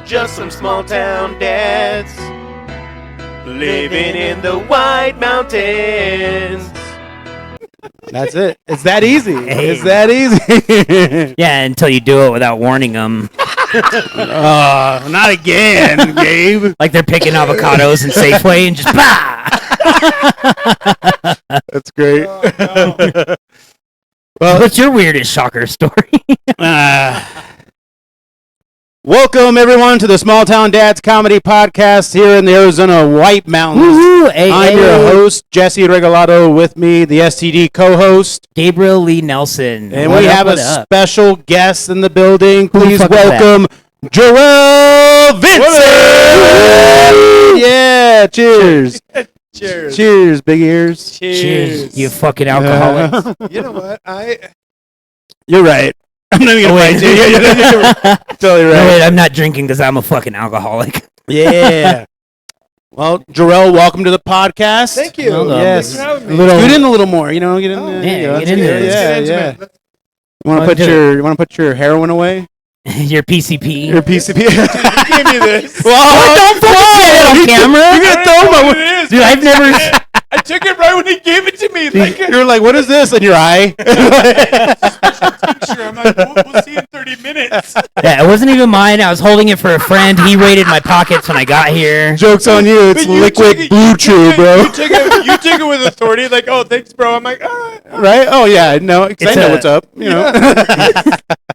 just some small town dads living in the White Mountains. That's it. It's that easy. Hey. It's that easy. Yeah, until you do it without warning them. Not again, Gabe. Like they're picking avocados in Safeway and just bah! That's great. Well, what's your weirdest shocker story? Welcome, everyone, to the Small Town Dads Comedy Podcast here in the Arizona White Mountains. Woo-hoo, I'm your host, Jesse Regalado, with me, the STD co-host. Gabriel Lee Nelson. And we have a special guest in the building. Please welcome Jorell Vincent! Yeah, cheers. Cheers. Cheers, big ears. Cheers, you fucking alcoholics. You know what? You're right. I'm not even going to lie to you. You're totally right. No, wait, I'm not drinking because I'm a fucking alcoholic. Yeah. Well, Jorell, welcome to the podcast. Thank you. Yes. Thanks for having me. Get in a little more. Get in. Yeah, get in there. Yeah. You want to put your heroin away? Your PCP. Your PCP. Give me this. Well, don't fucking say it on camera. You're gonna throw my. What it is. Dude, I've never. I took it right when he gave it to me. You're like, what is this in your eye? I'm like, we'll see in 30 minutes. Yeah, it wasn't even mine. I was holding it for a friend. He raided my pockets when I got here. Joke's on you. It's liquid blue chew, bro. You take it with authority. Like, oh, thanks, bro. I'm like, all right. Right? Oh yeah, no, because I know what's up.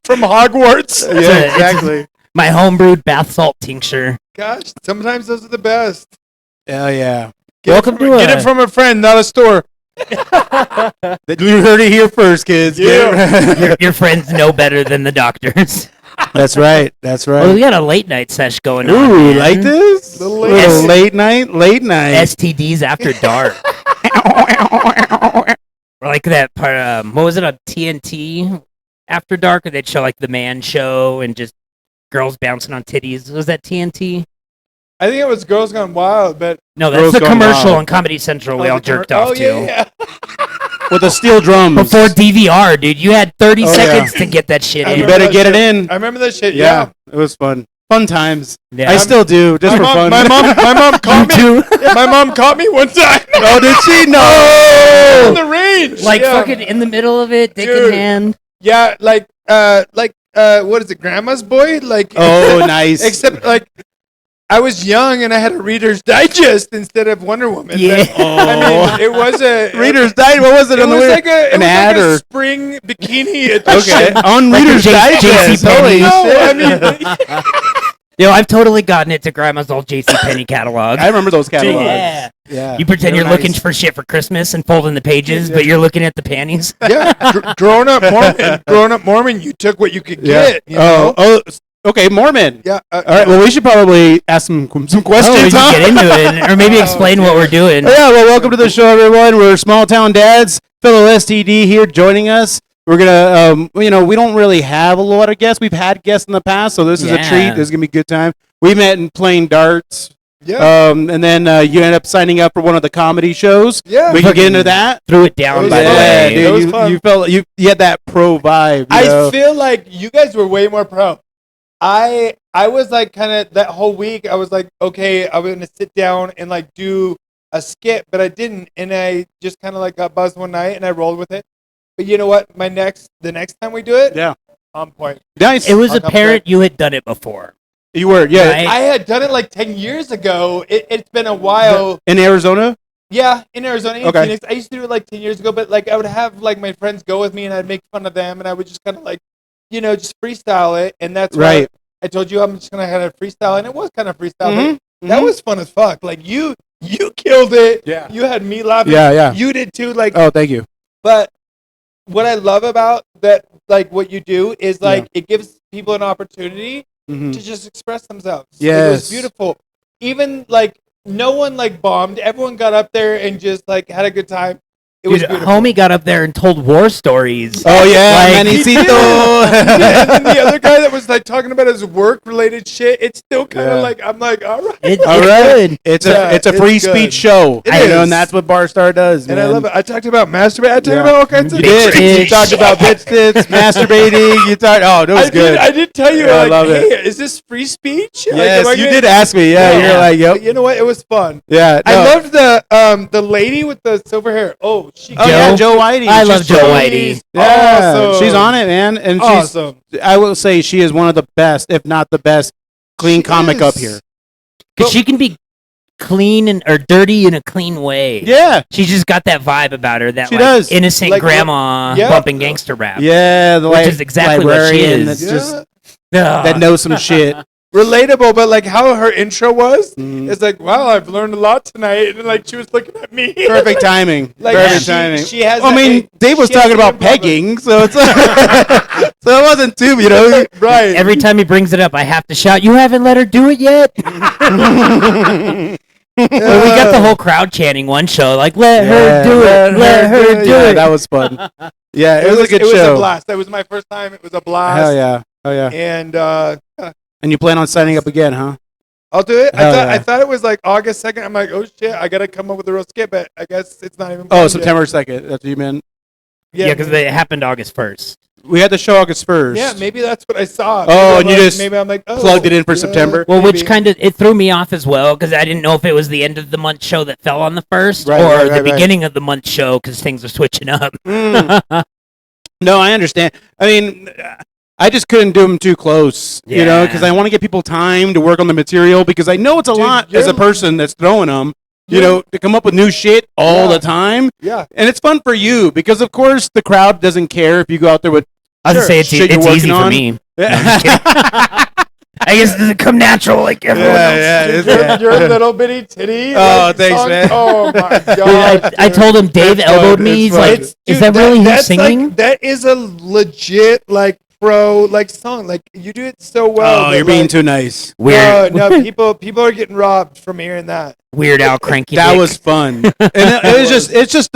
From Hogwarts. Yeah, exactly. My homebrewed bath salt tincture. Gosh, sometimes those are the best. Hell yeah. Get it from a friend, not a store. You heard it here first, kids. Yeah. Your friends know better than the doctors. That's right. Well, we got a late night sesh going on. Ooh, man. like this? Little Late night. STDs after dark. Or like that part, what was it on TNT after dark? Or they'd show like the man show and just girls bouncing on titties. Was that TNT? I think it was Girls Gone Wild, but No, Girls that's the Gone commercial Wild. on Comedy Central we all jerked off oh, to. yeah. With the steel drums. Before DVR, dude. You had 30 Oh, yeah. seconds to get that shit I in. You remember better get it in. I remember that shit. Yeah, it was fun. Fun times. Yeah. I still do, just for fun. My mom caught me. too? My mom caught me one time. Oh, did she? No! On the range. Like yeah. fucking in the middle of it, dick in Dude. hand. Yeah, like what is it? Grandma's boy? Like Oh, nice. except like I was young and I had a Reader's Digest instead of Wonder Woman. Yeah. I mean, it was a Reader's Digest. What was it? It on the was way? like a an ad like a or spring bikini okay edition. on Like Reader's the Digest. Holy JCPenney. No, shit! I mean, Yo, I've totally gotten it to Grandma's old JCPenney catalog. I remember those catalogs. Yeah. Yeah. You pretend They're you're looking nice. for shit for Christmas and folding the pages, but you're looking at the panties. yeah, growing up Mormon, you took what you could Yeah. get. You know? Okay, Mormon. Yeah. All right. Well, we should probably ask some Oh, we questions. should huh? get into it, or maybe explain what we're doing. Yeah, well, welcome to the show, everyone. We're Small Town Dads, fellow STD here joining us. We're gonna, we don't really have a lot of guests. We've had guests in the past, so this is a Yeah. treat. This is gonna be a good time. We met in playing darts, Yeah. and then you ended up signing up for one of the comedy shows. Yeah. We can get into that. Threw it down, It was by the fun. way. It was dude, fun. you felt you had that pro vibe. You know? I feel like you guys were way more pro. I was like kind of that whole week. I was like, okay, I'm gonna sit down and like do a skit, but I didn't, and I just kind of like got buzzed one night and I rolled with it. But you know what? The next time we do it, Yeah. on point. Nice. It was I'll come apparent you had done it before. You were, yeah, Right. I had done it like 10 years ago. It's been a while. in Arizona. Yeah, in Arizona, in Okay. Phoenix. I used to do it like 10 years ago, but like I would have like my friends go with me and I'd make fun of them and I would just kind of like, just freestyle it. And that's why Right. I told you I'm just going to kind of freestyle. And it was kind of freestyle. Mhm, But that mhm. was fun as fuck. Like you killed it. Yeah. You had me laughing. Yeah. You did too. Like, Oh, thank you. but what I love about that, like what you do is like it gives people an opportunity Mhm. to just express themselves. It Yes. was beautiful. Even like no one like bombed. Everyone got up there and just like had a good time. It was Dude, beautiful. homie got up there and told war stories. Oh yeah, Like- Manicito. Yeah, and then the other guy that was like talking about his work-related shit, it's still kind of Yeah. like I'm like, all right. It's All right, good. it's Yeah, a it's free good. speech show, It you know, is. and that's what Barstar does, And man. I love it. I talked about masturbate. I talked Yeah. about all kinds of You did. Bitch. You talked about bitch tits, masturbating. You talked. Oh, that was I good. did. I did tell you, Yeah, I like, love hey, it. is this free speech? Yes, am I you gonna- did ask me. Yeah, Yeah. you're like, yep. You know what? It was fun. Yeah, I no. loved the lady with the silver hair. Oh, she. Oh yeah, Joe? Joe Whitey. I She's love Joe so- Whitey. Yeah, Awesome. she's on it, man, and Awesome. I will say she is one of the best, if not the best, clean She comic is. up here. Because she can be clean or dirty in a clean way. Yeah, She's just got that vibe about her, that She like, does. innocent Like, grandma yeah. bumping gangster rap. yeah, the Which is exactly what she librarian is. that's just Ugh. that knows some shit. Relatable, but like how her intro was, Mhm. it's like, wow, I've learned a lot tonight, and then, like she was looking at me. Perfect timing. Like Perfect she, timing. she has. I mean, Dave was she has talking the about improv- pegging, so it's so it wasn't too, you know. right? Every time he brings it up, I have to shout, "You haven't let her do it yet!" But we got the whole crowd chanting one show, like, "Let her do it! Let her do Yeah, it!" that was fun. Yeah, it was a good It was show. a blast. That was my first time. It was a blast. Hell yeah, hell yeah. And And you plan on signing up again, huh? I'll do it. Hell I yeah. thought it was like August 2nd. I'm like, oh shit, I gotta come up with a real skit, but I guess it's not even. Oh, planned September 2nd. That's what you meant. Yet. Yeah, because it happened August 1st. We had the show August 1st. Yeah, maybe that's what I saw. Oh, Maybe I'm and you like- just maybe I'm like, oh, plugged it in for yeah, September? Well, which maybe. kind of it threw me off as well because I didn't know if it was the end of the month show that fell on the first Right, or right, the right, right. beginning of the month show because things are switching up. Mm. No, I understand. I mean, I just couldn't do them too close, you know, Yeah. because I want to give people time to work on the material because I know it's a Dude, lot as a you're- person that's throwing them, you you're- know, to come up with new shit all Yeah. the time. Yeah. And it's fun for you because, of course, the crowd doesn't care if you go out there with I was Sure. gonna say it's shit you're easy working for on. me. Yeah, I guess it doesn't come natural like everyone else. yeah, Dude, it's- your little bitty titty. Oh, like, thanks, song- man. Oh my Dude, god. I told him Dave It's fun, elbowed me. it's He's fun. like, It's- "Is dude, that really you that's singing?" Like, that is a legit like pro like song. Like you do it so well. Oh, that, you're being like, too nice. Weird, No, people are getting robbed from hearing that. Weird Al cranky. That dick. was fun, and it was just, it's just,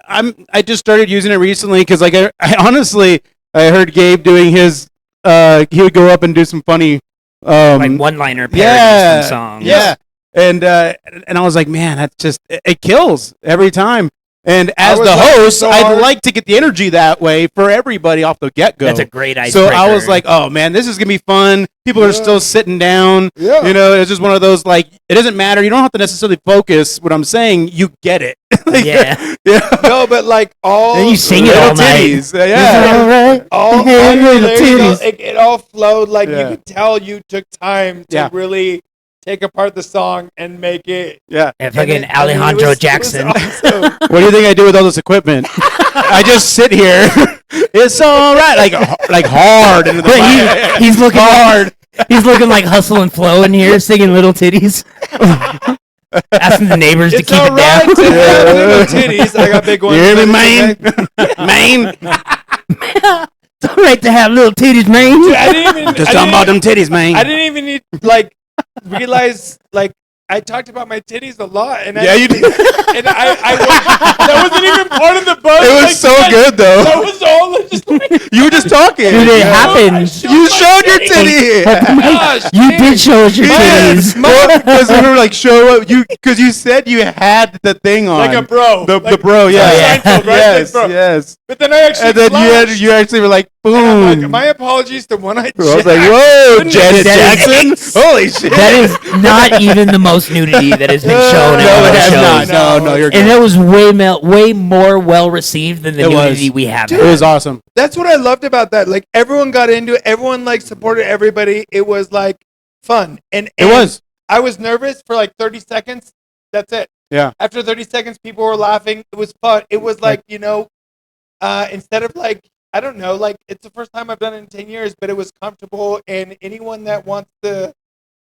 I just started using it recently because, like, I honestly, I heard Gabe doing his, he would go up and do some funny, like one-liner parodies yeah, from songs. yeah, and I was like, man, that's just, it kills every time. And as was the laughing host, so I'd hard. like to get the energy that way for everybody off the get go. That's a great So icebreaker. I was like, oh man, this is gonna be fun. People are Yeah. still sitting down. Yeah. You know, it's just one of those, like, it doesn't matter. You don't have to necessarily focus what I'm saying. You get it. Like, Yeah. yeah. No, but like all Then you sing it Little all night. titties. Yeah. All right. all Hey, your little lyrics, titties. it all flowed like Yeah. you could tell you took time to Yeah. really take apart the song and make it. Yeah. And fucking and it- I mean, it Alejandro was- it was Jackson. awesome. What do you think I do with all this equipment? I just sit here. It's all right, like hard into the But mic. he's looking hard. He's looking like Hustle and Flow in here, singing Little Titties. Asking the neighbors to It's keep all it right down. to have little titties. I got big You ones. hear me, Ladies man? and Man. It's all right to have little titties, man. Dude, I didn't even. Just I talking didn't about them titties, man. I didn't even need like realize like I talked about my titties a lot, and Yeah, you did. And that wasn't even part of the buzz. It was like, so that- good, though. That was all. Just like, You were just talking. Dude, it Yeah. happened. You showed your titty. gosh, You man. did show us your Yes, titties. because we were like, show up. Because you said you had the thing on. Like a bro. The Like- bro, yeah. Oh, yeah. Seinfeld, right? Yes, Like, bro. yes. But then I actually. And then flashed, you actually were like, and I'm boom. like, my apologies to One-Eyed I was Jack. like, whoa, Goodness. Janet That Jackson. is- Holy shit. That is not even the most nudity that has been shown in No, all it the has shows. not. No, you're And good. it was way more well received than the It was. nudity we have. It was awesome. That's what I loved about that. Like everyone got into it. Everyone like supported everybody. It was like fun. And It was. I was nervous for like 30 seconds. That's it. Yeah. After 30 seconds, people were laughing. It was fun. It was like, you know, instead of like, I don't know, like it's the first time I've done it in 10 years, but it was comfortable. And anyone that wants to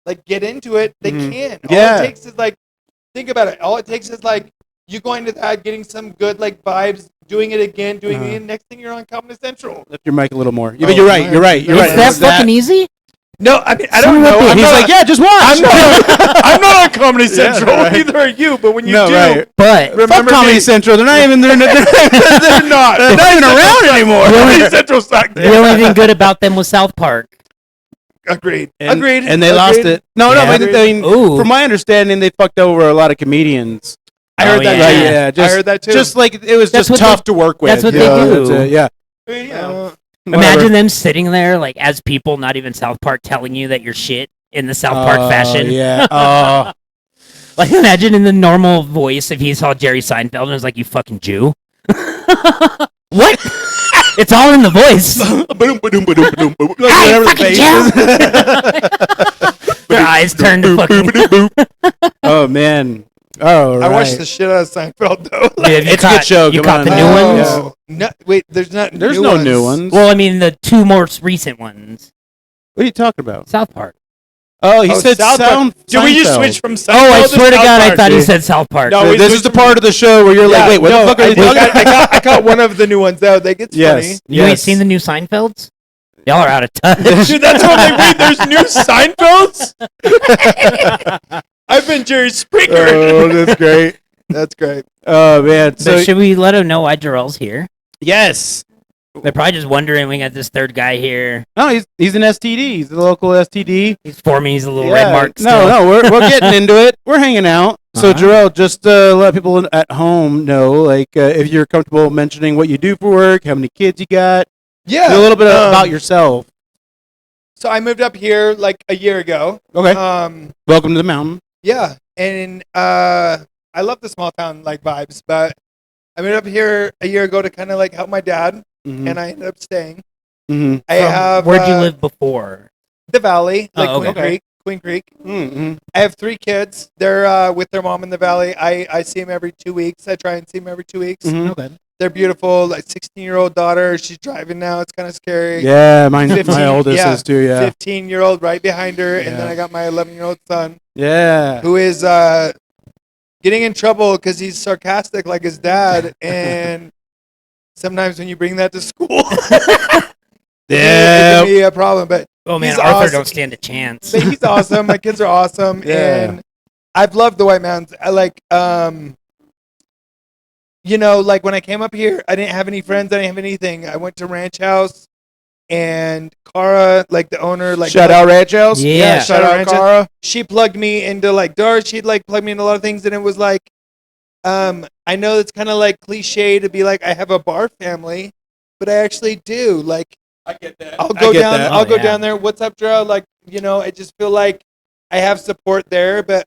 like get into it, they Mhm. can. Yeah. All it takes is like, think about it. All it takes is like you going to that, getting some good like vibes, doing it again, doing it again. Next thing you're on Comedy Central. Lift your mic a little more. Yeah, but you're right. You're right. You're It's right. that It's fucking easy? No, I mean I don't know. He's like, yeah, just watch. I'm not on Comedy Central. right. Neither are you. But when you No, do, right. But Fuck Comedy Central. They're not even. They're not even around anymore. Comedy Central sucked. the only thing good about them was South Park. Agreed. And, Agreed. And they lost it. No, Yeah. but I mean, Ooh. from my understanding, they fucked over a lot of comedians. I heard that. yeah. Too. Yeah, just, I heard that too. Just like it was That's just what tough to work with. that's what you they know, do. that's it, yeah. Yeah. Imagine them sitting there, like, as people, not even South Park, telling you that you're shit in the South Park fashion. Yeah. Like, imagine in the normal voice if he saw Jerry Seinfeld and was like, you fucking Jew. What? It's all in the voice. Their eyes turned to fucking... Oh, man. Oh, right. I watched the shit out of Seinfeld though. Dude, It's a good show. You Come caught on. the new ones? Oh, no, wait, there's not. There's new no ones. new ones. Well, I mean, the two more recent ones. What are you talking about? South Park. Oh, he Oh, said South Park. sound. Did we just Seinfeld. switch from Seinfeld? Oh, I to swear to South God, I Park? thought he said South Park. No, we This switched is the from- part of the show where you're like, wait, what the fuck are they talking about? I got one of the new ones out. Like, it's Yes. You ain't seen the new Seinfelds? Y'all are out of touch. funny. Dude, that's what I'm like, wait, there's new Seinfelds? I've been Jerry Springer. Oh, that's great. That's great. Oh, man. So So, should we let him know why Jorell's here? yes. They're probably just wondering. We got this third guy here. No, he's an STD. He's a local STD. He's for me. He's a little Yeah. red mark still. No, we're getting into it. We're hanging out. So, Uh-huh. Jorell, just let people at home know, like, if you're comfortable mentioning what you do for work, how many kids you got, Yeah. a little bit about yourself. So I moved up here like a year ago. Okay. Welcome to the mountain. Yeah, and I love the small town like vibes, but I moved up here a year ago to kind of like help my dad, Mm-hmm. and I ended up staying. Mm-hmm. I have Where'd you live before? the valley, like Oh, okay. Queen Creek. Mm-hmm. I have 3 kids. They're with their mom in the valley. I see them every 2 weeks. I try and see them every 2 weeks. Mm-hmm. Okay. They're beautiful. Like 16-year-old daughter. She's driving now. It's kind of scary. Yeah, my 15, oldest yeah, is too, yeah. 15-year-old right behind her, and then Yeah. I got my 11-year-old son Yeah. who is getting in trouble because he's sarcastic like his dad, and sometimes when you bring that to school, it Yeah. can be a problem. But Oh man, He's Arthur awesome. don't stand a chance. but he's awesome. My kids are awesome, Yeah. and I've loved the White Mountains. I like, you know, like when I came up here, I didn't have any friends. I didn't have anything. I went to Ranch House, and Cara, like the owner, like Shout out Ranch House. Yeah. Shout out Ranch House. Cara. She plugged me into like doors. She'd like plug me into a lot of things, and it was like, I know it's kind of like cliche to be like I have a bar family, but I actually do. Like, I get that. I'll go down. that. I'll Oh, go yeah. down there. What's up, Drew? Like, you know, I just feel like I have support there. But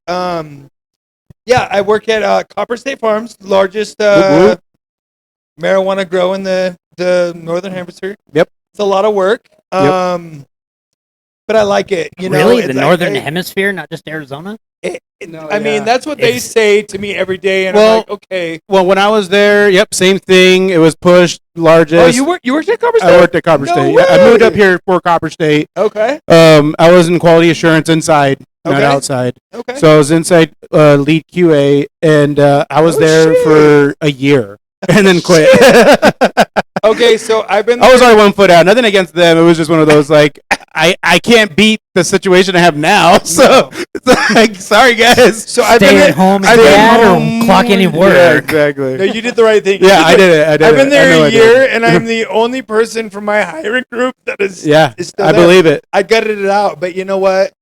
yeah, I work at Copper State Farms, largest Whoop, whoop. marijuana grow in the northern hemisphere. Yep. It's a lot of work. But I like it. You know, Really, It's the like, northern I- hemisphere, not just Arizona. No, I mean, yeah. that's what they It's- say to me every day, and Well- I'm like, okay. Well, when I was there, yep, same thing. It was pushed largest. Oh, you worked at Copper State? I worked at Copper No State. Yeah, I moved way! up here for Copper State. Okay. I was in quality assurance inside, not Okay. outside. Okay. So I was inside lead QA, and I was Oh, there shit. for a year, and then quit. Okay, so I've been. I was there- already 1 foot out. Nothing against them. It was just one of those like I can't beat the situation I have now. So it's like sorry guys. So I've Stay been at there- home I've and been dad home- or clock any Yeah, work. exactly. No, you did the right thing. Yeah, I did it. I did I've it. been I there know a I did. year, and I'm the only person from my hiring group that is. Yeah, is still I there. believe it. I gutted it out, but you know what?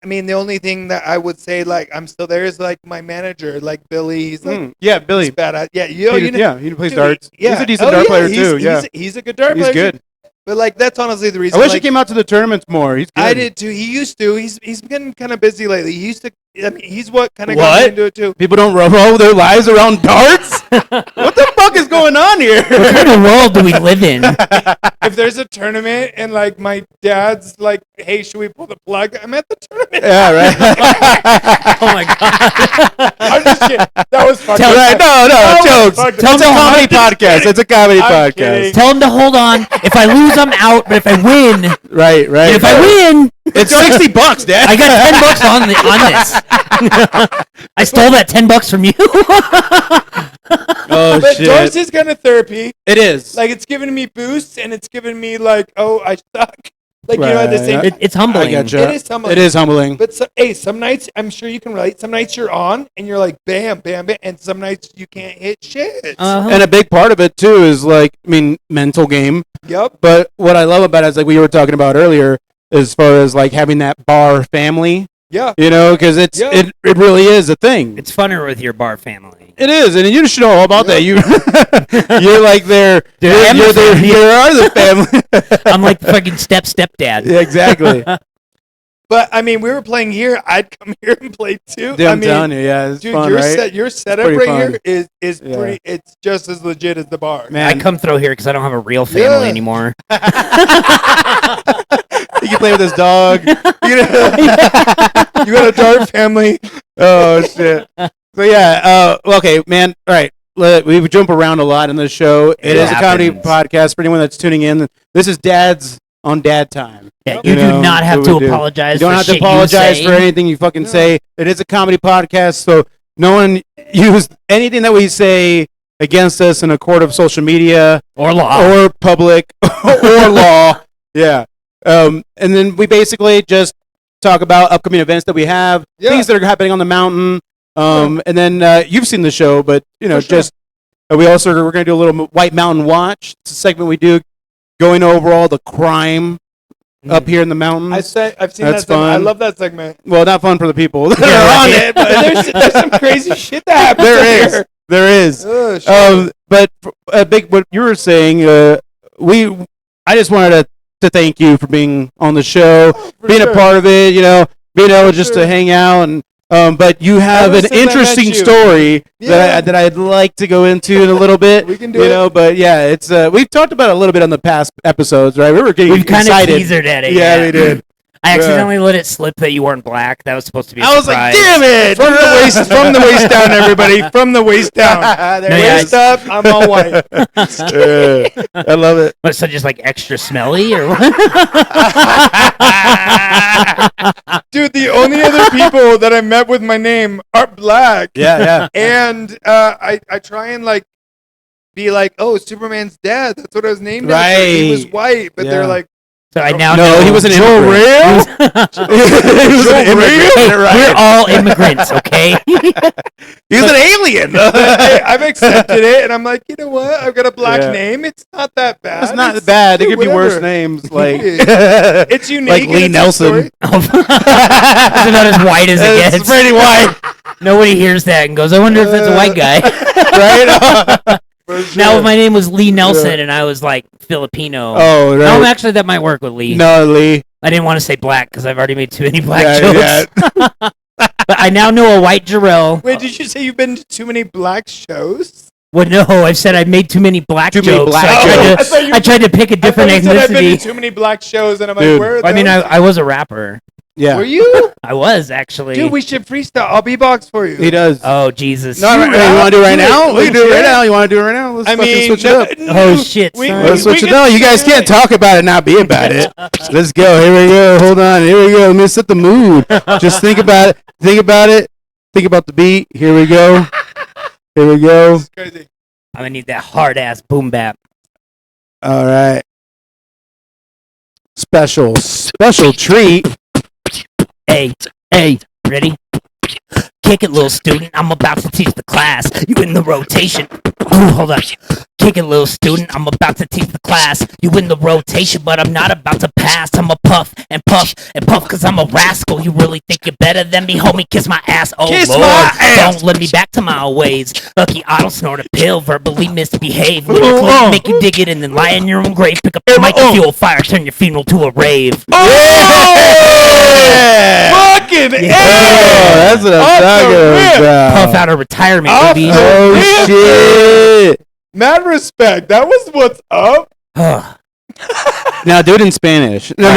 I mean, the only thing that I would say, like, I'm still there is like my manager, like Billy. He's like Yeah, Billy. he's badass. Yeah, you know, Yeah, he plays dude, darts. Yeah, He's a decent Oh, dart yeah, player he's- too. Yeah, he's a good dart he's player. good. But like, that's honestly the reason. I wish like, he came out to the tournaments more. He's good. I did too. He used to. He's been kind of busy lately. He used to. I mean, he's what kind of got What? me into it too. People don't revolve their lives around darts. What the fuck is going on here? What kind of world do we live in? If there's a tournament and like my dad's like, "Hey, should we pull the plug?" I'm at the tournament. Yeah, right. Oh my god! I'm just kidding. That was fucking. Tell- Right, no, That was jokes. fucking- It's a comedy podcast. It's a comedy I'm podcast. kidding. Tell him to hold on. If I lose, I'm out. But if I win, Right, right. if I win, It's $60, Dad. I got $10 on this. I stole that $10 from you. Oh But shit! darts is kind of therapy. It is. Like it's giving me boosts and it's giving me like, oh, I suck. Like, you know, at the same Right. It's humbling. I gotcha. It is humbling. It is humbling. But some nights, I'm sure you can relate. Some nights you're on and you're like, bam, bam, bam. And some nights you can't hit shit. And a big part of it too is like, I mean, mental game. Yep. But what I love about it is like we were talking about earlier, as far as like having that bar family. Yeah. You know, because it really is a thing. It's funner with your bar family. It is, and you should know all about that. You're like you're the family. I'm like the fucking stepdad. Yeah, exactly. But I mean, we were playing here. I'd come here and play too. Dude, I'm telling you, yeah, it's dude, fun, right? Your setup Pretty right fun. here is pretty. It's just as legit as the bar. Man, I come through here because I don't have a real family anymore. you can play with this dog. You got a dog family. Oh shit. So yeah, okay, man. All right, we jump around a lot in this show. It is a comedy podcast for anyone that's tuning in. This is Dad's on Dad Time. Yeah, you do not have to apologize. You don't have to apologize for anything you fucking say. It is a comedy podcast, so no one use anything that we say against us in a court of social media or law or public or law. Yeah. And then we basically just talk about upcoming events that we have, things that are happening on the mountain. And then you've seen the show, but you know, we're going to do a little White Mountain Watch. It's a segment we do going over all the crime up here in the mountains. I've seen That's that segment. fun. I love that segment. Well, not fun for the people that are on it, but there's some crazy shit that happens. There is. Oh, but what you were saying, I just wanted to thank you for being on the show, being a part of it, you know, being able just to hang out and but you have an interesting story that I'd like to go into in a little bit. We can do it. know, but yeah, it's we've talked about it a little bit on the past episodes, right? We've kind of teasered at it. Yeah, we did. I accidentally let it slip that you weren't black. That was supposed to be a surprise. I was like, damn it! From the waist down, everybody. From the waist down. Waist up, I'm all white. I love it. What, so just like extra smelly or what? Dude, the only other people that I met with my name are black. Yeah. And I try and like be like, oh, Superman's dad. That's what I was named after. He was white, but they're like, so I now know he was an immigrant. He was an immigrant. We're all immigrants, okay? He was an alien. I've accepted it, and I'm like, you know what? I've got a black name. It's not that bad. It's not bad. There could be worse names, like it's unique. Like Lee Nelson. It's not as white as it gets. It's pretty white. Nobody hears that and goes, I wonder if it's a white guy. Right? Sure. Now, if my name was Lee Nelson and I was like Filipino. Oh, right. No, actually, that might work with Lee. No, Lee. I didn't want to say black because I've already made too many black jokes. But I now know a white Jorell. Wait, did you say you've been to too many black shows? Well, no, I've said I made too many black jokes. I tried to pick a different I said I've been ethnicity. to too many black shows, and I'm like, where are those? I mean, I was a rapper. Yeah. Were you? I was, actually. Dude, we should freestyle. I'll beatbox for you. He does. Oh, Jesus. No, you want to do it right now? We can do it right now. You want to do it right now? Let's switch it up. Oh, shit, son. Let's switch it up. You guys can't talk about it, not be about it. Let's go. Here we go. Hold on. Here we go. Let me set the mood. Just think about it. Think about it. Think about the beat. Here we go. Here we go. Crazy. I'm going to need that hard-ass boom bap. All right. Special treat. Hey, ready? Kick it, little student. I'm about to teach the class. You in the rotation. Ooh, hold on. Kick it, little student. I'm about to teach the class. You in the rotation, but I'm not about to pass. I'm a puff and puff and puff because I'm a rascal. You really think you're better than me? Homie, kiss my ass. Oh, kiss Lord. My ass. Don't let me back to my ways. Lucky I don't snort a pill. Verbally misbehave. Make you dig it and then lie in your own grave. Pick up the mic and fuel fire. Turn your funeral to a rave. Fucking That's what I'm talking about. Puff out of retirement, baby. Oh, shit. Mad respect. That was what's up. Now do it in Spanish. No,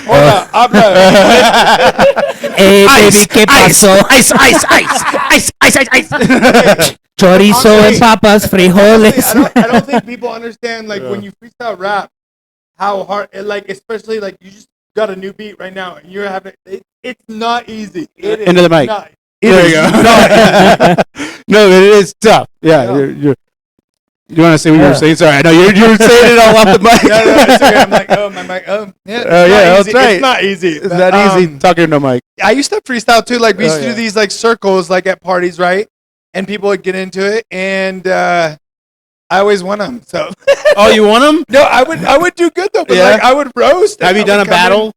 Hold on. Hey, baby, ¿qué pasó? Ice. Chorizo and papas, frijoles. I don't think people understand, like, when you freestyle rap, how hard, like, especially, like, you just got a new beat right now, and you're having, it's not easy. It is Into the mic. Not, there you go. No, it is tough. Yeah. You're You want to say what you were saying? Sorry, I know you were saying it all off the mic. No, it's okay. I'm like, oh, my mic. Oh, yeah. That's right. It's not easy. It's not easy talking to no mic. I used to freestyle too. Like we used to do these like circles, like at parties, right? And people would get into it, and I always won them. So. Oh, you won them? No, I would do good though. But like I would roast. Have you done a battle?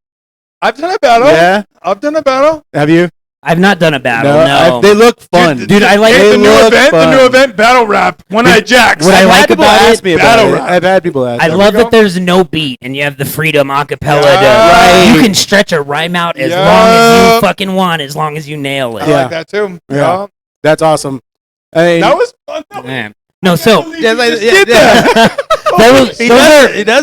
I've done a battle. Yeah. I've done a battle. Have you? I've not done a battle. No. They look fun, dude. I like the new event battle rap. One-Eyed Jacks. What I like about it, battle rap. I've had people ask. I love that there's no beat and you have the freedom acapella. Yeah. You can stretch a rhyme out as long as you fucking want, as long as you nail it. I like that too. Yeah. That's awesome. That was fun. No, so He does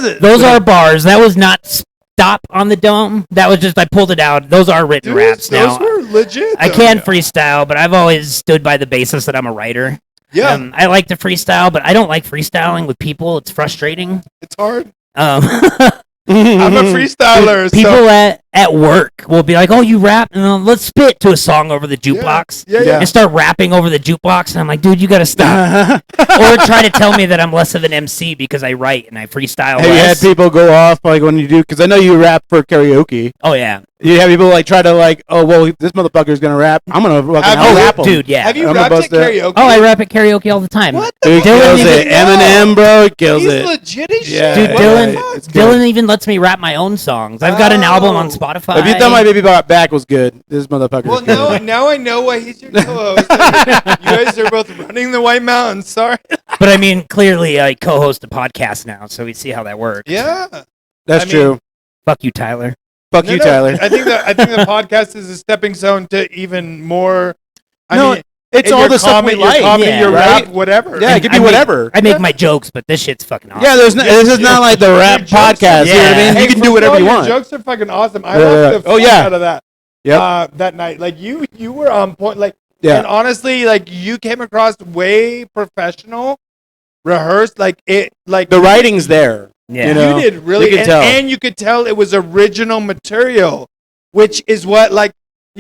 it. Those are bars. That was not stop on the dome. That was just I pulled it out. Those are written raps now. Those were legit. I can freestyle, but I've always stood by the basis that I'm a writer. Yeah. I like to freestyle, but I don't like freestyling with people. It's frustrating. It's hard. Um, I'm a freestyler. People at work will be like, "Oh, you rap? And let's spit to a song over the jukebox." Yeah. And start rapping over the jukebox, and I'm like, "Dude, you gotta stop." Or try to tell me that I'm less of an MC because I write and I freestyle. Have you had people go off like when you do? Because I know you rap for karaoke. Oh yeah. You have people like try to like, oh well, this motherfucker's gonna rap. I'm gonna fucking rap him. Dude, yeah. Have you rapped at karaoke? Oh, I rap at karaoke all the time. What? Dude kills it. Eminem, bro, he kills He's it. legit as shit. Yeah. Dude, Dylan even lets me rap my own songs. I've got an album on Spotify. If you thought my baby back was good, this motherfucker. Well, now I know why he's your co-host. You guys are both running the White Mountains. Sorry. But I mean, clearly I co-host a podcast now, so we see how that works. Yeah. That's true. Fuck you, Tyler. Fuck you, Tyler. I think the podcast is a stepping stone to even more. It's all the stuff we like. Your comedy, your right? rap, whatever. Yeah, it could be whatever. I make my jokes, but this shit's fucking awesome. Yeah, this is not like the rap podcast. You know what I mean? Hey, you can do whatever you want. Your jokes are fucking awesome. I laughed the fuck out of that. Yep. That night, like you were on point. Like, yeah. And honestly, like you came across way professional, rehearsed. Like it, like the writing's there. Yeah, you know? You did really, you could tell. And you could tell it was original material, which is what like.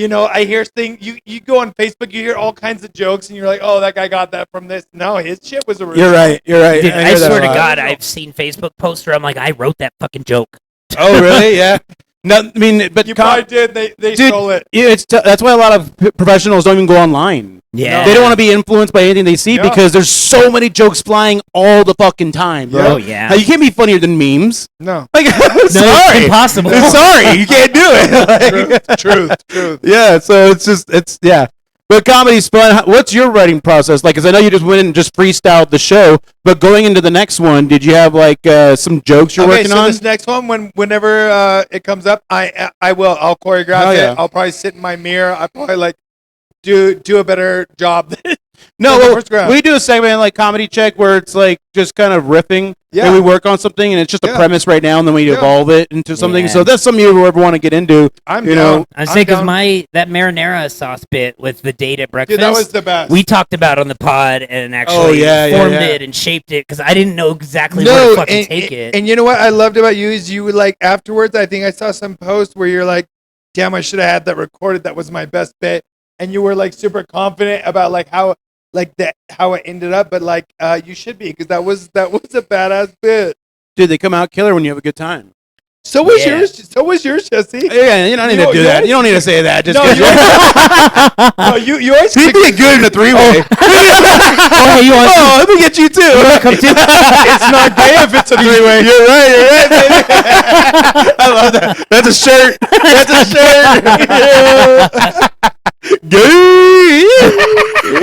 I hear things. You go on Facebook, you hear all kinds of jokes, and you're like, "Oh, that guy got that from this." No, his shit was original. You're right. Dude, I swear to God, I've seen Facebook posts where I'm like, I wrote that fucking joke. Oh, really? Yeah. No, I mean, but you probably did. They stole it. Yeah, that's why a lot of professionals don't even go online. Yeah, they don't want to be influenced by anything they see because there's so many jokes flying all the fucking time, bro. Oh yeah, you can't be funnier than memes. No, like no, sorry, it's impossible. Sorry, you can't do it. Truth. Yeah, so it's yeah. But comedy's fun. What's your writing process like? Because I know you just went and just freestyled the show, but going into the next one, did you have like some jokes you're working on? This next one, whenever it comes up, I will. I'll choreograph it. I'll probably sit in my mirror. I probably like do a better job. We do a segment like Comedy Check where it's like just kind of riffing. Yeah. And we work on something, and it's just a premise right now, and then we evolve it into something. Yeah. So that's something you ever want to get into. I'm down. I say because that marinara sauce bit with the date at breakfast. Dude, that was the best. We talked about on the pod and actually formed it and shaped it because I didn't know exactly where to fucking take it. And you know what I loved about you is you would like afterwards. I think I saw some post where you're like, "Damn, I should have had that recorded. That was my best bit." And you were like super confident about like how it ended up, but like you should be because that was a badass bit. Dude, they come out killer when you have a good time. So was yours. So was yours, Jesse. Yeah, you don't need to do that. You don't need to say that. Just you always he'd be good in a three-way. Let me get you too. It's not gay if it's a three-way. You're right, baby. I love that. That's a shirt. Gay.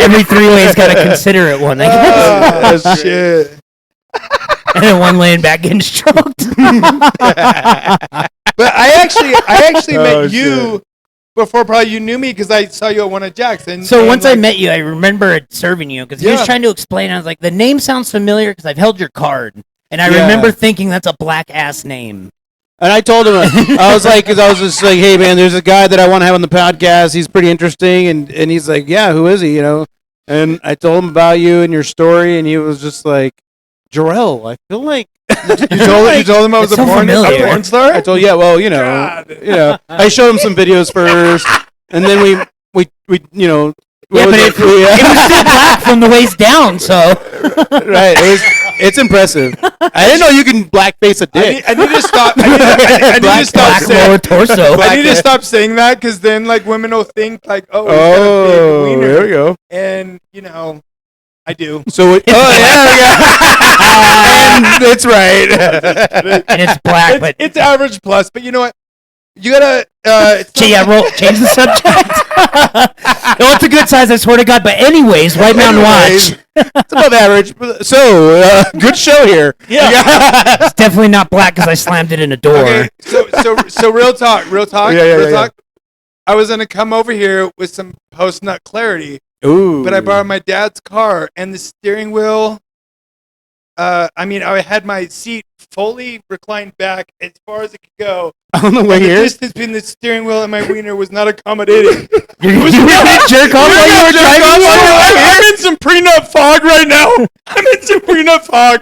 Every three-way's got a considerate one, I guess. Oh, shit. And then one laying back getting stroked. But I actually met you before probably you knew me because I saw you at one of Jackson. So once I met you, I remember serving you because he was trying to explain. I was like, the name sounds familiar because I've held your card. And I remember thinking that's a black-ass name. And I told him, I was just like, hey, man, there's a guy that I want to have on the podcast. He's pretty interesting. And he's like, yeah, who is he, And I told him about you and your story, and he was just like, Jorell, I feel like... You told him I was a porn star? I told I showed him some videos first, and then we Yeah, but it was still black from the waist down, so. Right. It's impressive. I didn't know you can blackface a dick. I need to stop. I need to stop saying lower torso. I need to stop saying that because then like women will think like, oh, he's got a big wiener. There we go. And I do. So and that's right. And it's black, but it's average plus. But you know what? You gotta. Change the subject. No, it's a good size, I swear to God. But anyways, White Mountain Watch. It's above average. So, good show here. Yeah. It's definitely not black because I slammed it in a door. Okay, so real talk. Real talk. I was gonna come over here with some post-nut clarity. Ooh. But I borrowed my dad's car and the steering wheel. I had my seat fully reclined back as far as it could go. On the way here? The distance between the steering wheel and my wiener was not accommodating. You were gonna jerk off while you were driving? I'm in some pre-nut fog right now.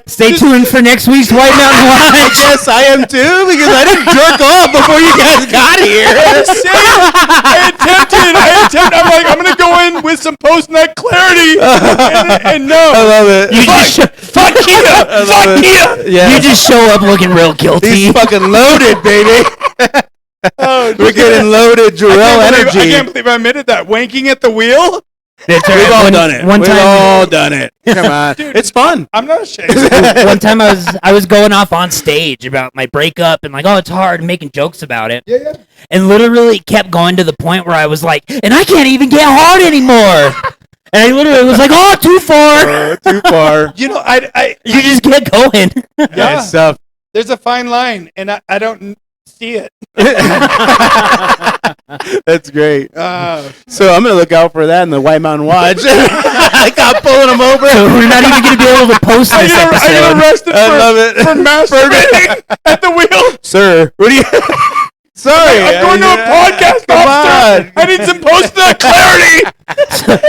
Stay tuned for next week's White Mountain Watch. Yes, I am too, because I didn't jerk off before you guys got here. I attempted. I'm like, I'm going to go in with some post-nut clarity. And no. I love it. Fuck you. Yeah. You just show up looking real guilty. He's fucking loaded, baby. We're getting loaded Jorell energy. I can't believe I admitted that. Wanking at the wheel? We've all done it. We've all done it. Come on. Dude, it's fun. I'm not ashamed. One time I was going off on stage about my breakup and like, oh, it's hard, and making jokes about it. Yeah. And literally kept going to the point where I was like, and I can't even get hard anymore. And I literally was like, oh, too far. Too far. You just get going. Yeah. Stuff. There's a fine line, and I don't see it. That's great. So I'm gonna look out for that in the White Mountain Watch. I got pulling them over. So we're not even gonna be able to post this episode. I get arrested for masturbating at the wheel. Sir, what do you? Sorry, I'm going to a podcast, officer. I need some post-nut clarity.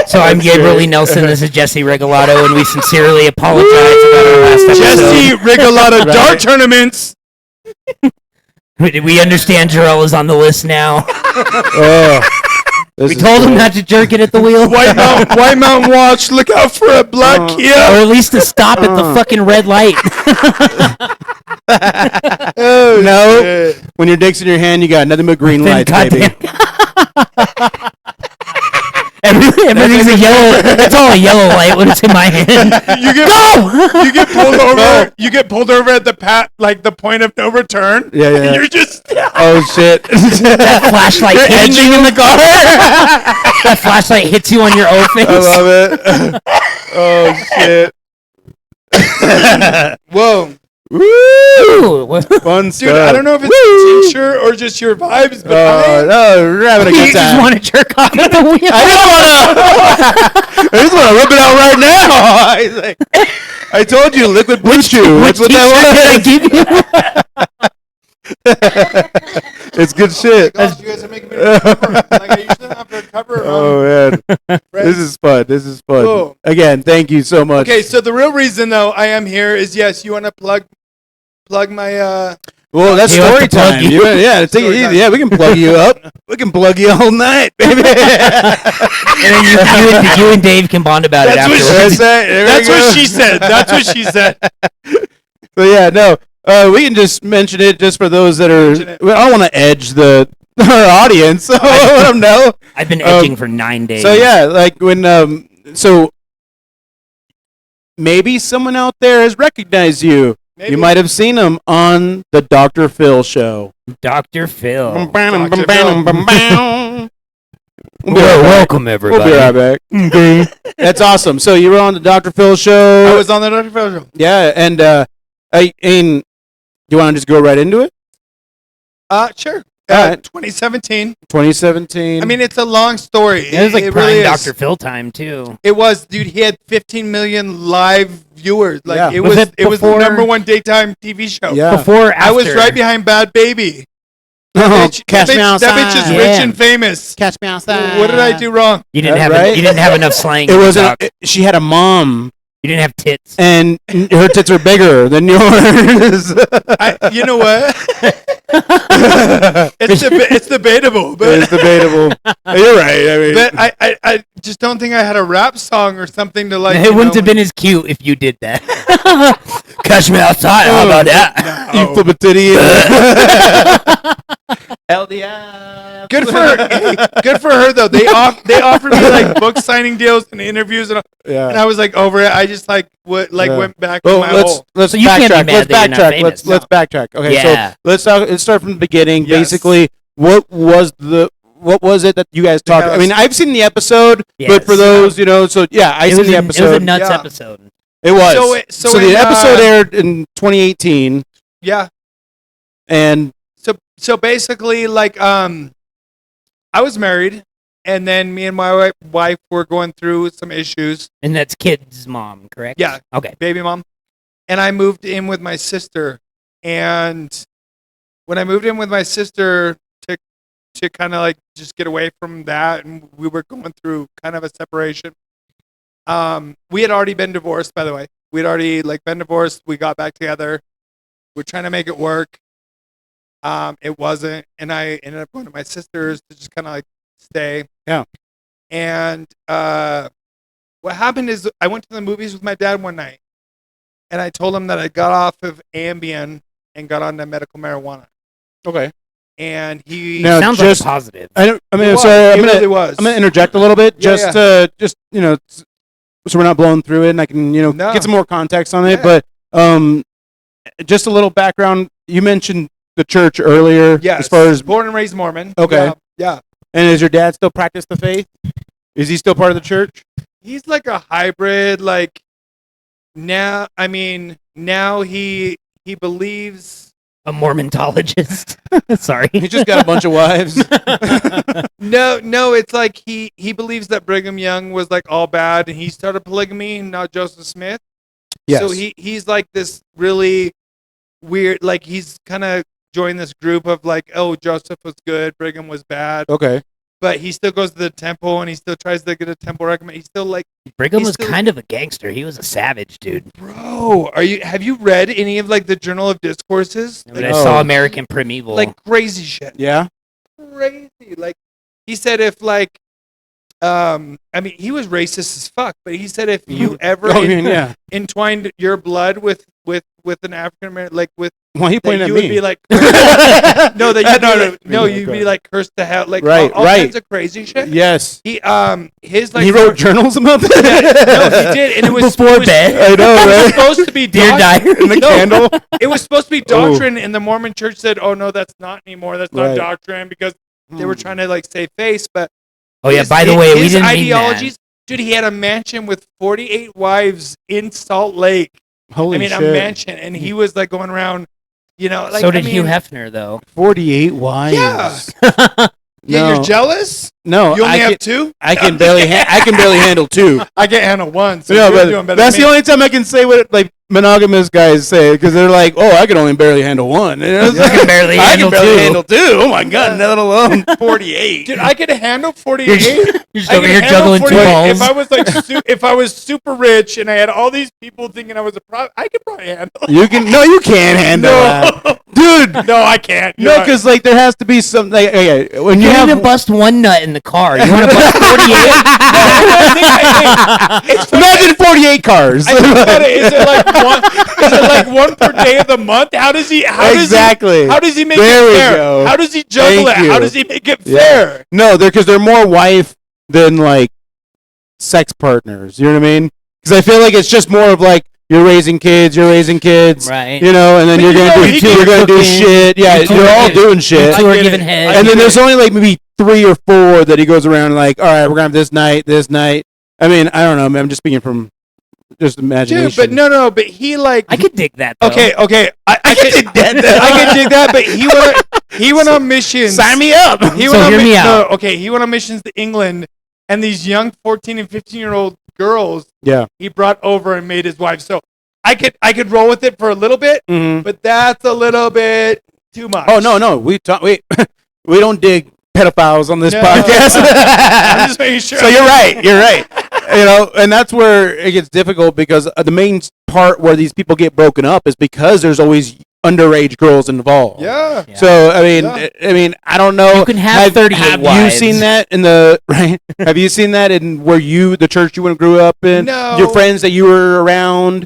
So I'm Gabriel Lee Nelson. This is Jesse Regalado, and we sincerely apologize about our last episode. Jesse Regalado dart tournaments. We understand Jorell is on the list now. We told him not to jerk it at the wheel. White Mountain Watch, look out for a black Kia. Or at least to stop at the fucking red light. Oh, no. When your dick's in your hand, you got nothing but green lights, baby. Everything's a yellow. It's all a yellow light when it's in my hand. You get pulled over. You get pulled over at the point of no return. Yeah. And you're just. Oh shit! That flashlight hits you in the car. That flashlight hits you on your O face. I love it. Oh shit! Whoa. Woo! Fun stuff. Dude, I don't know if it's tincture or just your vibes, but we're having a good time. You just want to jerk off at the wheel. I just want to rip it out right now. He's like, I told you, liquid blue chew. That's what that was. It's good shit. Gosh, you guys are making me recover. Like I usually have to recover. Oh man, this is fun. Cool. Again, thank you so much. Okay, so the real reason though I am here is yes, you want to plug my Well, that's story time. Yeah, take it easy. Yeah, we can plug you up. We can plug you all night, baby. And then you and Dave can bond about it afterwards. That's what she said. That's what she said. So yeah, no. We can just mention it just for those that are. I don't want to edge our audience. So let them know. I've been edging for 9 days. So yeah, like when so maybe someone out there has recognized you. Maybe. You might have seen him on the Dr. Phil show. Dr. Phil. Welcome everybody. We'll be right back. Okay. That's awesome. So you were on the Dr. Phil show. I was on the Dr. Phil show. Yeah, and you want to just go right into it? Sure. Right. 2017. 2017. I mean, it's a long story. It was like prime really Dr. Phil time too. It was, dude. He had 15 million live viewers. Like yeah. it was the #1 daytime TV show. Yeah. Before, after. I was right behind Bad Baby. That bitch is rich and famous. Catch me outside. What did I do wrong? You didn't have enough slang. It wasn't. She had a mom You didn't have tits. And her tits are bigger than yours. You know what? It's debatable, but It's debatable. You're right. I mean, but I just don't think I had a rap song or something to like. It wouldn't have been as cute if you did that. Catch me outside. How about that? you flip a titty. LDF. Good for her though. They offered me like book signing deals and interviews and I was like over it. I just like went back to my hole. Let's So you can't be backtrack. mad Let's that you're not backtrack. famous. Let's backtrack. Okay, Yeah. so let's start from the beginning. Yes. Basically, what was it that you guys talked? I mean, I've seen the episode, but for those, so yeah, I seen the episode. It was a nuts episode. It was. So the episode aired in 2018. Yeah. And so basically, like, I was married, and then me and my wife were going through some issues. And that's kid's mom, correct? Yeah. Okay. Baby mom. And I moved in with my sister. And when I moved in with my sister to kind of like just get away from that, and we were going through kind of a separation. We had already been divorced, by the way. We'd already been divorced. We got back together. We're trying to make it work. It wasn't, and I ended up going to my sister's to just kind of like stay. Yeah. And what happened is I went to the movies with my dad one night, and I told him that I got off of Ambien and got onto medical marijuana. Okay. And he sounds like a positive. I'm gonna interject a little bit, just so we're not blowing through it, and I can get some more context on it. But just a little background. You mentioned the church earlier. Yes. As far as born and raised Mormon. Okay. Yeah. And does your dad still practice the faith? Is he still part of the church? He's like a hybrid. Like now he believes. A Mormontologist. Sorry. He just got a bunch of wives. No, it's like he believes that Brigham Young was like all bad and he started polygamy, not Joseph Smith. Yes. So he's like this really weird, like he's kind of joined this group of like, oh, Joseph was good, Brigham was bad. Okay. But he still goes to the temple and he still tries to get a temple recommend. He's still like Brigham was kind of a gangster. He was a savage, dude. Bro, have you read any of like the Journal of Discourses? I saw American Primeval. Like crazy shit. Yeah. Crazy. Like he said if like he was racist as fuck, but he said if you ever entwined your blood with an African American, like with why are you pointing at me? Would be like you'd be like cursed to hell, like all kinds of crazy shit. Yes. He he wrote journals about that. No, he did, and it was before bed. I know, right? It was supposed to be Dear Diary in the candle. It was supposed to be doctrine, and the Mormon Church said, "Oh no, that's not anymore. That's not doctrine," because they were trying to like save face, but. Oh yeah, by the way, we didn't ideologies, mean that. Dude, he had a mansion with 48 wives in Salt Lake. Holy shit. A mansion, and he was like going around, like. So did Hugh Hefner, though. 48 wives. Yeah. No. You're jealous? No, you only have two. I can barely handle two. I can't handle one. So no, you're doing better that's than the me. only time I can say what like monogamous guys say, because they're like, "Oh, I can only barely handle one." And I can barely handle two. Oh my god, let alone 48. Dude, I could handle 48. You're just over here juggling 2 balls. If I was like, if I was super rich and I had all these people thinking I was a pro, I could probably handle. You can? No, you can't handle that, dude. No, I can't. No, because like there has to be some like when you have have to bust one nut in the car. You want to bust 48? Imagine 48 cars. I think about it. Is it like one? Is it like one per day of the month? How does he? How does he make it fair? Go. How does he juggle it? How does he make it fair? No, because they're more wife than like sex partners. You know what I mean? Because I feel like it's just more of like you're raising kids, right? You know, and then you're gonna do shit. Yeah, you're all doing shit. Two are giving head. And then there's only like maybe 3 or 4 that he goes around like, all right, we're gonna have this night. I mean, I don't know, man. I'm just speaking from just imagination. Dude, but no, but he like I could dig that. Though. Okay, I could dig that. I could dig that, but he went on missions. Sign me up. Hear me out. No, okay, he went on missions to England, and these young 14 and 15-year-old girls, he brought over and made his wife. So I could roll with it for a little bit, but that's a little bit too much. Oh no, we don't dig pedophiles on this podcast. I'm just making sure. So you're right. And that's where it gets difficult because the main part where these people get broken up is because there's always underage girls involved. Yeah. So I mean, I don't know. You can have 38 Have you wives. seen that in the right? Have you seen that in the church you grew up in? No. Your friends that you were around.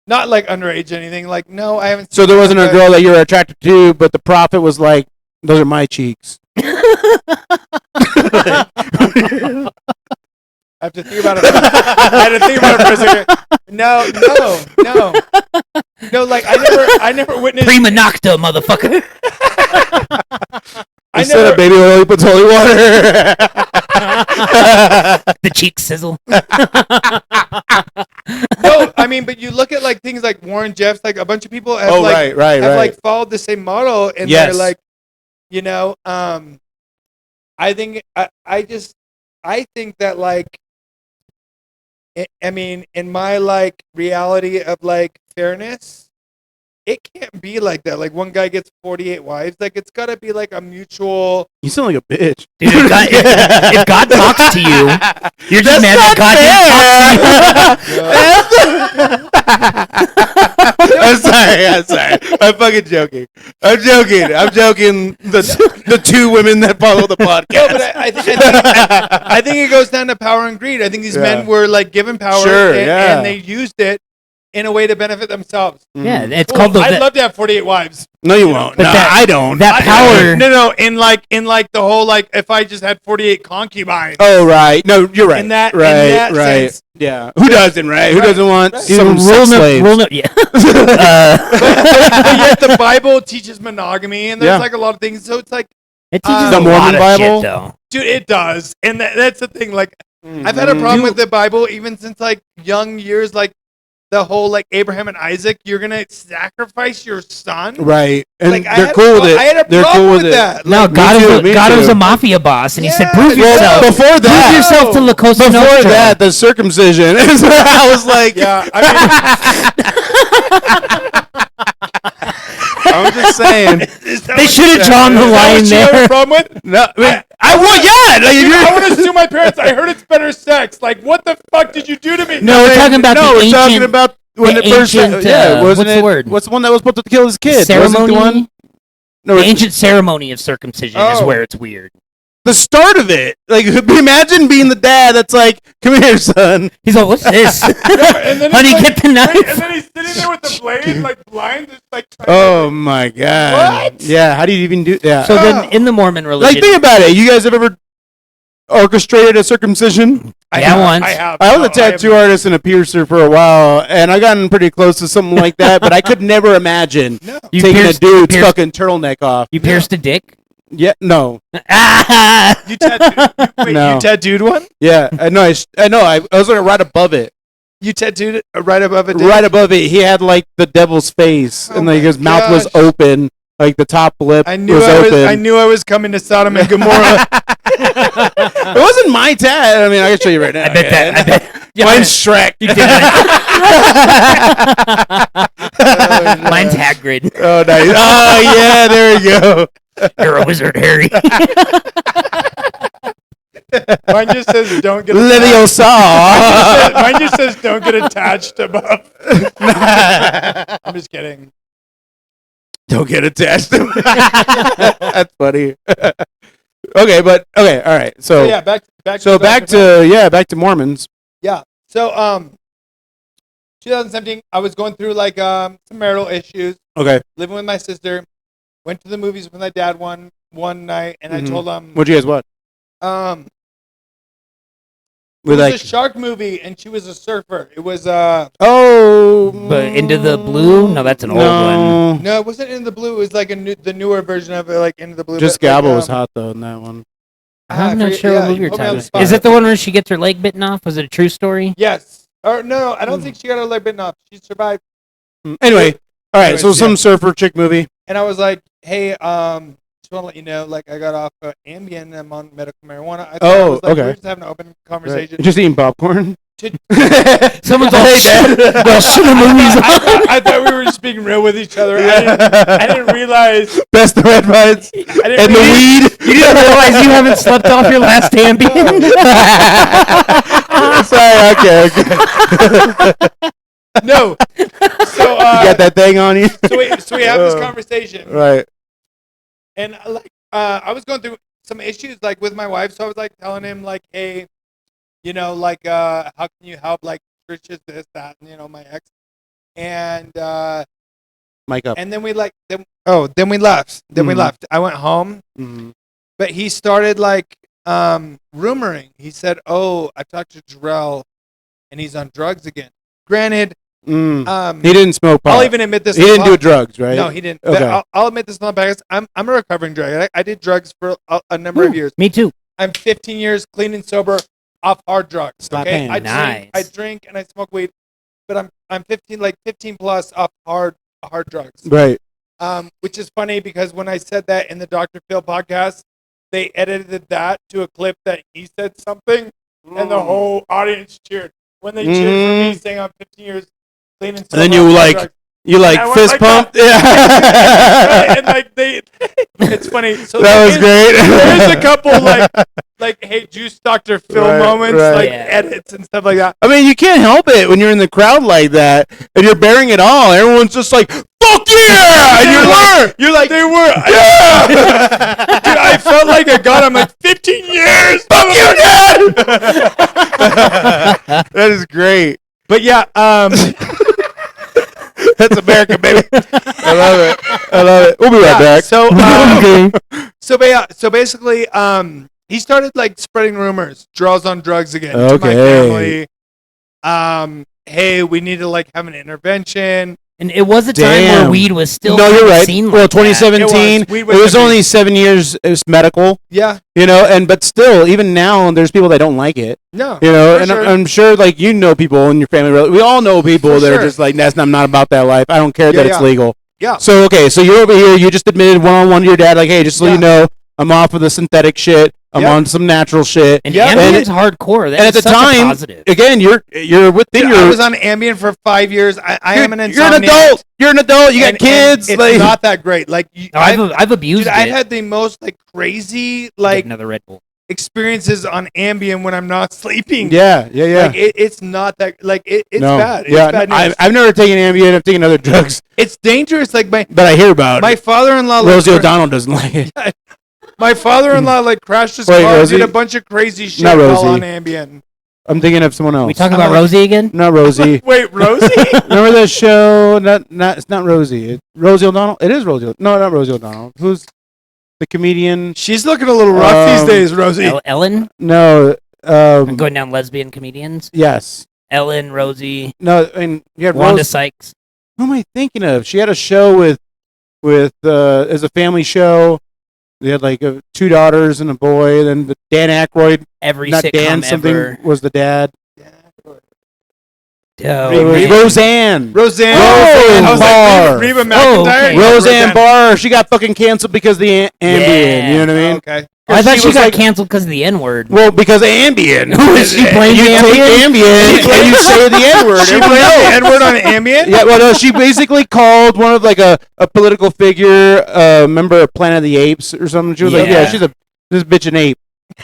Not like underage or anything. Like, no, I haven't. So there wasn't a girl that you were attracted to, but the prophet was like, "Those are my cheeks." I have to think about it. I had to think about it for a second. No. Like I never witnessed. Prima nocta, motherfucker. Instead of baby oil, he puts holy water. The cheeks sizzle. No, I mean, but you look at like things like Warren Jeffs, like a bunch of people have right. like followed the same model, and Yes. they're like, I think I think that like, I mean, in my like reality of like fairness, it can't be like that. Like one guy gets 48 wives. Like it's got to be like a mutual. You sound like a bitch. Dude, if God talks to you, you're just mad that God didn't talk to you. I'm sorry. I'm fucking joking. I'm joking. The two women that follow the podcast. No, but I think it goes down to power and greed. I think these men were like given power, and they used it in a way to benefit themselves. Yeah, it's called the. I'd love to have 48 wives. No, you won't. But No, I don't. That power. No. In like the whole like if I just had 48 concubines. Oh right. No, you're right. In that right. sense. Yeah. Who doesn't? Right. Who doesn't want some Dude, sex slaves? yeah. But yet the Bible teaches monogamy, and there's like a lot of things. So it's like It teaches The a Mormon lot of Bible? shit, though. dude, it does, and that's the thing. Like I've had a problem with the Bible even since like young years. Like the whole like Abraham and Isaac, you're gonna sacrifice your son, Right. And Like, they're cool with it. I had a They're problem cool with it. that. No, Like, God was too. a mafia boss, and he said, Yeah, "Prove well, yourself. Before Prove that, yourself to La Cosa before Nostra." that, the circumcision. So I was like, yeah, I I'm just saying. mean, They should have drawn the line you have a there. problem with? No, I would. Yeah. Like, Dude, I want to sue my parents. I heard it's better sex. Like, what the fuck did you do to me? No, we're talking about no, the we're talking ancient. about when the it first. ancient, Yeah, wasn't what's it? the word? What's the one that was supposed to kill his kid? Ceremony. Wasn't the one? No, The it's ancient ceremony of circumcision is Oh. where it's weird. the start of it. Like, imagine being the dad that's like, "Come here, son." He's like, "What's this? And then Honey, he's get the knife." And then he's sitting there with the blade, like blind, just like. Oh my god. What? Yeah. How do you even do? Yeah. So then, in the Mormon religion, like, think about it. You guys have ever orchestrated a circumcision? I Yeah, have, once. I have. I was a No, have tattoo artist and a piercer for a while, and I gotten pretty close to something like that, but I could never imagine You taking pierced- a dude's pierced- fucking turtleneck off. you pierced a dick. Yeah, no. Ah! You tattooed? Wait, No. you tattooed one? Yeah, I know. I was like right above it. You tattooed it right above it? Right above it, he had like the devil's face, Oh and like my his mouth was gosh. open, like the top lip I knew was open. I knew I was coming to Sodom and Gomorrah. It wasn't my tat. I mean, I can show you right now. I bet that. I bet. Yeah, Mine's Shrek. You did. Mine's Hagrid. Oh, nice. Oh, yeah, there we go. You're a wizard, Harry. Mine just says don't get Leviosa. Mine just says don't get attached above. I'm just kidding. Don't get attached. That's funny. Okay, all right. So yeah, back back to Mormons. Yeah. So 2017, I was going through like some marital issues, Okay. living with my sister. Went to the movies with my dad one night, and I told him, What'd you guys watch? it With was like a shark movie, and she was a surfer. It was But Into the Blue? No, that's an old one. no, it wasn't In the Blue. It was like the newer version of it, like Into the Blue. Just but, like, Gabba was hot though in that one. I'm I not forget- sure yeah, what movie you you're put me on talking the about. spot. Is it the one where she gets her leg bitten off? Was it a true story? Yes. Or no, I don't think she got her leg bitten off. She survived. Anyway, all right. So Anyways, some yeah. surfer chick movie. And I was like, hey, just want to let you know, like, I got off Ambien and I'm on medical marijuana. I thought Oh, it was like, okay. we're just having an open conversation. Just eating popcorn. Someone's all, well, should the movie's on? I thought we were just being real with each other. I didn't realize. Best the red vines I didn't and the realize- weed. You didn't realize you haven't slept off your last Ambien? Sorry. Okay. No. So You got that thing on you. So we have this conversation, Right. and I was going through some issues like with my wife, so I was like telling him like, hey, like how can you help? Like, Trish is this, that, and my ex, and Mic up. and then we then we left. Then we left. I went home, but he started like rumoring. He said, "Oh, I talked to Jorell, and he's on drugs again." Granted, he didn't smoke pot. I'll even admit this. He didn't do drugs, right? No, he didn't. Okay. I'll admit this on the podcast. I'm a recovering drug addict. I did drugs for a number of years. Me too. I'm 15 years clean and sober off hard drugs. Stop Okay, paying. I drink and I smoke weed, but I'm 15 plus off hard drugs. Right. Which is funny because when I said that in the Dr. Phil podcast, they edited that to a clip that he said something, and the whole audience cheered when they cheered for me saying I'm 15 years clean and sober. And then you fist like pumped. Yeah. Yeah. And like it's funny. So that was great. There's a couple like hey, Juice Dr. Phil moments, like edits and stuff like that. I mean, you can't help it when you're in the crowd like that and you're bearing it all. Everyone's just like, "Fuck yeah!" And you're like, they were. Yeah. Dude, I felt like a god. I'm like 15 years. Fuck you, Dad. That is great. But yeah, that's America, baby. I love it. We'll be right back. So basically, he started like spreading rumors. Jorell's on drugs again. To my Okay. family. Hey, we need to like have an intervention. And it was a time where weed was still you're right. seen Well, like 2017. It It was only 7 years. It was medical. Yeah. But still, even now, there's people that don't like it. No. And sure. I'm sure, like, people in your family. We all know people that are just like, I'm not about that life. I don't care that it's legal. Yeah. So so you're over here. You just admitted one-on-one to your dad, like, hey, just so you know, I'm off of the synthetic shit. I'm on some natural shit. And Ambient's hardcore. That and at the time, positive. again, you're within your. I was on Ambien for 5 years. I am an insomniac. You're an adult. You're an adult. You got kids. And it's not that great. Like I've abused it. I've had the most like crazy like another Red Bull experiences on Ambien when I'm not sleeping. Yeah. Like it's not that like it's bad. It's bad news. I've never taken Ambien. I've taken other drugs. It's dangerous. Like but I hear about my it. father-in-law. Rosie O'Donnell doesn't like it. My father-in-law like crashed his car and did a bunch of crazy shit while on Ambien. I'm thinking of someone else. We talking about Rosie again? Not Rosie. Wait, Rosie? Remember that show? It's not Rosie. It's Rosie O'Donnell. It is Rosie. No, not Rosie O'Donnell. Who's the comedian? She's looking a little rough these days, Rosie. Ellen? No. I'm going down lesbian comedians. Yes. Ellen, Rosie. No, and you had Wanda Sykes. Who am I thinking of? She had a show with as a family show. They had like 2 daughters and a boy. Then the Dan Aykroyd, every not sitcom Dan, something ever. was the dad. Roseanne. Roseanne Barr. Reba McEntire. Roseanne Barr. She got fucking canceled because of the Ambien. You know what I mean? Okay. I thought she got canceled because of the N-word. Well, because of Ambien. She blamed you the take Ambien and you say the N-word. She blamed the N-word on Ambien? Yeah, well, no, she basically called one of like a political figure, member of Planet of the Apes or something. She was like, she's this bitch an ape.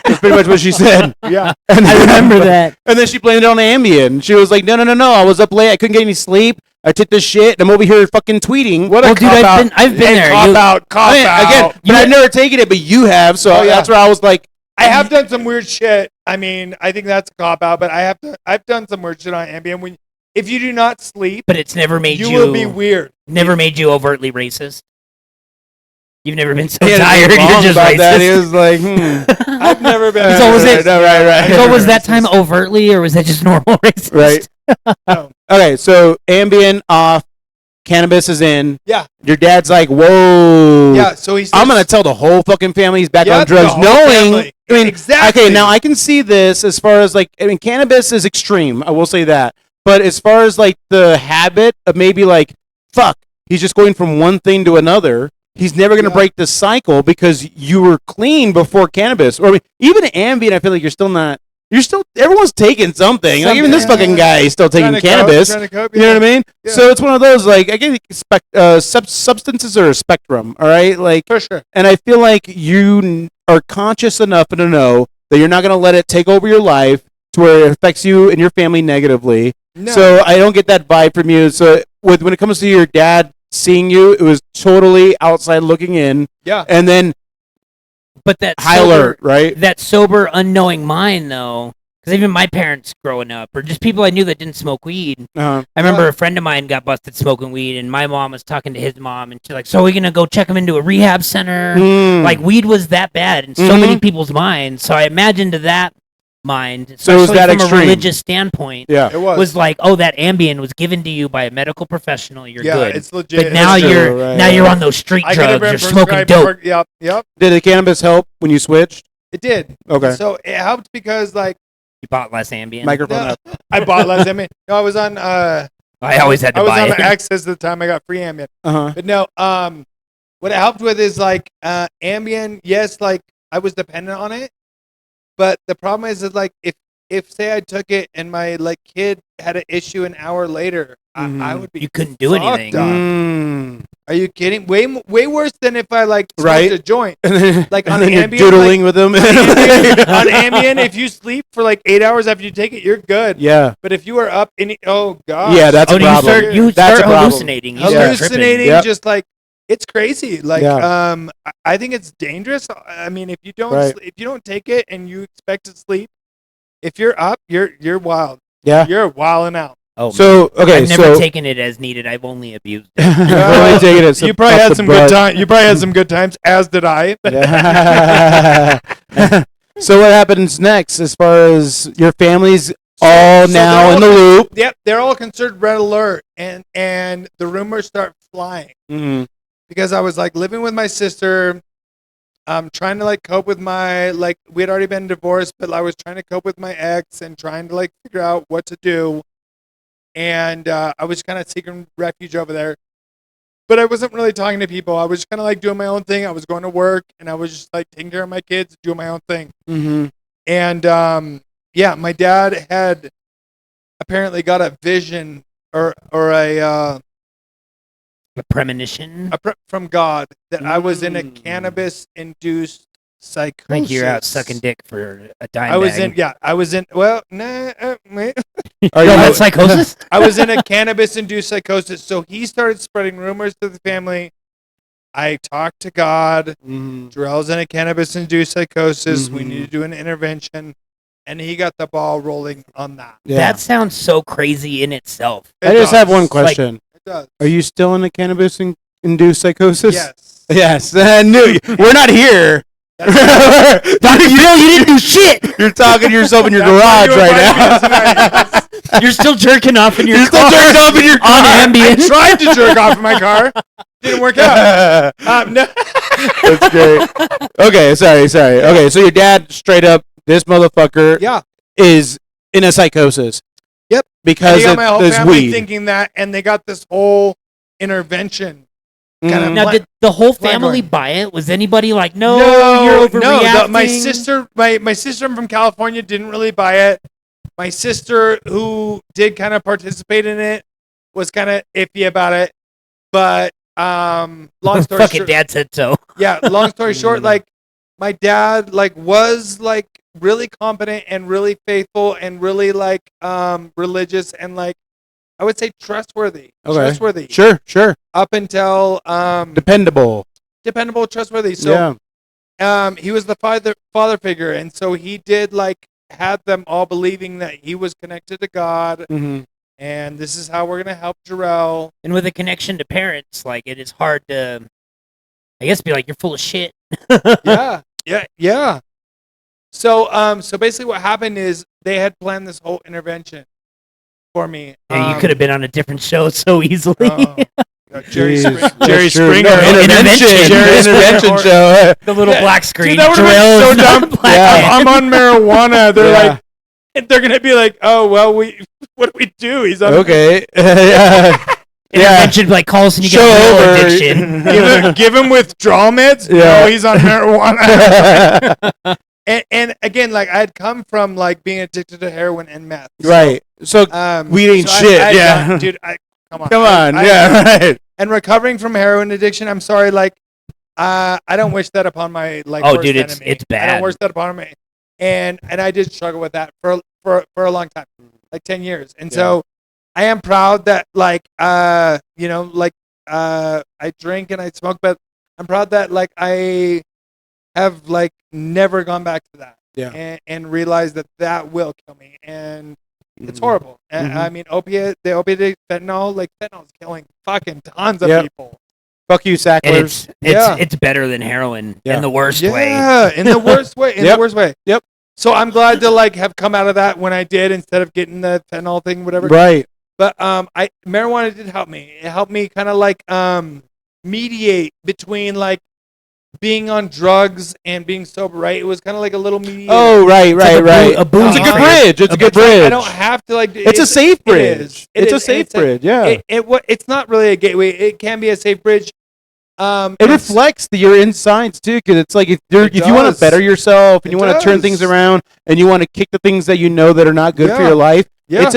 That's pretty much what she said. Yeah. And I remember that. And then she blamed it on Ambien. She was like, no. I was up late. I couldn't get any sleep. I took this shit. I'm over here fucking tweeting. What a dude, I've been there. Cop out. Again, but I've never taken it, but you have. So that's where I was like, I have done some weird shit. I mean, I think that's a cop out, but I've done some weird shit on Ambien. If you do not sleep, but it's never made you will be weird. Never made you overtly racist. You've never been so tired. You're just about racist. That is like, I've never been. So was it? No, right. So was that time overtly, or was that just normal racist? Right. No. Okay, so Ambien off, cannabis is in. Yeah. Your dad's like, whoa. Yeah. So he's. I'm gonna tell the whole fucking family he's back on the drugs, whole knowing. family. I mean, exactly. Okay, now I can see this as far as like, I mean, cannabis is extreme. I will say that, but as far as like the habit of maybe like, fuck, he's just going from one thing to another. He's never going to break the cycle because you were clean before cannabis. Or I mean, even Ambien, I feel like everyone's taking something. Like even this fucking guy is still taking cannabis. You know what I mean? Yeah. So it's one of those, like, again, substances are a spectrum, all right? Like, for sure. And I feel like you are conscious enough to know that you're not going to let it take over your life to where it affects you and your family negatively. No. So I don't get that vibe from you. So when it comes to your dad seeing you, it was totally outside looking in. Yeah. And then But that high sober, alert, right? that sober, unknowing mind, though, because even my parents growing up, or just people I knew that didn't smoke weed. Uh-huh. I remember a friend of mine got busted smoking weed, and my mom was talking to his mom, and she's like, "So are we gonna go check him into a rehab center?" Like weed was that bad in so many people's minds. So I imagine to that mind, So it was especially that from extreme. a religious standpoint, Yeah. It was. was like, "Oh, that Ambien was given to you by a medical professional. You're Yeah, good." it's legit. But now That's true, you're right, now you're right. on those street I could have drugs. been You're smoking prescribed dope. Yep. Did the cannabis help when you switched? It did. Okay. So it helped because like You bought less Ambien. Microphone no, up. I bought less Ambien. No, I was on. I I always had to was buy on it. Access at the time. I got free Ambien. Uh-huh. But no. What it helped with is like Ambien. Yes, like I was dependent on it. But the problem is like if say I took it and my like kid had an issue an hour later, I would be. You couldn't do fucked anything. up. Are you kidding? Way worse than if I like smoked Right. a joint. Like on and then you're Ambien, doodling with them. on Ambien, if you sleep for like 8 hours after you take it, you're good. Yeah. But if you are up in oh god, Yeah, that's Oh, a do you problem. start you That's a start problem. hallucinating? You start tripping. hallucinating, Yep. just like it's crazy. Like Yeah. I think it's dangerous. I mean, if you don't Right. if you don't take it and you expect to sleep, if you're up, you're wild. Yeah. You're wilding out. Oh, So okay, I've never so taken it as needed. I've only abused it. Really taking it You probably off had the some butt. good time. You probably had some good times, as did I. Yeah. So what happens next as far as your family's all So now they're in the all- loop? Yep, they're all considered red alert, and the rumors start flying because I was like living with my sister. Trying to like cope with my like we had already been divorced, but I was trying to cope with my ex and trying to like figure out what to do. And I was kind of seeking refuge over there, but I wasn't really talking to people. I was kind of like doing my own thing. I was going to work and I was just like taking care of my kids, doing my own thing. And yeah, my dad had apparently got a vision or a premonition. from God that I was in a cannabis-induced psychosis. Like you're out sucking dick for a dime. I was bag. in, yeah, I was in. Well, nah, wait. Are You you had psychosis? I was in a cannabis-induced psychosis. So he started spreading rumors to the family. I talked to God. Jorell's in a cannabis-induced psychosis. We need to do an intervention, and he got the ball rolling on that. Yeah. That sounds so crazy in itself. I just have one It question. does. Are you still in a cannabis-induced psychosis? Yes. Yes. I knew you. We're not here. Dr. Phil, you didn't do shit. You're talking to yourself in your That's garage why you right invited me now. tonight. You're still jerking off in your You're still car. jerking off in your on car. I Ambien. tried to jerk off in my car. Didn't work out. No. That's great. Okay, sorry. Okay, so your dad straight up, this motherfucker Yeah. is in a psychosis. Yep. Because They got my whole there's family weed. thinking that, and they got this whole intervention. Kind of Now, did the whole Plan family going. buy it? Was anybody like, no, you're overreacting? my sister, my sister from California didn't really buy it. My sister, who did kind of participate in it, was kind of iffy about it. But long story Fuck it, short, Dad said so. yeah. Long story short, like my dad, like was like really competent and really faithful and really like religious and like I would say trustworthy. Okay. Trustworthy. Sure. Up until Dependable. dependable, trustworthy. So he was the father figure, and so he did like had them all believing that he was connected to God, and this is how we're gonna help Jorell. And with a connection to parents, like it is hard to, I guess, be like, you're full of shit. Yeah. So so basically, what happened is they had planned this whole intervention for me. Yeah, you could have been on a different show so easily. Jerry That's true. Springer. No, intervention. Jerry Intervention show. The little black screen. Dude, that would've been so Jorell's dumb. black Yeah. man. I'm on marijuana. They're Yeah. like, they're gonna be like, oh well, what do we do? He's on Okay. Intervention like calls and you Show get real over. addiction. give him withdrawal meds. Yeah. No, he's on marijuana. and again, like I had come from like being addicted to heroin and meth. Right. So weed ain't shit. I Yeah. got- dude. Come on. Come on. I- Yeah. Right. And recovering from heroin addiction, I'm sorry, like I don't wish that upon my like. Oh, worst dude, it's enemy. I bad. don't wish that upon me. and I did struggle with that for a long time, like 10 years. And so I am proud that like you know, like I drink and I smoke, but I'm proud that like I have like never gone back to that. Yeah. And realized that will kill me, and it's horrible. And I mean, the opiate fentanyl, like fentanyl's killing fucking tons of people. Fuck you, Sacklers. And it's better than heroin in the worst way. Yeah, in the worst way. In the worst way. Yep. So I'm glad to like have come out of that when I did, instead of getting the fentanyl thing, whatever. Right. But marijuana did help me. It helped me kind of like mediate between like being on drugs and being sober, right? It was kind of like a little mediator. Oh, right. It's a It's a good bridge. It's a good bridge. I don't have to like. It's a safe bridge. It's a safe bridge. Yeah. It's not really a gateway. It can be a safe bridge. It reflects your insides too, because it's like if you want to better yourself and you want to turn things around and you want to kick the things that you know that are not good for your life. Yeah.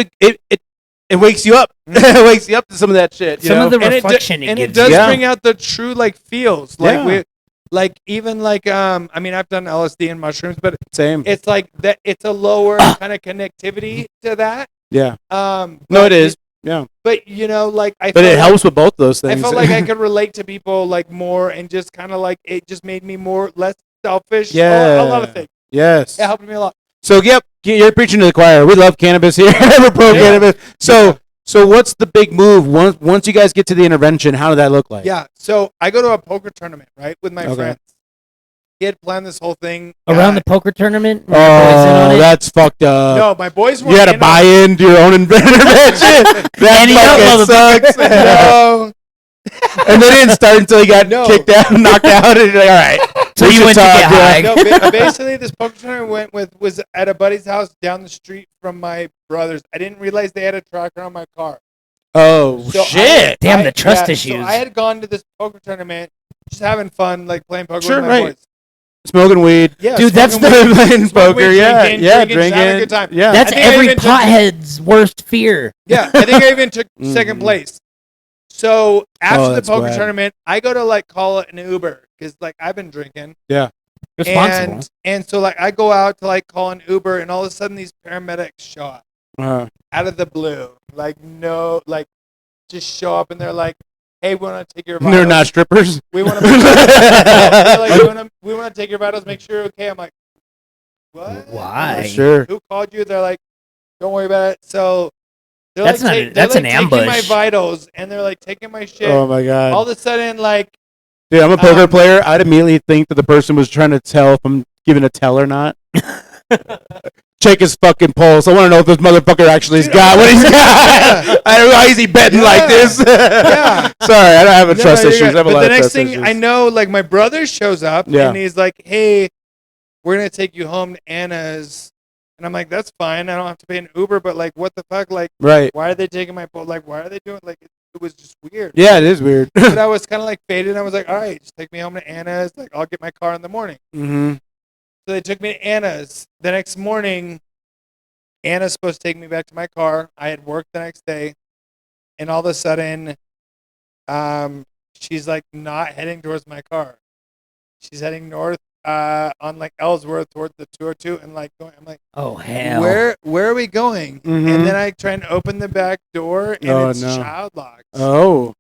It wakes you up. It wakes you up to some of that shit. Some of the reflection it does bring out the true like feels. Like like even like I mean, I've done LSD and mushrooms, but same. It's like that. It's a lower kind of connectivity to that. Yeah. No, it is. Yeah. But you know, like But it helps with both those things. I felt like I could relate to people like more, and just kind of like it just made me less selfish. Yeah. A lot of things. Yes. It helped me a lot. So you're preaching to the choir. We love cannabis here. We're pro cannabis. So what's the big move once you guys get to the intervention? How did that look like? Yeah. So I go to a poker tournament, right, with my friends. He had planned this whole thing around the poker tournament. Oh, that's fucked up. No, my boys were. You had to buy into your own intervention. That fucking sucks. No. And they didn't start until he got kicked out and knocked out. And you're like, all right. So you went to get high. No, basically, this poker tournament was at a buddy's house down the street from my brother's. I didn't realize they had a tracker on my car. Oh, shit. Damn, the trust issues. So I had gone to this poker tournament, just having fun, like playing poker with my boys. Smoking weed. Yeah, dude, that's playing poker. Weed, drinking, having a good time. Yeah, that's every pothead's worst fear. Yeah, I think I even took second place. So after the poker tournament, I go to like call an Uber because like I've been drinking. Yeah, responsible. And so like I go out to like call an Uber, and all of a sudden these paramedics show up out of the blue, like just show up, and they're like, "Hey, we want to take your vitals." They're not strippers. We want to. We want to take your vitals. Make sure you're okay. I'm like, what? Why? Sure. Who called you? They're like, don't worry about it. So they're that's an ambush. Taking my vitals, and they're like taking my shit. Oh my god! All of a sudden, like, dude, I'm a poker player. I'd immediately think that the person was trying to tell if I'm giving a tell or not. Check his fucking pulse. I want to know if this motherfucker actually has got what he's got. I don't know, why is he betting like this? Yeah. Sorry, I don't have trust issues. I have a lot the of next trust thing issues. I know, like my brother shows up and he's like, "Hey, we're gonna take you home to Anna's," and I'm like, "That's fine. I don't have to pay an Uber." But like, what the fuck? Like, right? Why are they taking my pulse? Like, why are they doing? Like, it was just weird. Yeah, it is weird. But I was kind of like faded. I was like, "All right, just take me home to Anna's. Like, I'll get my car in the morning." Mm-hmm. So they took me to Anna's. The next morning, Anna's supposed to take me back to my car. I had work the next day, and all of a sudden, she's like not heading towards my car. She's heading north on like Ellsworth towards the 202, and like going. I'm like, oh hell, where are we going? Mm-hmm. And then I try and open the back door, and it's child locked. Oh,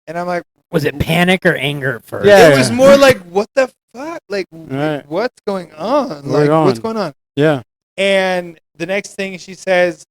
and I'm like, was it panic or anger at first? Yeah, it was more like, what the fuck? Like, what's going on? What's going on? Yeah. And the next thing she says,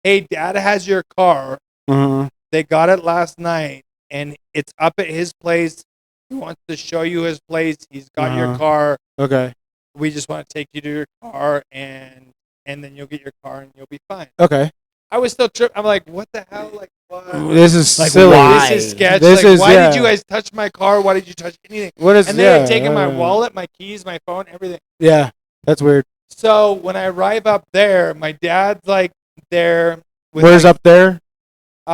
"Hey, Dad has your car. Mm-hmm. They got it last night, and it's up at his place. He wants to show you his place. He's got your car. Okay. We just want to take you to your car, and then you'll get your car, and you'll be fine." Okay. I was still tripped. I'm like, what the hell? Like, what? This is like, silly. why? This is sketch. This like, is, why did you guys touch my car? Why did you touch anything? What is? And they had taken my wallet, my keys, my phone, everything. Yeah, that's weird. So when I arrive up there, my dad's like there. With Where's up there?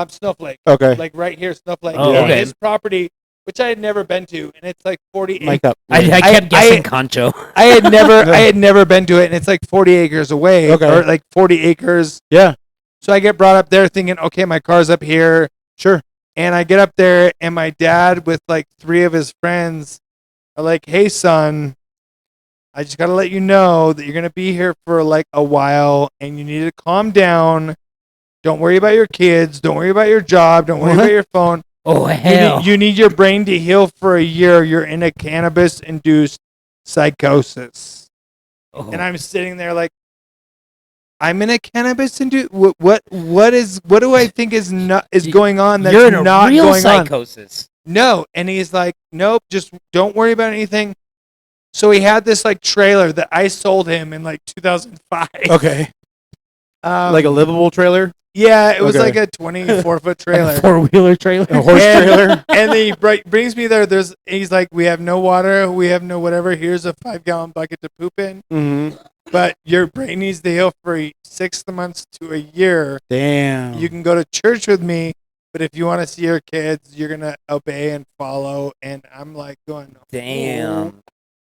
Snowflake. Okay. Like right here, Snowflake. Oh, okay. His property, which I had never been to, and it's like 40 acres. Mic up. I kept guessing Concho. I had never been to it, and it's like 40 acres away. Okay. Or like 40 acres. Yeah. So I get brought up there thinking, okay, my car's up here. Sure. And I get up there, and my dad with like 3 of his friends are like, "Hey, son, I just got to let you know that you're going to be here for like a while and you need to calm down. Don't worry about your kids. Don't worry about your job. Don't worry about your phone. Oh, hell. You need your brain to heal for a year. You're in a cannabis-induced psychosis. Oh. And I'm sitting there like, I'm in a cannabis-induced. What do I think is going on that's You're in a not real going on? psychosis. No. And he's like, nope, just don't worry about anything. So he had this like trailer that I sold him in like 2005. Okay. Like a livable trailer? Yeah, it was Okay. like a 24-foot trailer. A 4-wheeler trailer. A horse trailer? And then he brings me there. He's like, we have no water. We have no whatever. Here's a 5-gallon bucket to poop in. Mm-hmm. But your brain needs to heal for 6 months to a year. Damn. You can go to church with me, but if you want to see your kids, you're going to obey and follow. And I'm like going, Damn.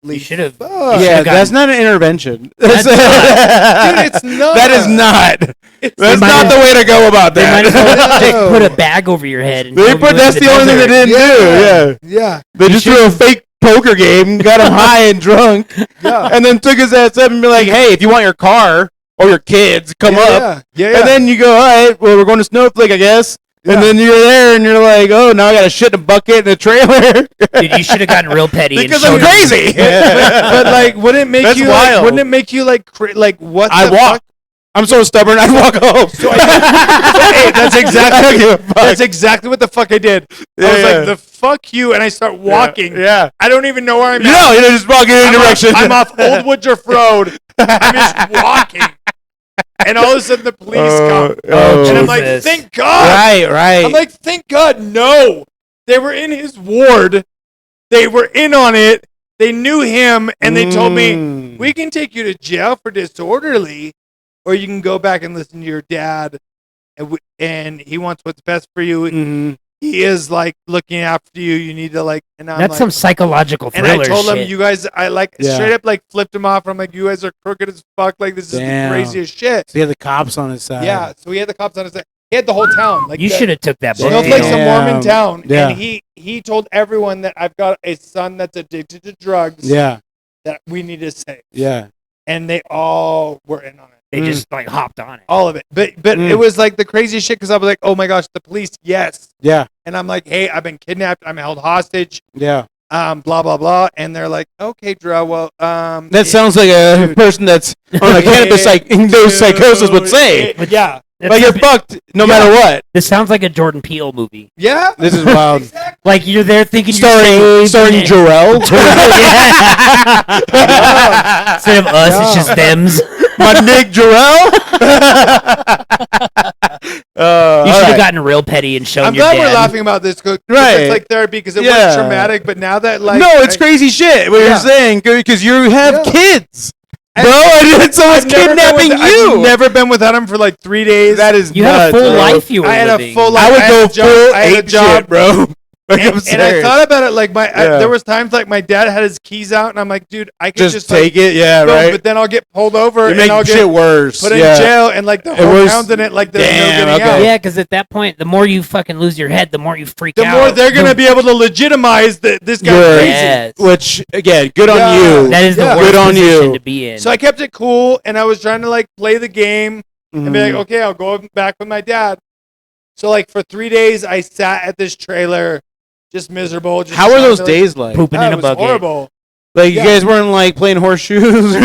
holy You should have. fuck. Yeah, that's not an intervention. That's Dude, it's not. That is not. That's might not as- the way to go about They might as that. well just No. put a bag over your head. And That's the only thing they didn't do. Yeah. Yeah. They just threw a fake poker game, got him high and drunk, Yeah. and then took his ass up and be like, "Hey, if you want your car or your kids, come up." Yeah. And then you go, "All right, well, we're going to Snowflake, I guess." Yeah. And then you're there, and you're like, "Oh, now I got to shit in a bucket in a trailer." Dude, you should have gotten real petty. Because and I'm showed him- crazy. but like, wouldn't it make That's you wild. like? Wouldn't it make you like? Like what? I the walk. fuck? I'm so stubborn. I'd walk home. So hey, that's I don't give a exactly. fuck. That's exactly what the fuck I did. I was Yeah. like, the fuck you, and I start walking. Yeah. I don't even know where I'm at. No, you know, just walk in any direction. I'm off Old Woodruff Road. I'm just walking, and all of a sudden the police come, and I'm like, Jesus. thank God. Right. I'm like, thank God, no. They were in his ward. They were in on it. They knew him, and they told me, we can take you to jail for disorderly, or you can go back and listen to your dad, and he wants what's best for you. Mhm. He is, like, looking after you. You need to, like, and I'm That's like, some psychological and thriller I told shit. him, you guys, I, like, Yeah. straight up, like, flipped him off. I'm like, you guys are crooked as fuck. Like, this is the Damn. craziest shit. So he had the cops on his side. Yeah, so he had the cops on his side. He had the whole town. Like, You should have took that book. Snowflake's a Damn. Mormon town, Yeah. and he told everyone that I've got a son that's addicted to drugs Yeah. that we need to save, Yeah. and they all were in on it, They just like hopped on it. all of it. But Mm. it was like the craziest shit because I was like, oh my gosh, the police, yes, Yeah. and I'm like, hey, I've been kidnapped, I'm held hostage, Yeah. blah blah blah, and they're like, okay, Jorell, well, That sounds like a Dude. person that's on a cannabis psychosis would say. yeah, Like you're fucked no matter what. This sounds like a Jordan Peele movie. yeah, This is wild. Exactly. Like you're there thinking Starring Jorell. Instead of us, it's just thems. My Nick Jorell. You should have gotten real petty and shown I'm your glad dad. we're laughing about this, 'cause Right. it's like therapy because it Yeah. was traumatic, but now that like No, it's crazy shit. What Yeah. you're saying because you have Yeah. kids, And- bro, and someone's I've never been kidnapping with- you. I've never been without him for like 3 days. That is You had a nuts, full bro. life you were I had living. a full life. I would had go a job. full I had a ape job, shit, bro. Like, I'm And I serious. thought about it like Yeah. there was times like my dad had his keys out, and I'm like, dude, I could just like, take it, yeah, go, right. But then I'll get pulled over You and make I'll shit get worse. put in yeah. jail, and like the whole was- pound's in it, like there's Damn, no getting okay. out. Yeah, because at that point, the more you fucking lose your head, the more you freak The out. more they're gonna be able to legitimize that this guy's Yours. crazy. Yes. Which again, good Yeah. on you. That is the Yeah. worst Good on position you. to be in. So I kept it cool, and I was trying to like play the game and be like, Mhm. okay, I'll go back with my dad. So like for 3 days, I sat at this trailer, just miserable. Just How were trying those to, days like? Pooping in it a was bucket. horrible. Like Yeah. you guys weren't like playing horseshoes,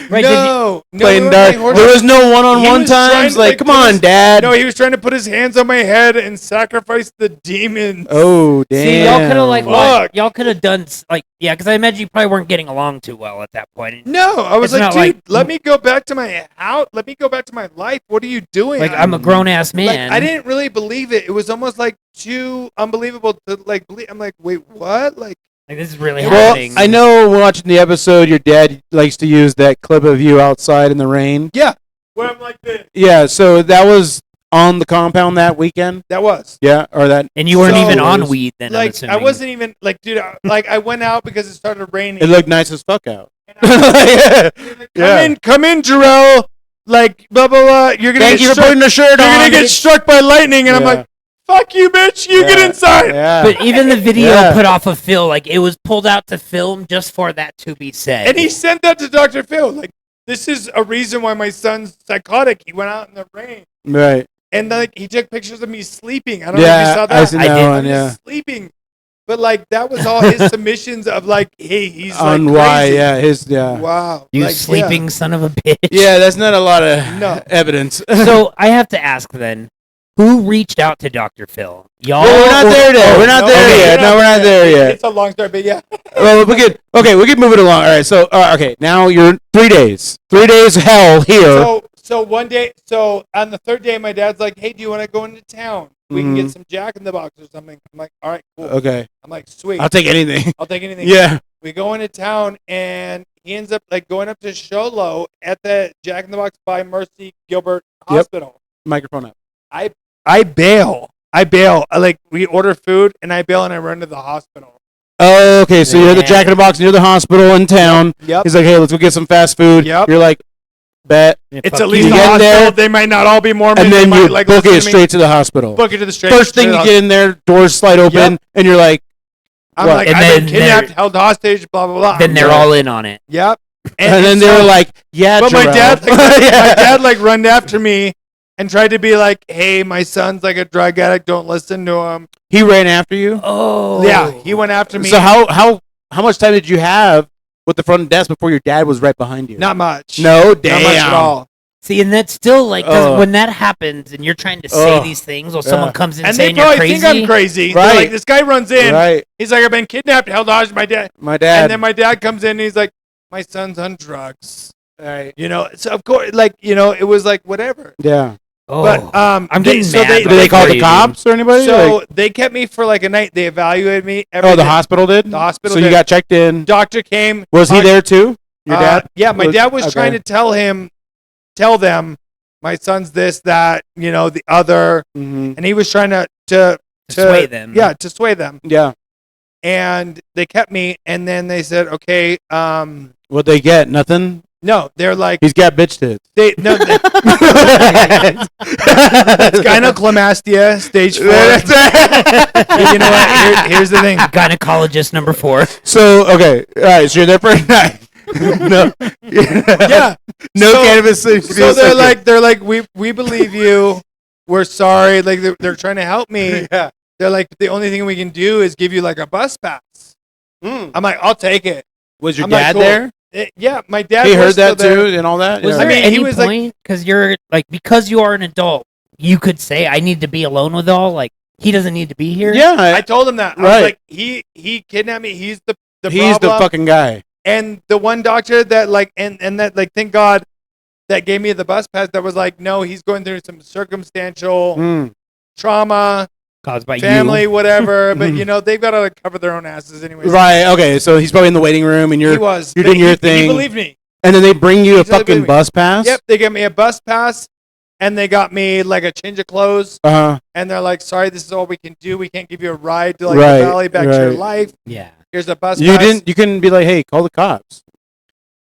Right, no, playing we weren't dark. playing There was no He one-on-one was trying times. to, Like, like, come put on, his- Dad. No, he was trying to put his hands on my head and sacrifice the demons. Oh damn. See, y'all could have like Fuck. what? Y'all could have done like yeah, because I imagine you probably weren't getting along too well at that point. No, I was It's like, not dude, like- let me go back to my house. Let me go back to my life. What are you doing? Like I'm a grown ass man. Like, I didn't really believe it. It was almost like too unbelievable to like believe. I'm like, wait, what? Like, Like this is really Well, happening. I know watching the episode, your dad likes to use that clip of you outside in the rain. yeah, where I'm like this. Yeah, so that was on the compound that weekend. That was Yeah, or that. And you weren't So- even on weed then. I'm like assuming. I wasn't even like, dude. I went out because it started raining. It looked nice as fuck out. And I was like, Yeah. come in, Jorell. Like blah blah blah. You're gonna Thank get you for struck. putting the shirt You're on. gonna get struck by lightning, and I'm Yeah. like, fuck you, bitch. You get inside. Yeah. But even the video Yeah. put off of Phil, like it was pulled out to film just for that to be said. And he sent that to Dr. Phil. Like, this is a reason why my son's psychotic. He went out in the rain. Right. And like he took pictures of me sleeping. I don't know if you saw that. I seen that I did. one, I'm yeah. just sleeping. But like that was all his submissions of like, hey, he's On like why, crazy. yeah. Wow. You Like, sleeping son of a bitch. Yeah, that's not a lot of No. evidence. So I have to ask then, who reached out to Dr. Phil? Y'all? Well, we're not there yet. We're not there yet. No, we're not there yet. It's a long story, but yeah. Well, we could move it along. All right, so okay, now you're 3 days. 3 days hell here. So one day, so on the third day, my dad's like, hey, do you want to go into town? We can Mhm. get some Jack in the Box or something. I'm like, all right, cool. Okay, I'm like, sweet. I'll take anything. I'll take anything. Yeah. We go into town, and he ends up like going up to Sholo at the Jack in the Box by Mercy Gilbert Yep. Hospital. Microphone up. I bail. Like we order food, and I bail, and I run to the hospital. Oh, okay, so you're the Yeah. Jack in the Box near the hospital in town. Yep. He's like, hey, let's go get some fast food. Yep. You're like, bet. Yeah, It's fuck at least You the get in hospital. there, They might not all be Mormon. And then they you might, like, book listen it to me. straight to the hospital. Book it to the straight. First thing you get in there, doors slide open, Yep. and you're like, I'm what? like, And I've been then kidnapped, they're- held hostage, blah blah blah. Then they're Right. all in on it. Yep. and then they so- were like, yeah, but my Jorell. dad, like, Yeah. my dad, like, run after me and tried to be like, "Hey, my son's like a drug addict. Don't listen to him." He ran after you. Oh. Yeah, he went after me. So how much time did you have with the front desk before your dad was right behind you? Not much. No, Not damn. much at all. See, and that's still like, 'cause Ugh. when that happens and you're trying to say Ugh. these things, or someone comes in And they saying you're probably crazy. think I'm crazy. They're Right. like, this guy runs in. Right. He's like, I've been kidnapped, held hostage. My dad. My dad. And then my dad comes in and he's like, my son's on drugs. right. You know, so of course, like, you know, it was like whatever. Yeah. Oh. But I'm getting so mad. Did they call for the you, cops or anybody? So Like- they kept me for like a night. They evaluated me. oh, the everything. hospital did. The hospital So you did. got checked in. Doctor came. Was he there too? Your dad? Yeah, my dad was okay. trying to tell them, my son's this, that, you know, the other, Mhm. and he was trying to sway them. Yeah, to sway them. Yeah. And they kept me, and then they said, okay, What'd they get? Nothing. no, they're like, He's got bitch tits. they gynecomastia stage 4. You know what? Here's the thing. Gynecologist number 4. So okay, all right. So you're there for a night. No. Yeah. No So- cannabis. So they're like, we believe you. We're sorry. Like they're trying to help me. Yeah. They're like, the only thing we can do is give you like a bus pass. Mm. I'm like, I'll take it. Was your I'm like, dad cool. there? Yeah, my dad. He was heard still that there. too and all that. Was Yeah. there I mean, any he was like- point, because you're like, because you are an adult, you could say, I need to be alone with all, like, he doesn't need to be here? Yeah. I told him that. I Right. was like, he kidnapped me. He's the He's the problem. fucking guy. And the one doctor that like and that like, thank God, that gave me the bus pass, that was like, no, he's going through some circumstantial Mm. trauma, Caused by family, you. whatever. But you know, they've got to like, cover their own asses anyways. Right. Okay. So he's probably in the waiting room, and He you're was. you're but doing your he thing. believed me. and then they bring you a He's really fucking believing. bus pass. Yep, they gave me a bus pass, and they got me like a change of clothes, Uh huh. and they're like, sorry, this is all we can do. We can't give you a ride to like Right, the valley back to your right. life. Yeah. Here's a bus You pass. didn't. You couldn't be like, hey, call the cops.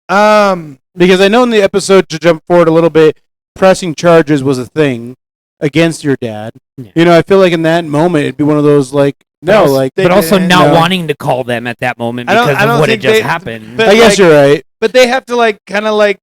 Um, Because I know in the episode, to jump forward a little bit, pressing charges was a thing against your dad. Yeah. You know, I feel like in that moment it'd be one of those like, no, also- like they But also didn't. not No. wanting to call them at that moment I don't- because I don't of what had think just they- happened. but- I guess like- you're right. but they have to like kind of like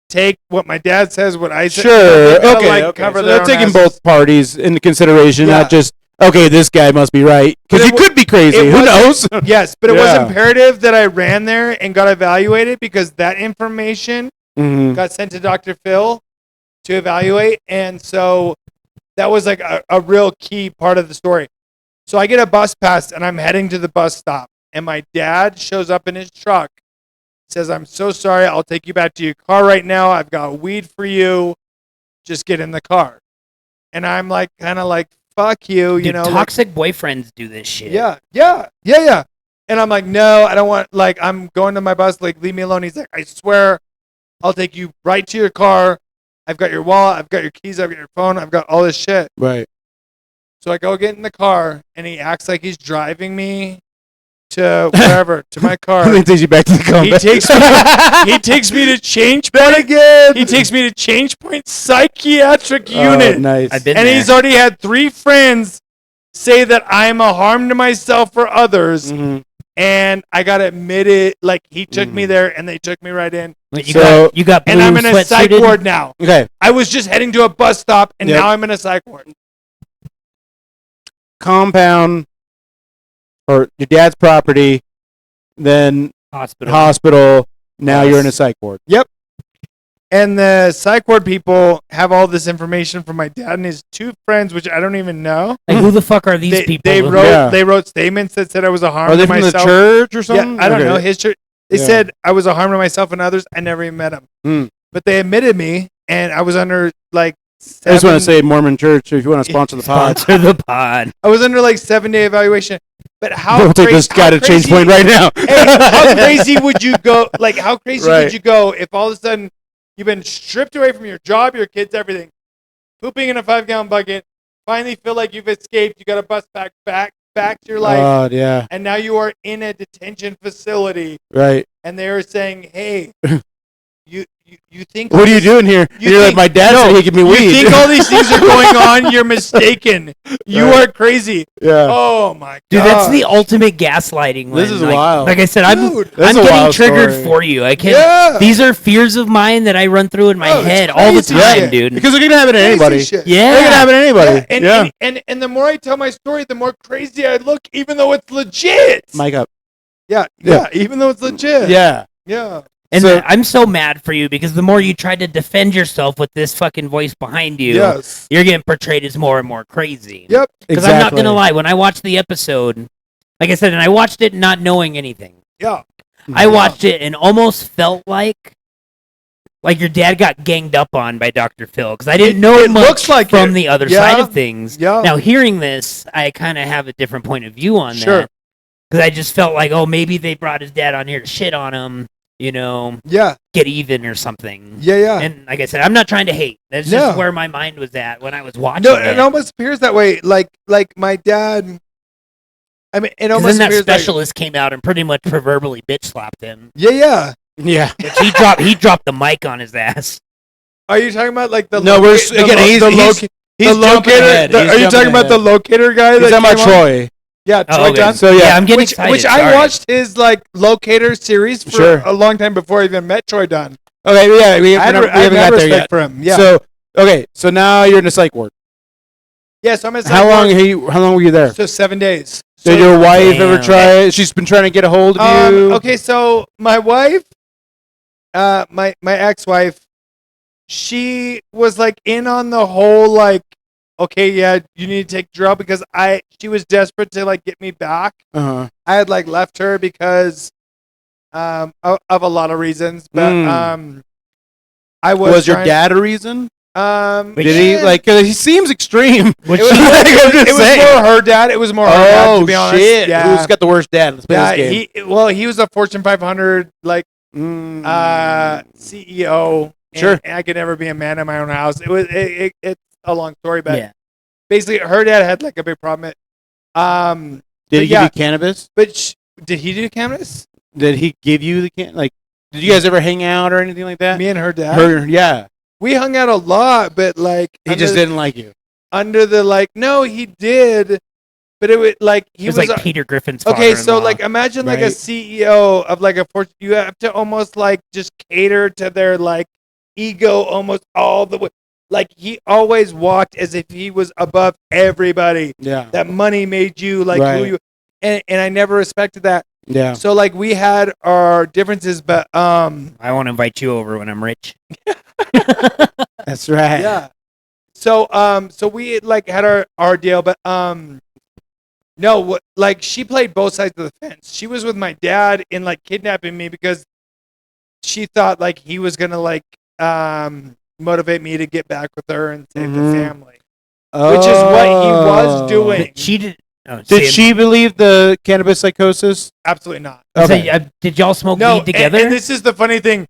take what my dad says, what I say. Sure. They gotta, Okay. like, Okay. cover So their they're own taking asses. both parties into consideration, Yeah. not just okay, this guy must be right because But he it could be crazy. it Who knows? wasn't- Yes, but it was Yeah. imperative that I ran there and got evaluated because that information Mhm. got sent to Dr. Phil to evaluate. And so that was like a real key part of the story. So I get a bus pass and I'm heading to the bus stop. And my dad shows up in his truck, says, I'm so sorry. I'll take you back to your car right now. I've got weed for you. Just get in the car. And I'm like, kind of like, fuck you, you Dude, know. like, toxic boyfriends do this shit. yeah. And I'm like, no, I don't want, like, I'm going to my bus, like, leave me alone. He's like, I swear, I'll take you right to your car. I've got your wallet, I've got your keys, I've got your phone, I've got all this shit. Right. So I go get in the car, and he acts like he's driving me to wherever, to my car. He takes you back to the combat. He takes me to Change Point again. He takes me to Change Point Psychiatric Unit. Nice. I've been And there. he's already had 3 friends say that I'm a harm to myself or others. Mhm. And I got admitted, like he took me there and they took me right in. Wait, So- you got blue And I'm in a psych sweatsuited? ward now. Okay. I was just heading to a bus stop and Yep. now I'm in a psych ward. Compound or your dad's property, then Hospital. hospital. Now Yes. you're in a psych ward. And the psych ward people have all this information from my dad and his 2 friends, which I don't even know. Like, who the fuck are these They, people? they who- wrote Yeah. they wrote statements that said I was a harm Are they to from myself. the church or something? Yeah, I don't Okay. know. His church. They Yeah. said I was a harm to myself and others. I never even met him. Mm. But they admitted me, and I was under like. I just want to 7 say Mormon Church if you want to sponsor the pod. Sponsor the pod. I was under like 7-day evaluation. But how We'll take crazy, this guy to Change crazy- Point right now. Hey, how crazy would you go? Like, how crazy Right. would you go if all of a sudden you've been stripped away from your job, your kids, everything, pooping in a 5-gallon bucket, finally feel like you've escaped, you got a bus back to your life, Oh, yeah. and now you are in a detention facility, Right. and they are saying, "Hey, you think What are you this- doing here? you You're like, think- my dad no, said he give me weed. You think all these things are going on? You're mistaken. You Right. are crazy. yeah. Oh my god, Dude, that's the ultimate gaslighting. This when, is like, wild. Like I said, Dude, that's I'm a getting wild triggered story. for you. I can't. Yeah. These are fears of mine that I run through in my Oh, it's head all the crazy time, shit. dude. Because it can happen to Crazy anybody. shit. It can Yeah. happen to anybody. Yeah, and the more I tell my story, the more crazy I look, even though it's legit. Mic up. Yeah, Yeah. even though it's legit. Yeah. Yeah. And So- I'm so mad for you because the more you try to defend yourself with this fucking voice behind you, Yes. you're getting portrayed as more and more crazy. Yep. Because I'm not gonna lie, when I watched the episode, like I said, and I watched it not knowing anything. Yeah. I watched it and almost felt like your dad got ganged up on by Dr. Phil because I didn't know it much looks like from it. the other Yeah. side of things. Yeah. Now hearing this, I kind of have a different point of view on Sure. that because I just felt like, oh, maybe they brought his dad on here to shit on him, you know, Yeah. get even or something. Yeah. And like I said, I'm not trying to hate. That's No. just where my mind was at when I was watching No, it. it almost appears that way. Like my dad. I mean, it 'Cause almost then that appears specialist came out and pretty much proverbially bitch slapped him. Yeah. Yeah. Which he dropped the mic on his ass. Are you talking about like the No, we're the again. lo- He's the he's, loca- he's the jumping locator? ahead. the- He's are you jumping talking about the ahead. locator guy? He's that talking about came on? Troy. Yeah, Oh, Troy okay. Johnson. So yeah. I'm getting Which excited. I sorry. watched his like locator series for Sure. a long time before I even met Troy Dunn. Okay. Yeah. We I had haven't got there respect yet. for him. Yeah. So okay. So now you're in a psych ward. yeah. So I'm at How long? How long were you there? So 7 days. Did your wife ever Damn. try? She's been trying to get a hold of you. Okay, so my wife, my ex-wife, she was like in on the whole like, okay, yeah, you need to take Jorell because she was desperate to like get me back. Uh-huh. I had like left her because of a lot of reasons, but I Was your trying- dad a reason? Wait, Did he yeah. like? 'Cause he seems extreme. Which It was, I'm just it was saying. more her dad. It was more her dad, Oh to be honest. shit! Yeah. Who's got the worst dad? Let's play Yeah, this game. he was a Fortune 500 like Mm. CEO. Sure. And I could never be a man in my own house. It's a long story, but yeah. basically her dad had like a big problem. Did but he yeah. give you cannabis? But did he do cannabis? Did he give you the Like, did you guys ever hang out or anything like that? Me and her dad. Yeah. We hung out a lot, but like He just didn't like you. under the like. No, he did, but it was like he He was was like a- Peter Griffin's Okay, so father-in-law. like imagine like a Right. CEO of like a Fortune. You have to almost like just cater to their like ego almost all the way. Like he always walked as if he was above everybody. Yeah. That money made you like who Right. you, and I never respected that. Yeah. So like we had our differences, but I want to invite you over when I'm rich. That's right. yeah. So so we like had our deal, but no, like she played both sides of the fence. She was with my dad in like kidnapping me because she thought like he was gonna like motivate me to get back with her and save the Mhm. family, which is what he was doing. She did. Oh, Did see, she believe the cannabis psychosis? Absolutely not. so, Okay. did y'all smoke No, weed together? and this is the funny thing.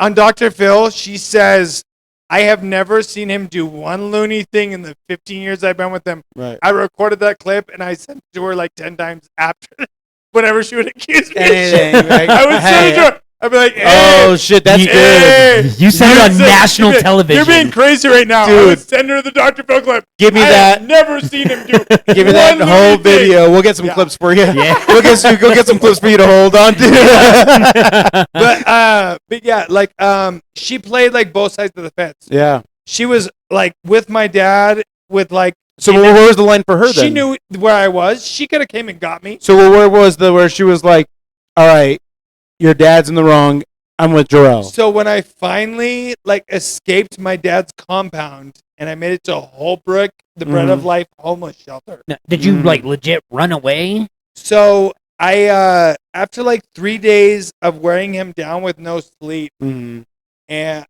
On Dr. Phil, she says, I have never seen him do one loony thing in the 15 years I've been with him. Right. I recorded that clip and I sent it to her like 10 times after. whatever she would accuse me. Anything, like, I would hey. send her. I'd be like, hey, Oh shit, that's good. You said it on You're national you're television. You're being crazy right now. I Dude. would send her the Dr. Phil clip. Give me I that. have never seen him do. Give me that one whole little thing. video. We'll get some Yeah. clips for you. Yeah. We'll get some clips for you to hold on to. But yeah, like she played like both sides of the fence. Yeah. She was like with my dad with like. So where was the line for her then? She knew where I was. She could have came and got me. So where was where she was like, all right, your dad's in the wrong. I'm with Jorell. So when I finally like escaped my dad's compound and I made it to Holbrook, the Bread of Life homeless shelter. Now, did you like legit run away? So I after like 3 days of wearing him down with no sleep, and But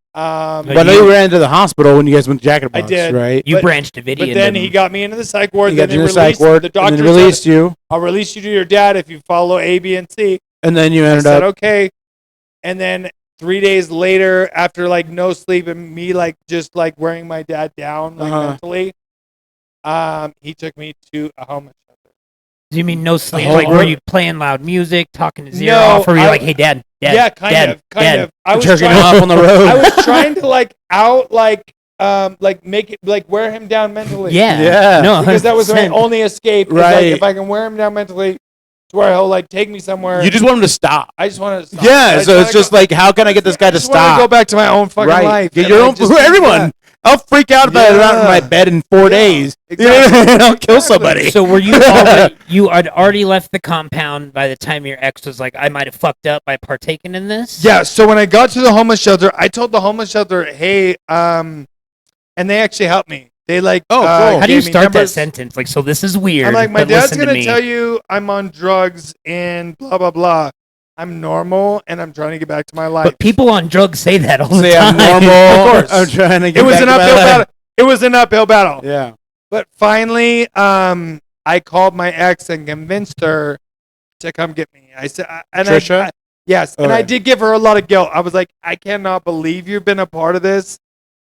I know you ran into the hospital when you guys went to Jack in the I Box, did. right? You But- branched Davidian. but then he got me into the psych ward. You Then got you in they the psych released ward, the and doctor then released said, you, I'll release you to your dad if you follow A, B, and C. and then you I ended said up. okay, and then 3 days later, after like no sleep and me like just like wearing my dad down like mentally, he took me to a homeless shelter. Do you mean no sleep? whole Like, were group? you playing loud music, talking his ear No, off, or were you I- like, hey, dad, Yeah, kind of. I was Jerking trying, off on the road. I was trying to like make it like wear him down mentally. Yeah. Yeah. No, because that was my 100%. only escape. is, Right. Like, if I can wear him down mentally, to where he'll like take me somewhere. You just want him to stop. I just want to. Stop. Yeah, so it's just like, how can I get this guy to I just wanna stop? go back to my own fucking right. life. Get and, your like, own. just- Everyone. yeah. I'll freak out if I'm out in my bed in 4 days. Exactly. I'll kill somebody. So were you you had already left the compound by the time your ex was like, I might have fucked up by partaking in this? Yeah. So when I got to the homeless shelter, I told the homeless shelter, "Hey," and they actually helped me. They like. Oh, cool. How do you gave me start that numbers. sentence? Like, so this is weird. I'm like, my but dad's listen to gonna me. tell you I'm on drugs and blah blah blah. I'm normal and I'm trying to get back to my life. But people on drugs say that all the Say time. I'm normal. Of course. I'm trying to get it was back an to my uphill life. battle. It was an uphill battle. Yeah. But finally, I called my ex and convinced her to come get me. I said, Trisha? yes, and I Okay. did give her a lot of guilt. I was like, I cannot believe you've been a part of this.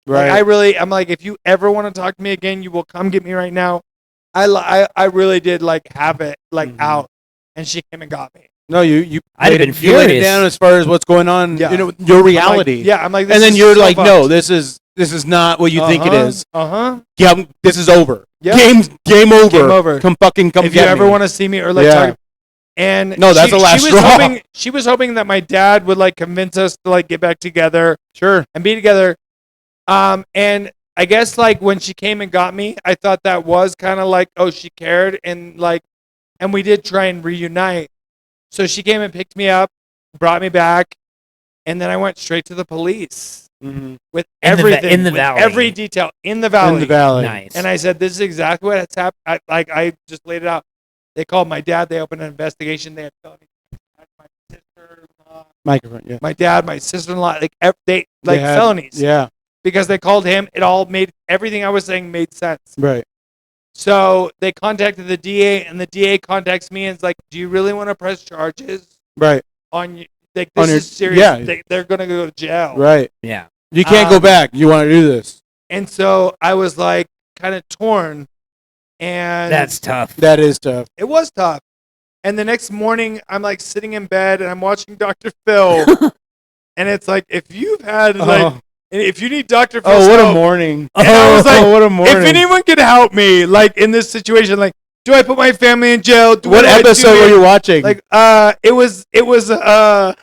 Right. Like, I'm like, if you ever want to talk to me again, you will come get me right now. I really did like have it like out, and she came and got me. No, you. I'd have laid been it- you laid it furious. down as far as what's going on. Yeah. You know, your I'm like, reality. yeah, I'm like, this And then is you're so like, fucked. no, this is not what you think it is. Yeah, this is over. Yep. Game over. Game over. Come If you ever want to see me or like Yeah. talk, and No, that's the last she was straw. hoping she was hoping that my dad would like convince us to like get back together, Sure. and be together. And I guess like when she came and got me, I thought that was kind of like, oh, she cared, and like, and we did try and reunite. So she came and picked me up, brought me back, and then I went straight to the police with In the everything, with valley. every detail in the valley. In the valley. Nice. And I said, this is exactly what has happened. I just laid it out. They called my dad. They opened an investigation. They had felony. My sister-in-law, Microphone. Yeah. my dad, my sister-in-law, they They had- felonies. Yeah. Because they called him. It all made, everything I was saying made sense. Right. So they contacted the DA, and the DA contacts me and is like, do you really want to press charges Right. on you? Like, On this your- is serious. yeah. They're going to go to jail. Right. yeah. You can't go Um, back. You want to do this. And so I was like kind of torn. And That's tough. That is tough. it was tough. And the next morning, I'm like sitting in bed and I'm watching Dr. Phil. And it's like, if you've had, like, if you need Dr. Phil's Oh, what a help, morning. And I was like, what a morning. if anyone could help me, like in this situation, like, do I put my family in jail? What episode were you watching? Like, it was, okay.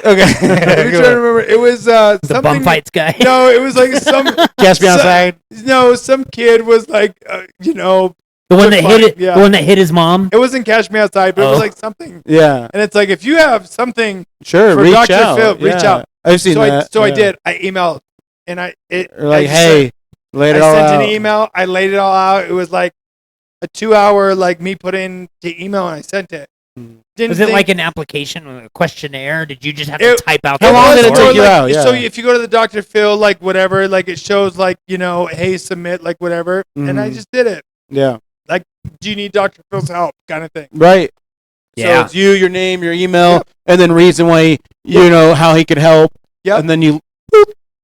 I'm trying to remember. It was, The something. bum fights guy. No, it was like some, Catch me outside. no, some kid was like, you know, The one that hit it. Yeah. The one that hit his mom. it wasn't Cash Me Outside, but it was Oh. like something. Yeah. And it's like, if you have something, Sure. For Reach Dr. out. Phil, reach Yeah. out. I've seen so that. I yeah. did. I emailed, and Or like, I just hey, laid I it all sent out. an email. I laid it all out. It was like a 2-hour, like me put in the email, and I sent it. Didn't Was it think- like an application, a questionnaire? Did you just have It- to type out? How the long whole did it Or, story? take you like, out? So Yeah. if you go to the Dr. Phil, like whatever, like it shows like, you know, hey, submit, like whatever. And I Mhm. just did it. Yeah. Do you need Dr. Phil's help? Kind of thing. Right. Yeah. So it's you, your name, your email, Yep. and then reason why you know how he could help. Yep. And then you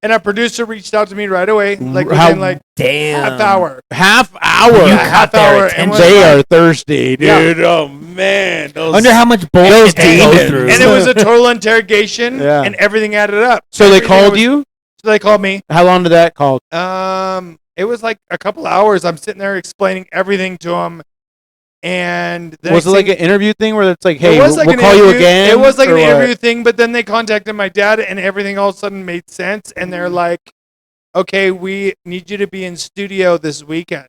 And our producer reached out to me right away, like How- within like Damn. half hour. Half hour. You Yeah, caught half their hour. attention. And was They like- are thirsty, Yeah. dude. Oh man. Those- Wonder how much bullshit they go demons. through. And it was a total interrogation, Yeah. and everything added up. So they Everything called was- you? So they called me. How long did that call? It was like a couple hours. I'm sitting there explaining everything to them, and the Was next it like thing- an interview thing where it's like, It hey, was like we'll an call you interview- again? It was like or an what? interview thing, but then they contacted my dad, and everything all of a sudden made sense. And they're like, "Okay, we need you to be in studio this weekend.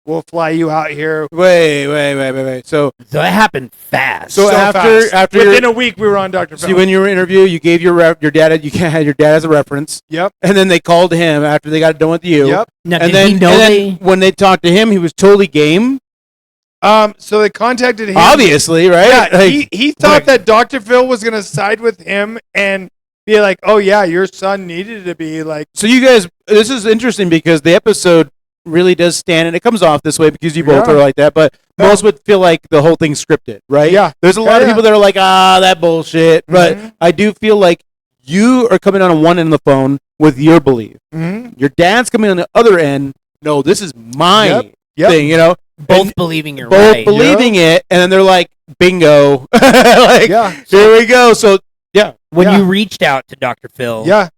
We'll fly you out here." Wait. So So it happened fast. So after- fast. after within your- a week, we were on Dr. Phil. when you were interview, you gave your dad, you had your dad as a reference, Yep. and then they called him after they got done with you. Yep. now, And did then, he know and then they? when they talked to him, he was totally game. So they contacted him. Obviously, right? Yeah, Like, he thought that Dr. Phil was gonna side with him and be like, "Oh yeah, your son needed to be like." so you guys, this is interesting because the episode really does stand, and it comes off this way because you both Yeah. are like that, but Yeah. most would feel like the whole thing's scripted, right? Yeah. There's a lot of Yeah. people that are like, that bullshit, but Mhm. I do feel like you are coming on one end of the phone with your belief. Mhm. Your dad's coming on the other end. No, this is my Yep. thing, you know? Both And believing you're both right. believing it, and then they're like, bingo. Like, Yeah. here we go. So, yeah. When Yeah. you reached out to Dr. Phil, Yeah.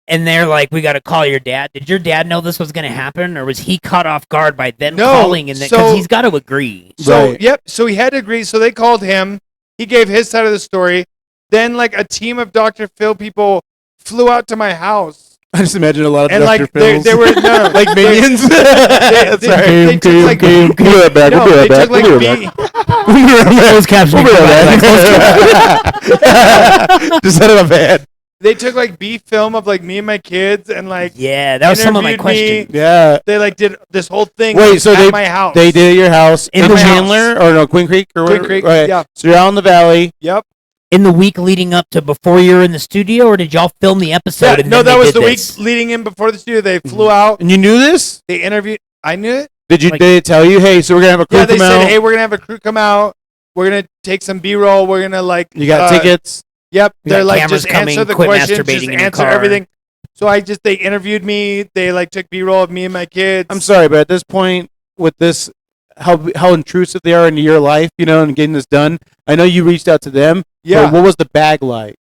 and they're like, "We got to call your dad." Did your dad know this was going to happen, or was he caught off guard by them No, calling? And because so- he's got to agree. So Right. yep. So he had to agree. So they called him. He gave his side of the story. Then like a team of Dr. Phil people flew out to my house. I just imagine a lot of And Dr. like they Phils. were no, like they- minions. they Sorry. took like We'll be right back. no, We'll be they right took back. like We'll be right back. Closed captioning. We'll be right provided by back. Just out of a van. they took like B film of like me and my kids and like Yeah, that was some of my interviewed me. questions. Yeah. they like did this whole thing. Wait, so at they- my house. They did at your house In in the Chandler or no Queen Creek or Queen whatever? Creek, Right. yeah. So you're out in the valley. Yep. In the week leading up to before you were in the studio, or did y'all film the episode? Yeah, and no, then that they was did the this? week leading in before the studio. They flew out. And you knew this? They interviewed. I knew it. Did you? Like- Did they tell you? Hey, so we're gonna have a crew Yeah, they come said, out. "Hey, we're gonna have a crew come out. We're gonna take some B-roll. We're gonna like you got tickets. Yep. We They're got like cameras just coming, answer the quit questions, masturbating just in your answer car. everything. So they interviewed me. They like took B-roll of me and my kids. I'm sorry, but at this point, with this, how intrusive they are into your life, you know, and getting this done. I know you reached out to them. Yeah. But what was the bag like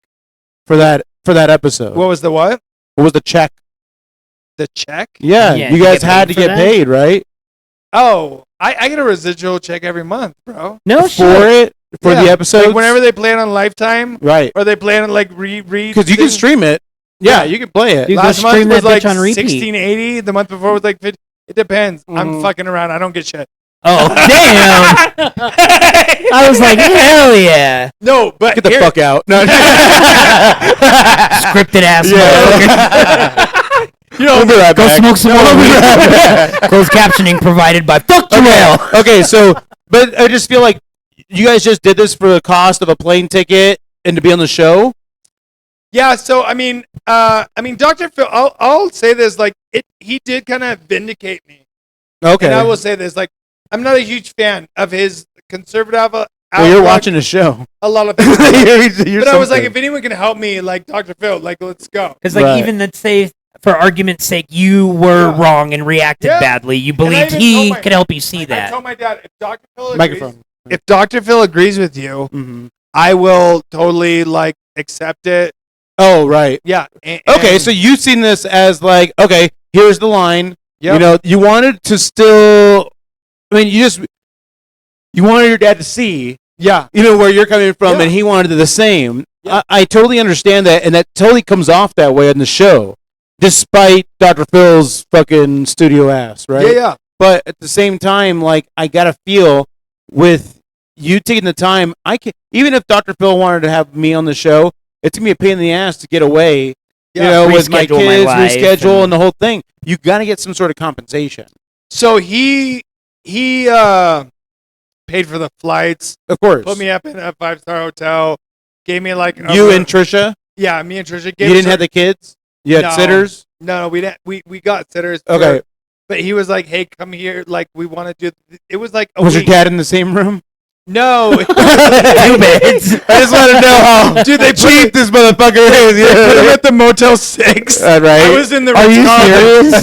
for that episode? What was the what? What was the check? The check? Yeah, Yeah, you you guys get had paid to for get that? paid, right? Oh, I get a residual check every month, bro. No For shit. it, for Yeah, the episodes, Like whenever they play it on Lifetime, right? or they play it on like read. Because you can stream it. Yeah, Yeah. you can play it. Dude, go Last stream month was that bitch like on repeat. 1680. The month before was like 50. It depends. I'm Mhm. fucking around. I don't get shit. Oh damn! I was like, hell yeah! No, but Get the here- fuck out. No. Scripted ass Yeah. motherfucker. You know, we'll be right Go back. smoke some No, we'll be more. right back. Closed captioning provided by Fuck Jorell. Okay, so, but I just feel like you guys just did this for the cost of a plane ticket and to be on the show. Yeah, so I mean, Dr. Phil. I'll say this: like, he did kind of vindicate me, Okay. and I will say this: like, I'm not a huge fan of his conservative. well, you're outlook, watching the show. a lot of things. You're But I was like, something. if anyone can help me, like Dr. Phil, like, let's go. Because like Right. even let's say for argument's sake you were Yeah. wrong and reacted Yeah. badly, you And I believed even he told my- could help you see I that. told my dad, if Dr. Phil agrees, Microphone. if Dr. Phil agrees with you, Mhm. I will totally like accept it. Oh, right. Yeah. Okay, so you've seen this as like, okay, here's the line. Yep. You know, you wanted to still. I mean, you wanted your dad to see. yeah, You know where you're coming from, Yeah. and he wanted the same. Yeah. I totally understand that, and that totally comes off that way on the show, despite Dr. Phil's fucking studio ass, right? yeah. But at the same time, like, I gotta feel with you taking the time. I can, even if Dr. Phil wanted to have me on the show, it's gonna be a pain in the ass to get away. Yeah, You know, with my reschedule my kids, life reschedule, and the whole thing. You gotta get some sort of compensation, So he paid for the flights, of course. put me up in a 5-star hotel, gave me like You and Trisha. yeah, me and Trisha. You Gave didn't us have the kids. You had No. sitters. No, we didn't. We got sitters. Okay. But he was like, "Hey, come here. Like, we want to do." It was like a Was your week. dad in the same room? No. 2 beds. I just want to know how Dude, they cheap this motherfucker is. They put him Yeah. at the Motel 6. Right. I was in the Are you Ritz-Carlton. serious?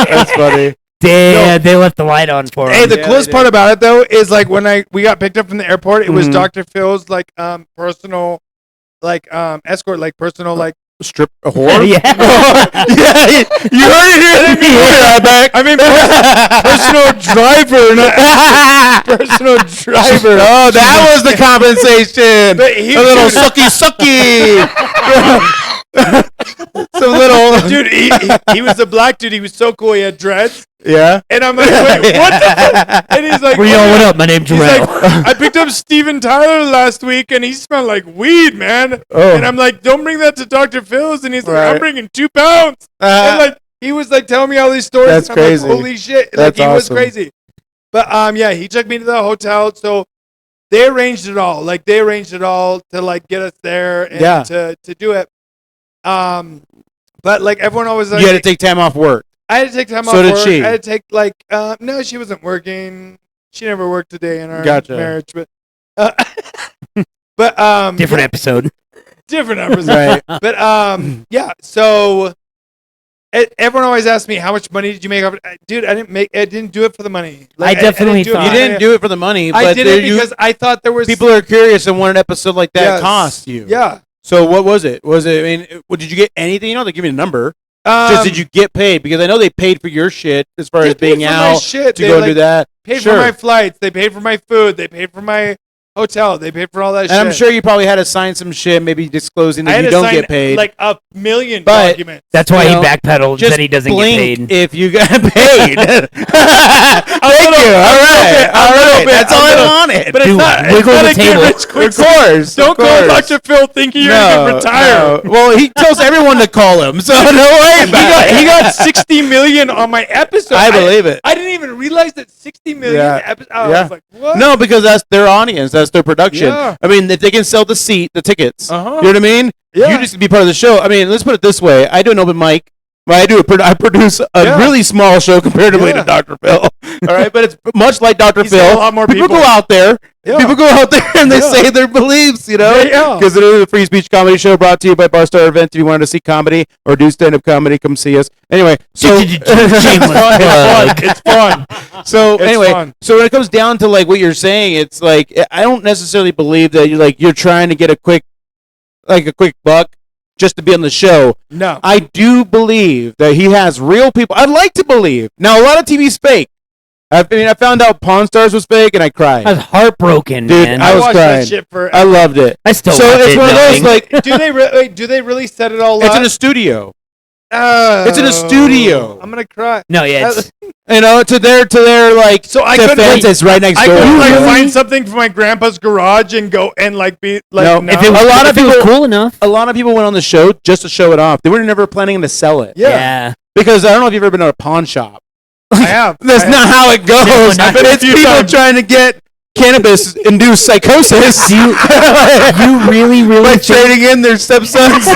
That's funny. Damn, they left the light on for Hey, him. the Yeah, coolest they part about it though is like when we got picked up from the airport, it was Mhm. Dr. Phil's like personal like escort, like personal like Strip a whore? Yeah. Yeah, you heard it here. Yeah, back. I mean personal driver, not personal driver. Oh, that was the compensation. But he- A little dude- sucky. Some little Dude, he was a black dude. He was so cool. He had dreads, Yeah. and I'm like, wait, what the fuck? And he's like, Yo, oh, what yeah. up? My name's He's Jorell. like, I picked up Steven Tyler last week, and he smelled like weed, man. Oh. And I'm like, don't bring that to Dr. Phil's. And he's like, Right. I'm bringing 2 pounds. And like, he was like telling me all these stories. That's and I'm crazy. Like, holy shit! That's like he was awesome. crazy. But yeah, he took me to the hotel. So they arranged it all. Like they arranged it all to like get us there and Yeah. to do it. But like everyone always like, You had to take time off work. I had to take time So off did work. she. I had to take like no, she wasn't working. She never worked a day in our Gotcha. marriage, but Different yeah, episode. different numbers. Right. But yeah, so everyone always asks me how much money did you make off it? Dude, I didn't do it for the money. I definitely didn't do it thought- You for the didn't money. do it for the money, I but did there it because I thought there was people are curious and want an episode like that Yes. cost you. Yeah. So what was it? Was it? I mean, did you get anything? You know, they give me a number. Um, Just did you get paid? Because I know they paid for your shit as far they as paid being for my out shit. to They, go and like, do that. paid Sure. for my flights. They paid for my food. They paid for my hotel. They paid for all that And shit. I'm sure you probably had to sign some shit, maybe disclosing I that had you to don't sign get paid. like a million But- documents. That's why You he know, backpedaled, just said he doesn't get blink paid. if you got paid. Thank you. All right. bit, All a little right. bit, That's a all little- I wanted. But it's Dude, not, it's wiggle not the a get table. rich quick Of course. Don't of call course. Dr. Phil thinking you're going to retire. No. Well, he tells everyone to call him, so don't worry about it. He got 60 million on my episode. I believe it. I didn't even realize that 60 million Yeah. episodes. I Yeah. was like, what? No, because that's their audience. That's their production. Yeah. I mean, if they can sell the tickets, Uh-huh. you know what I mean? Yeah. You just be part of the show. I mean, let's put it this way. I do an open mic. Well, I produce a Yeah. really small show comparatively Yeah. to Dr. Phil. All right, but it's much like Dr. He's Phil. got a lot more people. go out there. Yeah. People go out there and they Yeah. say their beliefs, you know? Yeah. Because it is a free speech comedy show brought to you by Barstar Event. If you wanted to see comedy or do stand-up comedy, come see us. Anyway, so Shameless plug. It's fun. so It's anyway, fun. so when it comes down to like what you're saying, it's like I don't necessarily believe that you're trying to get a quick buck just to be on the show. No. I do believe that he has real people. I'd like to believe. Now a lot of TV's fake. I found out Pawn Stars was fake, and I cried. I was heartbroken, Dude, man. I was watched crying. that shit for. I loved it. I still So watch it's it, one of those knowing- like do they really set it all it's up? in a studio. Oh, it's in a studio. I'm gonna cry. No, yeah, it's, You know, to their like So I couldn't- defense, it's right next I door. couldn't like Really? find something from my grandpa's garage and go and like be like No. no. if it was, A lot of if it was people- cool enough. A lot of people went on the show just to show it off. They were never planning to sell it. Yeah. Because I don't know if you've ever been to a pawn shop. I have. That's I not how it goes. Definitely not. It's people trying to get cannabis-induced psychosis. Do you really by think trading in their stepsons.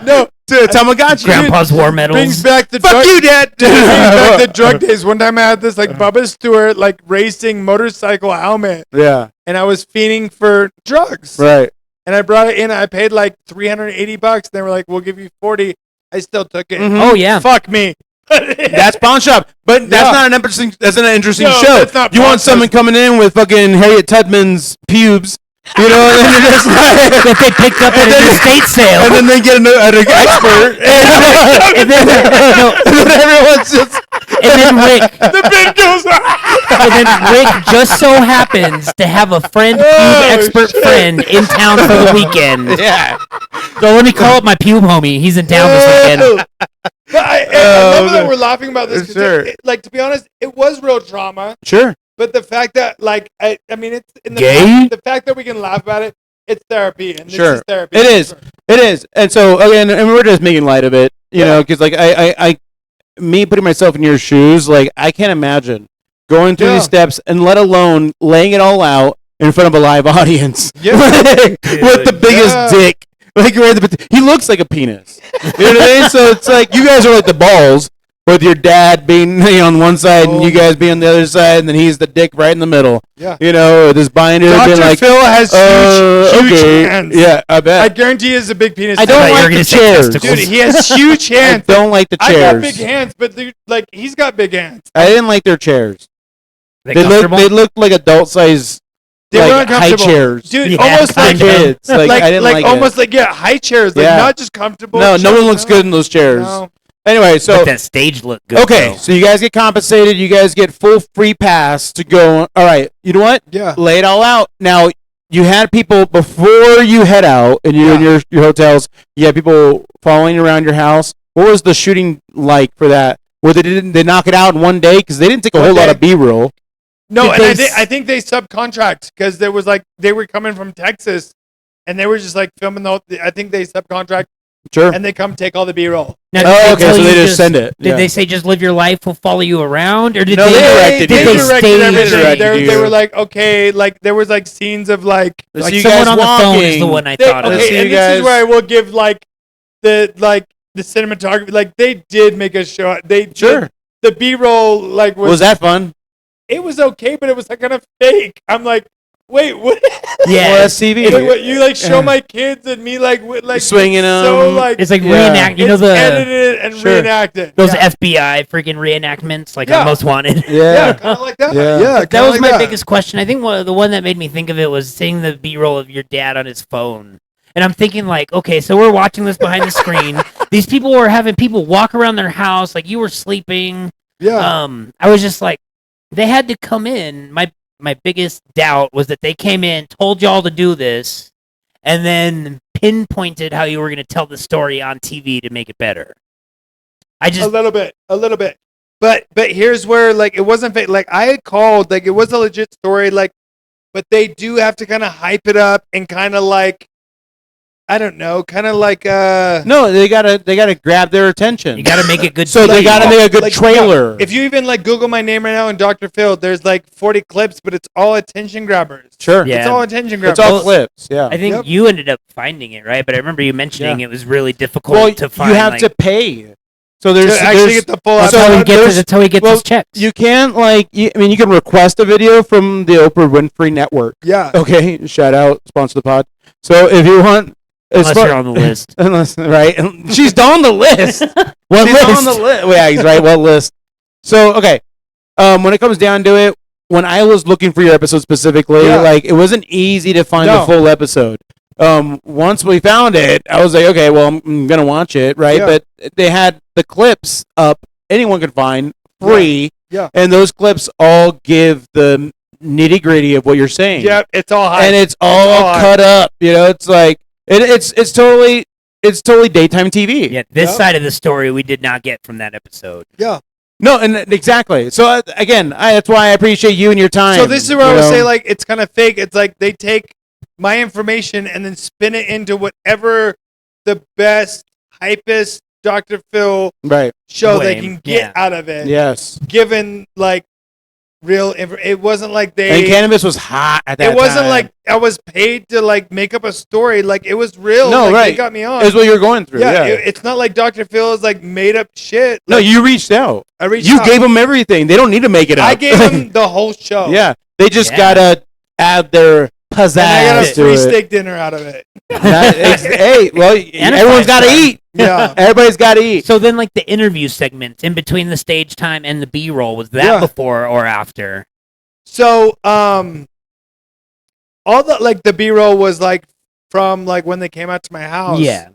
No, to Tamagotchi. Grandpa's war medals? brings back the Fuck drug, you, Dad. brings back the drug days. One time I had this like Bubba Stewart like racing motorcycle helmet, Yeah, and I was fiending for drugs. right. And I brought it in. I paid like $380. They were like, "We'll give you 40." I still took it. Mhm. Oh yeah. Fuck me. That's pawn shop, but that's Yeah. not an interesting. That's an interesting No, show. that's not You pawn want someone shop. coming in with fucking Harriet Tubman's pubes, you know, and then you're just like, That they picked up at And an then- estate sale. and then they get an expert, and then, no, and then everyone's just. and then Rick, The bid goes. and then Rick just so happens to have a friend, pube Oh, expert shit. friend in town for the weekend. Yeah. So let me call up my pube homie. He's in town this weekend. But I love that we're laughing about this. 'cause Sure. like to be honest, it was real trauma. Sure. But the fact that like I mean it's in the Gay? fact, the fact that we can laugh about it, it's therapy, and this Sure. is therapy. It is. It is. And so again, and we're just making light of it, you know, because like I, me putting myself in your shoes, like I can't imagine going through Yeah. these steps and let alone laying it all out in front of a live audience. Yeah. With the biggest Yeah. dick. Like he looks like a penis. You know what I mean? So it's like you guys are like the balls, with your dad being on one side and you guys being on the other side, and then he's the dick right in the middle. Yeah. This binder. Dr. Like, Phil has huge hands. Yeah, I bet. I guarantee he has a big penis. I don't like the chairs. Dude, he has huge hands. I don't like the chairs. I got big hands, but like he's got big hands. I didn't like their chairs. They They looked like adult size. They were like high uncomfortable. chairs, dude. Almost like kids. Like I didn't like almost it. like high chairs, like not just comfortable. No one looks good in those chairs. No. Anyway, so but that stage looked good. okay, though. so you guys get compensated. You guys get full free pass to go. All right, you know what? Yeah. Lay it all out. Now you had people before you head out, and you in your hotels. You had people following around your house. What was the shooting like for that? Where they knock it out in one day because they didn't take a whole lot of B-roll. No, and I think they subcontract because there was like they were coming from Texas, and they were just like filming I think they subcontract. Sure. And they come take all the B-roll. Now, okay, so they just send it. Did they say just live your life, we'll follow you around, or did No, they directed everything. Directed they were like, okay, like there was like scenes of like someone on the phone is the one I thought of. Okay, and this is where I will give like the cinematography. Like they did make a shot. They did, the B-roll like was that fun? It was okay, but it was like kind of fake. I'm like, wait, what? Yeah, well, that's TV. What, you like show my kids and me like swinging them. So like it's like reenact. You know the edited and reenacted. Those FBI freaking reenactments, like on Most Wanted. Yeah, kind of like that. Yeah, that was my biggest question. I think the one that made me think of it was seeing the B-roll of your dad on his phone. And I'm thinking like, okay, so we're watching this behind the screen. These people were having people walk around their house like you were sleeping. Yeah. I was just like, they had to come in. My biggest doubt was that they came in, told y'all to do this, and then pinpointed how you were going to tell the story on TV to make it better. A little bit. But here's where like it wasn't fake. Like I had called, like it was a legit story. Like, but they do have to kind of hype it up and kind of like, I don't know, kind of like no, they gotta grab their attention. You gotta make it good. So they gotta make a good trailer. Yeah. If you even like Google my name right now and Dr. Phil, there's like 40 clips, but it's all attention grabbers. Sure, yeah, it's all attention grabbers. It's all clips. Yeah, I think you ended up finding it, right? But I remember you mentioning it was really difficult to find. You have to pay. So there's actually get the full. That's how he gets his checks. You can't you can request a video from the Oprah Winfrey Network. Yeah. Okay. Shout out, sponsor the pod. So if you want. Unless you're on the list. Right? She's on the list. What She's list? on the list. Yeah, he's right. What list? So, okay. When it comes down to it, when I was looking for your episode specifically, like it wasn't easy to find the full episode. Once we found it, I was like, okay, well, I'm gonna watch it, right? Yeah. But they had the clips up. Anyone could find free. Yeah. And those clips all give the nitty gritty of what you're saying. Yep. It's all high. And it's all cut up. You know, it's like. It's totally daytime TV. Yeah, this side of the story we did not get from that episode. Yeah. No, and exactly. So again, that's why I appreciate you and your time. So this is where I would say like it's kind of fake. It's like they take my information and then spin it into whatever the best, hypest Dr. Phil show they can get out of it. Yes. Given like real it wasn't like they and cannabis was hot at that time. It wasn't like I was paid to like make up a story. Like it was real. No, like, right. They got me on. It's what you're going through. Yeah. It's not like Dr. Phil is like made up shit. No, like, you reached out. I reached You out. gave them everything. They don't need to make it up. I gave them the whole show. Yeah. They just gotta add their pizzazz. And I got a free to steak dinner out of it. Hey, well, everyone's got to eat. Yeah. Everybody's got to eat. So then, like the interview segments in between the stage time and the B-roll, was that before or after? So, all the like the B-roll was like from like when they came out to my house. Yeah.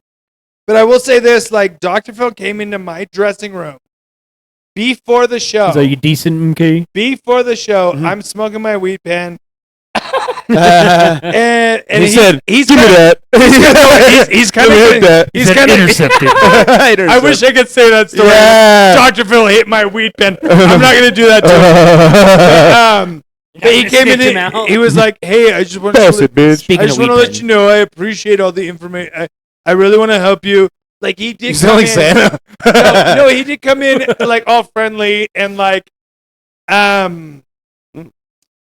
But I will say this: like Dr. Phil came into my dressing room before the show. So you decent, okay? Before the show, I'm smoking my weed pen. And he said, he's give me kinda, that. he's kind of he's kind of intercepted. I wish I could say that story. Yeah. Dr. Phil hit my weed pen. I'm not gonna do that to him. But he came in. He was like, "Hey, I just want to let you know I appreciate all the information. I really want to help you." Like he did. You sound like Santa. No, he did come in like all friendly and like,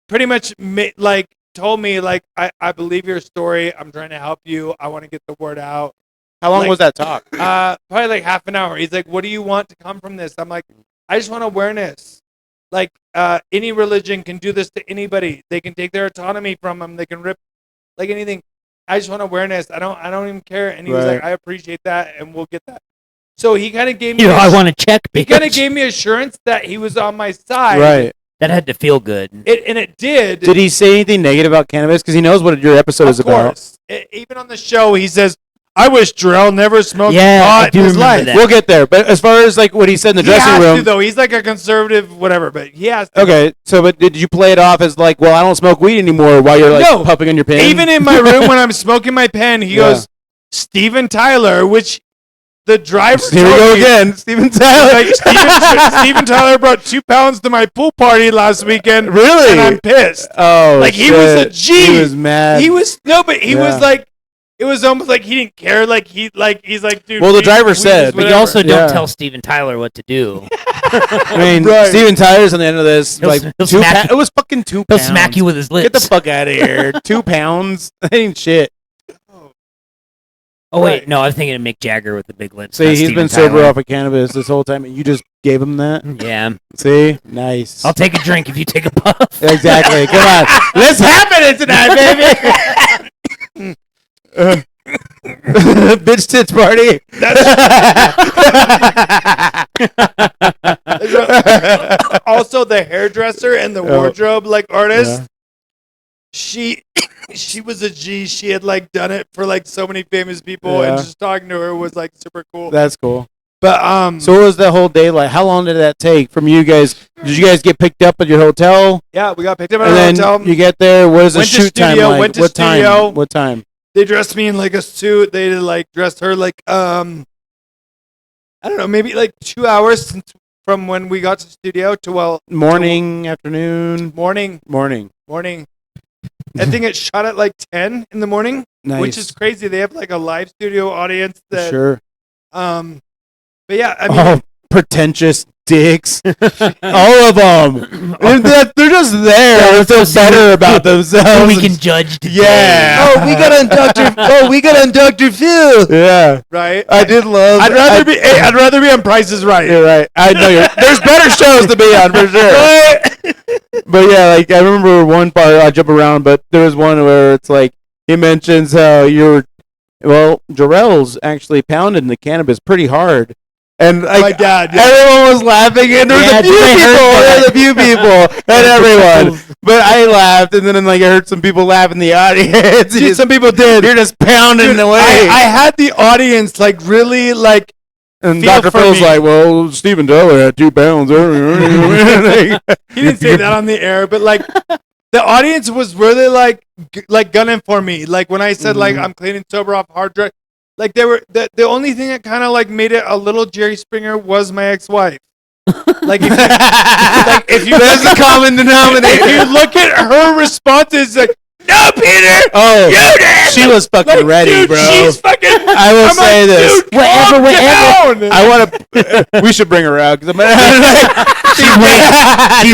pretty much like told me like I believe your story. I'm trying to help you. I want to get the word out. How long Like, was that talk? Probably like half an hour. He's like, "What do you want to come from this?" I'm like, "I just want awareness. Like, any religion can do this to anybody. They can take their autonomy from them. They can rip like anything. I just want awareness. I don't even care." And he was like, "I appreciate that, and we'll get that." So he kind of gave me. I want to check. He kind of gave me assurance that he was on my side. Right. That had to feel good. And it did. Did he say anything negative about cannabis? Because he knows what your episode is about. Even on the show, he says, "I wish Jorell never smoked Yeah, I pot do in his remember life." that. We'll get there. But as far as like what he said in the He dressing has room, to, though. He's like a conservative, whatever. But he has to. okay. So, but did you play it off as like, well, I don't smoke weed anymore while you're like No. puffing on your pen? Even in my room when I'm smoking my pen, he goes, "Steven Tyler," which the driver. Here we told go me. again, Steven Tyler. Like, Steven Tyler brought 2 pounds to my pool party last weekend. Really? And I'm pissed. Oh, Like, he was a G. He was mad. He was was like, it was almost like he didn't care. Like he's like, dude. Well, the weed- driver weed is said, But you whatever. also don't Yeah. tell Steven Tyler what to do. I mean, Right. Steven Tyler's on the end of this. He'll- Like he'll 2 smack pounds. you- It was fucking 2 He'll pounds. smack you with his lips. Get the fuck out of here. 2 pounds. That ain't shit. Oh wait, no, I'm thinking of Mick Jagger with the big lips. See, not he's Steven been sober Tyler. off of cannabis this whole time, and you just gave him that. Yeah, See, nice. I'll take a drink if you take a puff. Exactly. Come on, let's happen it tonight, baby. Bitch tits party. Also, the hairdresser and the wardrobe like artist. She was a G. She had like done it for like so many famous people, and Yeah. just talking to her was like super cool. That's cool. But So what was that whole day like? How long did that take from you guys? Did you guys get picked up at your hotel? yeah, we got picked up at And a then hotel. you get there. What is the Went to shoot time studio, like? went to What studio. time? What time? They dressed me in like a suit. They like dressed her like I don't know, maybe like 2 hours from when we got to the studio to Morning, afternoon, morning. I think it shot at like 10 in the morning, nice. which is crazy. They have like a live studio audience that sure. But yeah, I mean, Oh, pretentious dicks. All of them. They're just there. Yeah, They're so better about Who themselves. we can judge today. Yeah. we got on Dr. Phil. Yeah. Right? I did love. I'd rather be on Price is Right. You're right. I know there's better shows to be on for sure. But yeah, like I remember one part. I jump around, but there was one where it's like he mentions how Jorell's actually pounding the cannabis pretty hard. And like, My dad, yeah. everyone was laughing, and there was a few people, and everyone. But I laughed, and then like I heard some people laugh in the audience. Dude, some people did. You're just pounding Dude, away. I had the audience like really like and feel Dr. for Phil's me. like, well, Steven Tyler had 2 pounds. He didn't say that on the air, but like the audience was really like gunning for me. Like when I said like I'm clean and sober off hard drugs, like they were the only thing that kind of like made it a little Jerry Springer was my ex-wife. Like if you That's the common denominator. if you look at her responses, like no, Peter. Oh, You did! she was fucking Like, ready, dude, bro. She's fucking. I will I'm say like, this. Dude, calm down. I want to. We should bring her out because She's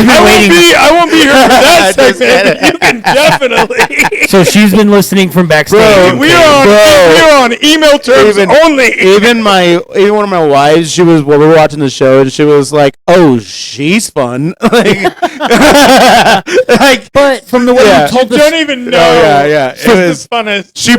been waiting. I won't be here for that Just segment. kidding. You can definitely. So she's been listening from backstage. Bro, we are on email terms only. even one of my wives, we were watching the show and she was like, "Oh, she's fun." like, But from the way you told Don't us, even know. Oh, yeah. It's It was. the funnest. She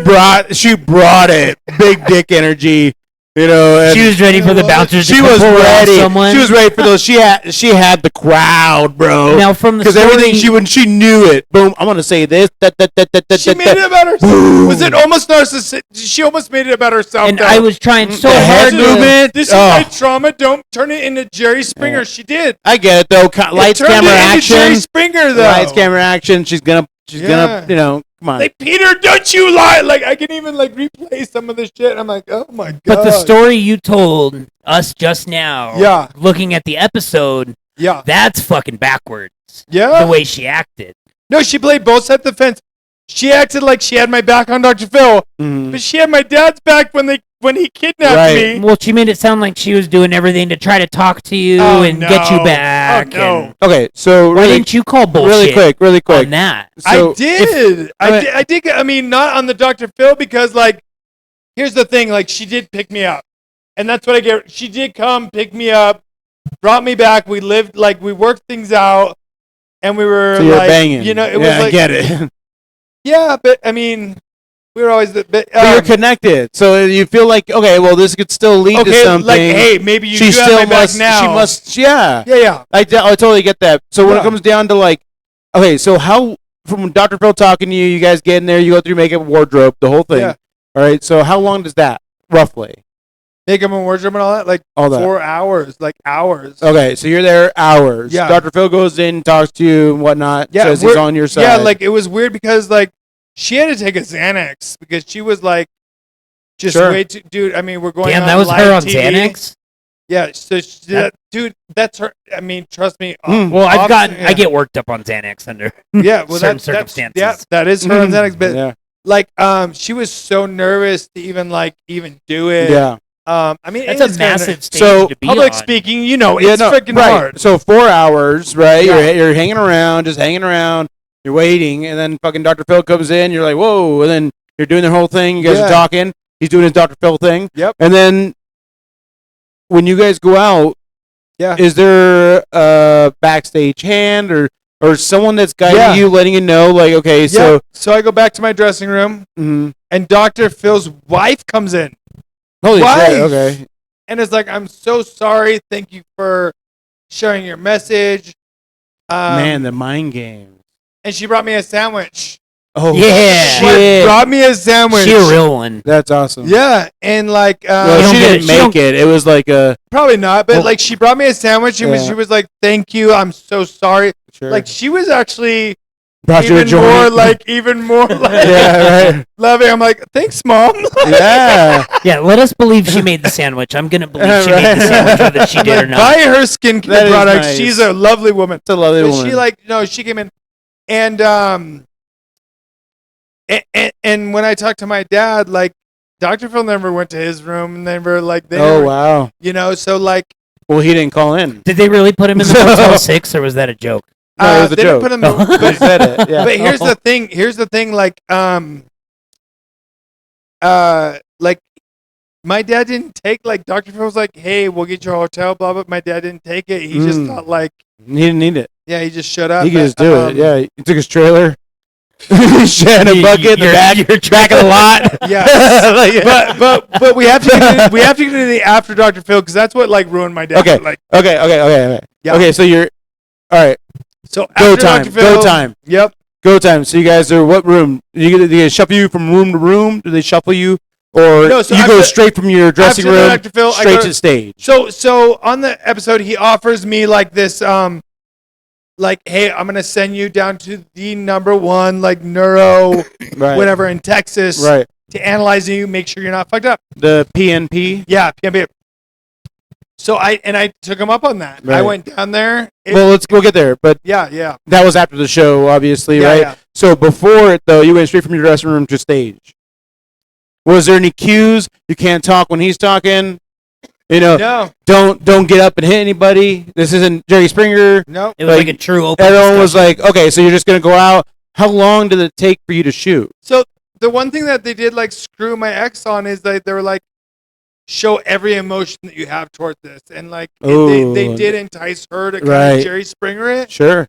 brought it. Big dick energy. You know, and she was ready for the bouncers to she come was pull her off ready. someone. She was ready for those. She had the crowd, bro. Now from the because story, everything she knew it. Boom. I want to say this. She made it about herself. Was it almost narcissistic? She almost made it about herself. and though. I was trying so The head hard to movement. This is my trauma. Don't turn it into Jerry Springer. Yeah. She did. I get it though. Lights, It turned camera, it into Jerry action. Springer though. Lights, camera, action. She's gonna. Yeah. You know. Come on. Like Peter, don't you lie? Like I can even like replay some of this shit. I'm like, oh my god. But the story you told us just now, Yeah. looking at the episode, Yeah. that's fucking backwards. Yeah. The way she acted. No, she played both sides of the fence. She acted like she had my back on Dr. Phil, Mhm. but she had my dad's back when he kidnapped Right. me. Well, she made it sound like she was doing everything to try to talk to you Oh, and get you no. back. Oh, no. And Okay, so why really, didn't you call bullshit really quick. on that? So I did. I did. I mean, not on the Dr. Phil because like here's the thing. Like, she did pick me up, and that's what I get. She did come pick me up, brought me back. We lived like we worked things out, and we were So you're like, banging. you know, it yeah, was like, I get it. yeah, but I mean, we were always But you're connected, so you feel like okay, well, this could still lead to something. like, hey, maybe you she do still have my back must. now. She must. Yeah. Yeah. I totally get that. So when Yeah. it comes down to like, okay, so how from Dr. Phil talking to you, you guys get in there, you go through makeup, wardrobe, the whole thing. Yeah. All right. So how long does that roughly? Makeup and wardrobe and all that, like All that. 4 hours, like hours. Okay, so you're there hours. Yeah. Dr. Phil goes in, talks to you and whatnot. Yeah, says he's on your side. Yeah, like it was weird because like she had to take a Xanax because she was like just Sure. way too, dude. I mean, we're going. Damn, on that was live her on TV. Xanax. Yeah, so dude, that's her. I mean, trust me. Well, I get worked up on Xanax under yeah, well, certain that's circumstances. yeah, that is her on Xanax, but yeah. like she was so nervous to even do it. Yeah. I mean, That's it's a kinda- massive stage So, to be public on. speaking. You know, Yeah, it's no, freaking right. hard. So 4 hours, right? Yeah. You're hanging around, just hanging around. You're waiting, and then fucking Dr. Phil comes in. You're like, whoa, and then you're doing the whole thing. You guys Yeah. are talking. He's doing his Dr. Phil thing. Yep. And then when you guys go out, Yeah. is there a backstage hand or someone that's guiding Yeah. you, letting you know, like, okay, So I go back to my dressing room, mhm. and Dr. Phil's wife comes in. Holy Wife! shit, okay. And it's like, I'm so sorry. Thank you for sharing your message. Man, the mind games. And she brought me a sandwich. Oh, Yeah. shit. Brought me a sandwich. She a real one. That's awesome. Yeah, and like, Well, You don't she get didn't it. make it. It was like a probably not, but Well- like, she brought me a sandwich, and Yeah. she was like, "Thank you. I'm so sorry." sure. Like, she was actually Brought you a even more joint. like, even more like, yeah, right. loving. I'm like, "Thanks, mom." Yeah. Yeah, let us believe she made the sandwich. I'm gonna believe she made Right. the sandwich, whether she did or Like, not. buy her That skincare is products. nice. She's a lovely woman. It's a lovely But woman. she like, no, she came in, and and when I talked to my dad, like, Dr. Phil never went to his room, never like they. oh never, wow. You know, so like, Well, he didn't call in. Did they really put him in the Motel 6, or was that a joke? No, it was a they didn't joke. put him. He But, said it. Yeah. but here's the thing. Here's the thing. Like, like, my dad didn't take, like, Dr. Phil was like, "Hey, we'll get you a hotel." Blah blah. My dad didn't take it. He just thought like, He didn't need it. yeah, he just shut up. He could But, just do it. Yeah. He took his trailer. Shed a bucket in the back of the lot. Yeah. Like- but we have to get into the after Dr. Phil, because that's what like ruined my dad. Okay. Like, Okay. Yeah. Okay, so you're all right. so Go after time. Dr. Phil, Go time. Yep. Go time. So you guys are what room? Do they shuffle you from room to room? Do they shuffle you, or No, so you go after- straight from your dressing after room Dr. Phil, I straight go- to the stage? So on the episode, he offers me like this, like, hey, I'm gonna send you down to the #1 like neuro Right. whatever in Texas Right. to analyze you, make sure you're not fucked up. The PNP. Yeah, PMP. So I took him up on that. I Right. went down there. Well, we'll get there, but Yeah. that was after the show, obviously, Yeah, right? yeah. So before it, though, you went straight from your dressing room to stage. Was there any cues? You can't talk when he's talking. You know, No, don't get up and hit anybody. This isn't Jerry Springer. no. It was Like, like a true open Everyone was discussion. like, okay, so you're just gonna go out. How long did it take for you to shoot? So the one thing that they did like screw my ex on is that they were like, show every emotion that you have toward this, and like they Ooh. did entice her to kind Right. of Jerry Springer it. Sure,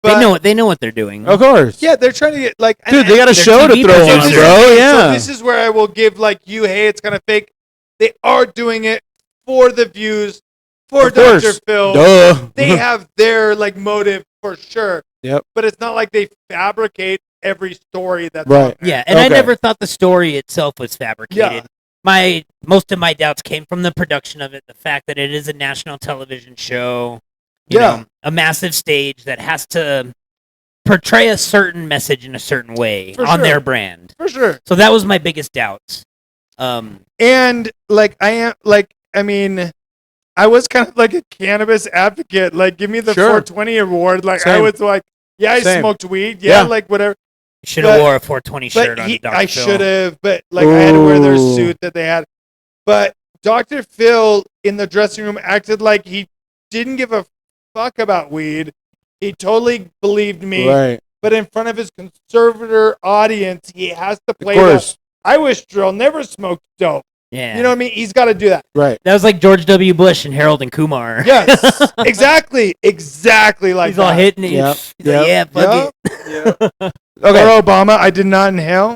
But they know what they're doing. of course. yeah, they're trying to get like, Dude, they got a They're show to TV throw on, producers. bro. So Yeah. this is where I will give like you, hey, it's kind of fake. They are doing it for the views, for Of course. Dr. Phil. Duh. They have their like motive for sure. Yep. But it's not like they fabricate every story that's Right. on there. Yeah, and I Okay. never thought the story itself was fabricated. Most of my doubts came from the production of it, the fact that it is a national television show, you Yeah. know, a massive stage that has to portray a certain message in a certain way For on sure. their brand. For sure. So that was my biggest doubts. And like I mean, I was kind of like a cannabis advocate. Like, give me the Sure. 420 award. Like, I Same. was like, yeah, I Same. smoked weed. Yeah. Yeah, like whatever. Should have But- wore a 420 shirt on Dr. I Phil. should have, but like I had to wear their Ooh. suit that they had. But Dr. Phil in the dressing room acted like he didn't give a fuck about weed. He totally believed me. Right. But in front of his conservator audience, he has to Of play course. I wish Jorell never smoked dope. Yeah. You know what I mean? He's got to do that. Right. That was like George W. Bush and Harold and Kumar. Yes, exactly like He's that. all hitting it. Yep. He's like, yeah, fuck Yep. it. Yep. Okay. Or Obama, I did not inhale.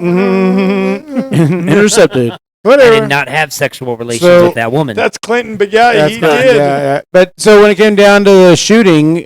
Intercepted. I Whatever. did not have sexual relations So, with that woman. That's Clinton, but yeah, That's he not- did. Yeah. But so when it came down to the shooting,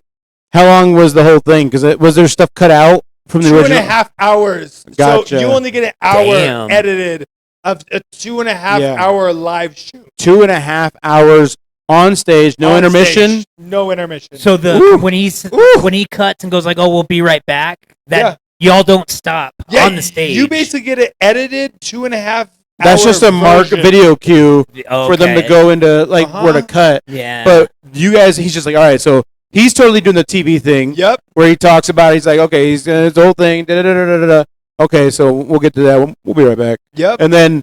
how long was the whole thing? Because was there stuff cut out from the Two original? and a half hours. Gotcha. So you only get an hour Damn. edited of a 2.5 hour live shoot. 2.5 hours on stage, no On intermission. stage. No intermission. So Ooh. when he cuts and goes like, "Oh, we'll be right back," that y'all don't stop on the stage. You basically get it edited 2.5 That's just a mark version. video cue for them to Okay. go into like where to cut. Yeah. But you guys, he's just like, all right, so he's totally doing the TV thing. Yep. Where he talks about, he's like, okay, he's his whole thing. Da-da-da-da-da-da. Okay, so we'll get to that. We'll be right back. Yep. And then,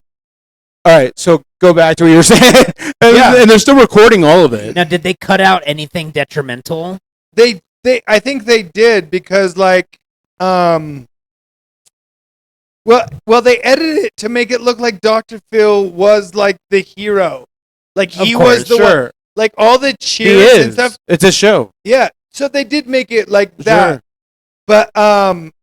all right, so go back to what you were saying. And they're still recording all of it. Now, did they cut out anything detrimental? They I think they did because like well they edited it to make it look like Dr. Phil was like the hero. Like he was the one. Like all the He cheers and is. stuff. It's a show. Yeah. So they did make it like that. Sure. But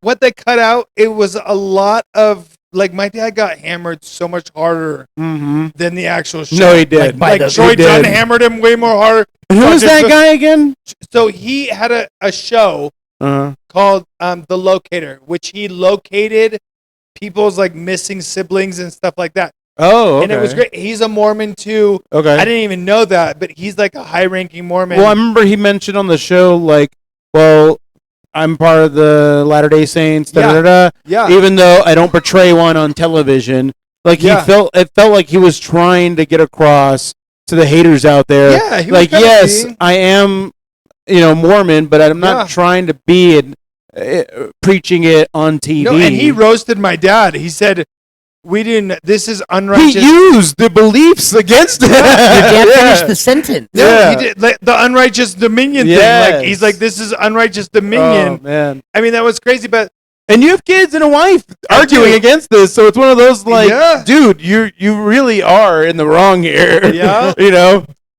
what they cut out, it was a lot of like my dad got hammered so much harder Mm-hmm. than the actual show. No, he did. By Like the- Troy he did. Dunn hammered him way more harder. Who was Dr. that Phil- guy again? So he had a show called The Locator, which he located people's like missing siblings and stuff like that. Oh, okay. And it was great. He's a Mormon too. Okay. I didn't even know that, but he's like a high-ranking Mormon. Well, I remember he mentioned on the show, like, well, I'm part of the Latter-day Saints, da-da-da-da. Yeah. Even though I don't portray one on television. Like, it felt like he was trying to get across to the haters out there. Yeah, he was like, trying to yes, be. I am, Mormon, but I'm not Yeah. trying to be preaching it on TV. No, and he roasted my dad. He said, this is He unrighteous. used the beliefs against it. You can't finish the sentence. No, Yeah. he did like, the unrighteous dominion thing. Yes. Like he's like, this is unrighteous Oh, dominion. man. I mean, that was crazy, but And you have kids and a wife I arguing do. against this, so it's one of those like, Yeah. dude, you really are in the wrong here. Yeah.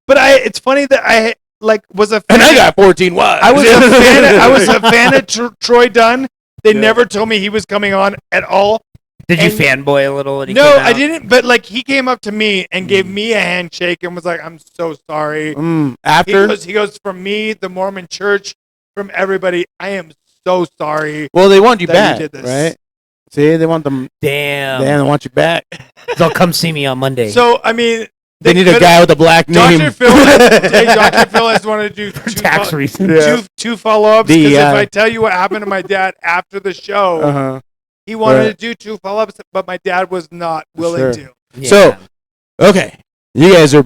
But it's funny that I like was a fan. and I got 14 wives. I was a fan of Troy Dunn. They Yeah. never told me he was coming on at all. Did you And- fanboy a little? When he No, came I out? didn't. But like he came up to me and gave me a handshake and was like, "I'm so sorry." After? He goes from me, the Mormon Church, from everybody. I am so sorry. Well, they want you that back, you did this. right? See, they want them. Damn. They want you back. They'll come see me on Monday. So I mean, They need a could've- guy with a black name. Dr. Phil. Dr. Phil has wanted to do Tax reasons. Yeah. two follow-ups because The, if I tell you what happened to my dad after the show, Uh-huh. he wanted Right. to do 2 follow-ups, but my dad was not willing Sure. to. Yeah. So, okay, you guys are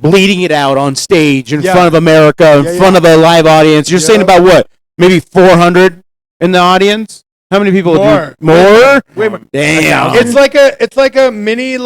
bleeding it out on stage in Yeah. front of America, in Yeah, front of a live audience. You're saying Yeah. about what? Maybe 400 in the audience? How many people? More. More? Way more. Damn. It's like a mini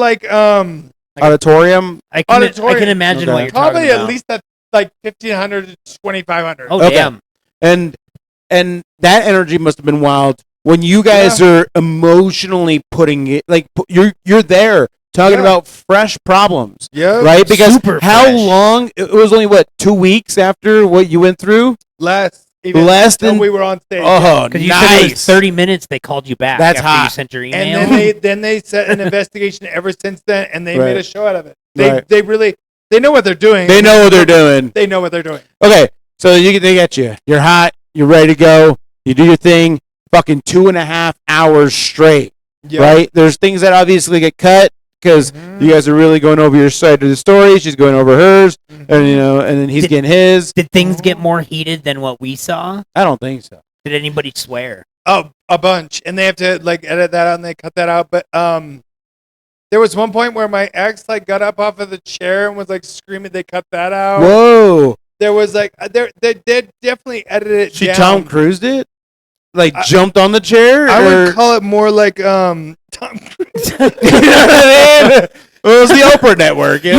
auditorium. I auditorium. can imagine Okay. what you're probably talking at about. least at like 1,500 to 2,500. Oh, Okay. damn. And that energy must have been wild when you guys are emotionally putting it like you're there talking Yeah. about fresh problems, Yeah. right? Because Super how fresh. long? It was only what 2 weeks after what you went through. Less Less than than- we were on stage. Oh, Because you said it was nice. 30 minutes, they called you back That's after you hot. sent your And email. then they set an investigation ever since then, and they Right. made a show out of it. Right. They really they know what they're doing. They know what they're doing. They know what they're doing. Okay, so they get you. You're hot. You're ready to go. You do your thing. Fucking 2.5 hours straight. Yeah. Right? There's things that obviously get cut because you guys are really going over your side of the story. She's going over hers, and and then he's Did- getting his. Did things get more heated than what we saw? I don't think so. Did anybody swear? Oh, a bunch, and they have to like edit that out and they cut that out. But there was one point where my ex like got up off of the chair and was like screaming. They cut that out. Whoa! There was like they definitely edited it She down. Tom Cruised it. Like jumped on the chair. I or- would call it more like Tom Cruise. You know what I mean? Well, it was the Oprah Network. You know?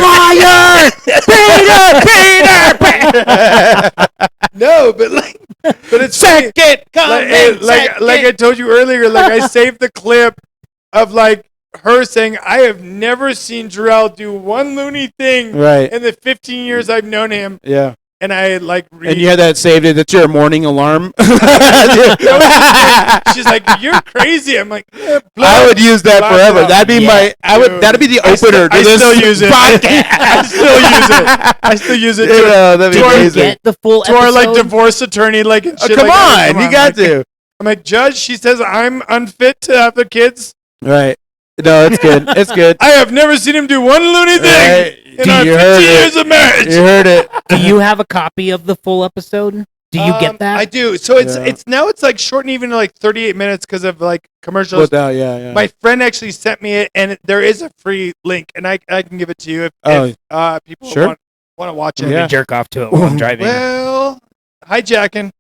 liar! Peter! No, but it's funny. Second Like I told you earlier, like I saved the clip of like her saying, I have never seen Jorell do one loony thing Right. in the 15 years I've known him. Yeah. And I like And you had that saved. That's your morning alarm. She's like, you're crazy. I'm like, I would use that forever. That'd be that'd be the opener to this still use it. podcast. I still use it. That'd be Do you amazing. get the full To our episode? like divorce attorney, like, and shit Come like that. on, you got to. I'm like, Judge, she says I'm unfit to have the kids. Right. No, it's good. It's good. I have never seen him do one loony thing Right. in our 50 years of marriage. You heard it. Do you have a copy of the full episode? Do you get that? I do. So it's now it's like shortened even to like 38 minutes because of like commercials. Without, yeah. My friend actually sent me it, and there is a free link, and I can give it to you if people Sure. want to watch it. Yeah. Jerk off to it while I'm driving. Well, hijacking.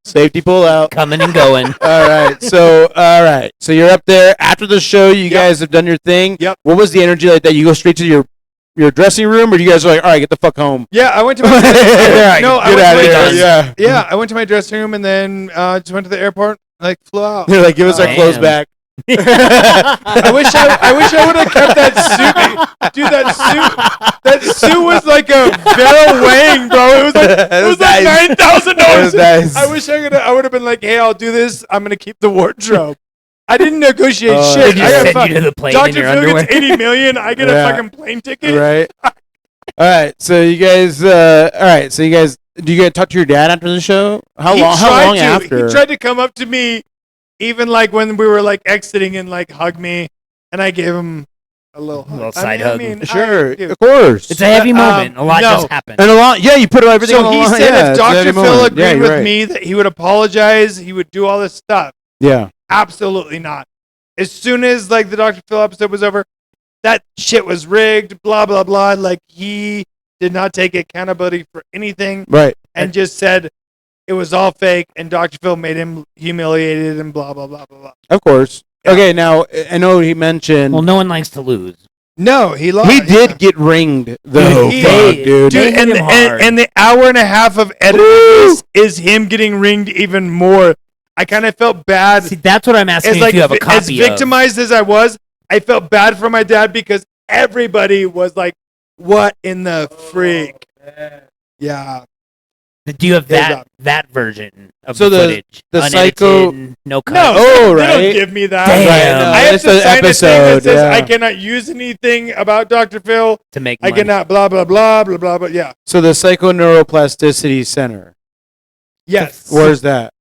Safety pull out. Coming and going. All right. So you're up there after the show. You guys have done your thing. Yep. What was the energy like that? You go straight to your dressing room, or you guys are like, all right, get the fuck home? Yeah, I went to my I went to my dressing room and then just went to the airport. Like flew out. They're like, give us our clothes back. I wish I would have kept that suit, dude. That suit was like a barrel weighing, bro. It was like $9,000. Nice. I wish I would have been like, hey, I'll do this. I'm gonna keep the wardrobe. I didn't negotiate shit. They just send you to the plane in Dr. your Phil underwear. gets $80 million. I get a fucking plane ticket. Right. All right. So you guys. Do you guys talk to your dad after the show? How long after? He tried to come up to me, even like when we were like exiting and like hug me, and I gave him a little side hug. Sure, of course. It's a heavy moment. A lot just happened. And a lot. Yeah, you put everything on the line. So he said Yeah, if it's a heavy Dr. Phil moment. agreed you're with me that he would apologize, he would do all this stuff. Yeah. Absolutely not. As soon as like the Dr. Phil episode was over, that shit was rigged, blah, blah, blah. Like he did not take accountability for anything. Right. And just said it was all fake and Dr. Phil made him humiliated and blah, blah, blah, blah, blah. Of course. Yeah. Okay, now I know he mentioned. Well, no one likes to lose. No, he lost. He did get ringed, though. Dude. And the hour and a half of editing is him getting ringed even more. I kind of felt bad. See, that's what I'm asking if you have a copy as victimized as I was, I felt bad for my dad because everybody was like, what in the freak? Yeah. Do you have that version of so the footage? The unedited, psycho, no cut. No, right? They don't give me that. Damn. Right, no, I have to sign a thing that says yeah. I cannot use anything about Dr. Phil to make money. I cannot blah blah blah blah blah blah. Yeah. So the Psychoneuroplasticity Center. Yes. Where's that?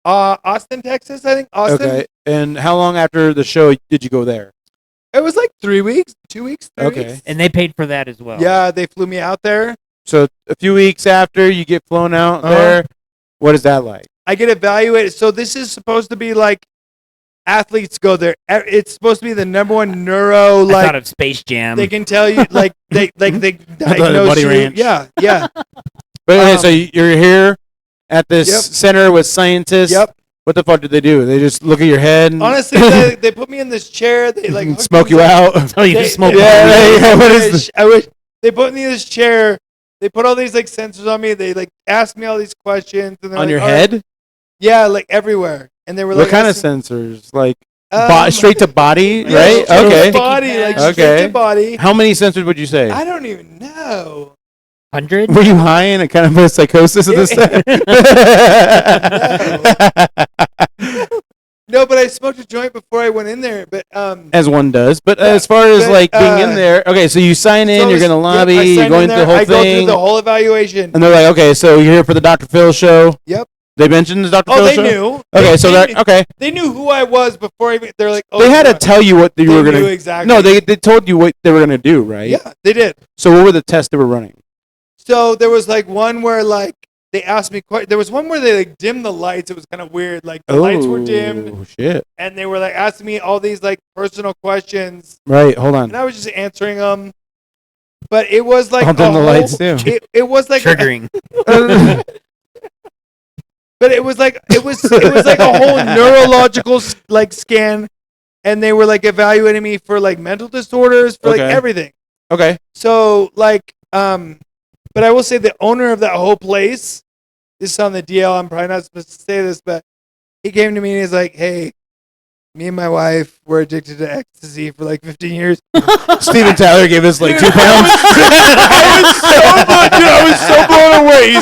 Austin, Texas. I think Austin. Okay. And how long after the show did you go there? It was like 3 weeks, 2 weeks. 3 Okay. weeks. And they paid for that as well. Yeah, they flew me out there. So a few weeks after you get flown out there, what is that like? I get evaluated. So this is supposed to be like athletes go there. It's supposed to be the number one neuro. I like thought of Space Jam. they can tell you like they diagnose Buddy you. Ranch. Yeah, yeah. But okay, so you're here at this Yep. center with scientists. Yep. What the fuck did they do? They just look at your head and Honestly, they put me in this chair. They like hooked smoke you me up. out. Oh, you can smoke. Yeah, what is I wish they put me in this chair. They put all these like sensors on me. They like asked me all these questions. And they're On like, your "All right." head? Yeah, like everywhere. And they were What like, kind of asking- sensors? Like Um, straight to body, yeah, right? straight to Okay. body, like Okay. straight to body. How many sensors would you say? I don't even know. 100? Were you high in a kind of a psychosis of this? No, but I smoked a joint before I went in there. But As one does. But as far as but, like being in there, okay, so you sign in, so you're going to lobby, I you're signed going in through the there, whole I go through thing. the whole evaluation. And they're like, okay, so you're here for the Dr. Phil show? Yep. They mentioned the Dr. Oh, Phil they show? knew. Okay, so they, they're okay. They knew who I was before even. They're like, oh, They had to God. tell you what you were going knew to exactly. No, they told you what they were going to do, right? Yeah, they did. So what were the tests they were running? So there was like one where like they asked me there was one where they like dimmed the lights. It was kind of weird. Like the lights were dimmed. Oh, shit. And they were like asking me all these like personal questions. Right, hold on. And I was just answering them. But it was like I'll dim the lights too. It was like Triggering. but it was like it was like a whole neurological like scan, and they were like evaluating me for like mental disorders, for like Okay. everything. Okay. So like but I will say the owner of that whole place, this is on the DL, I'm probably not supposed to say this, but he came to me and he's like, "Hey, me and my wife were addicted to ecstasy for like 15 years." Steven Tyler gave us like 2 pounds. I was so blown away.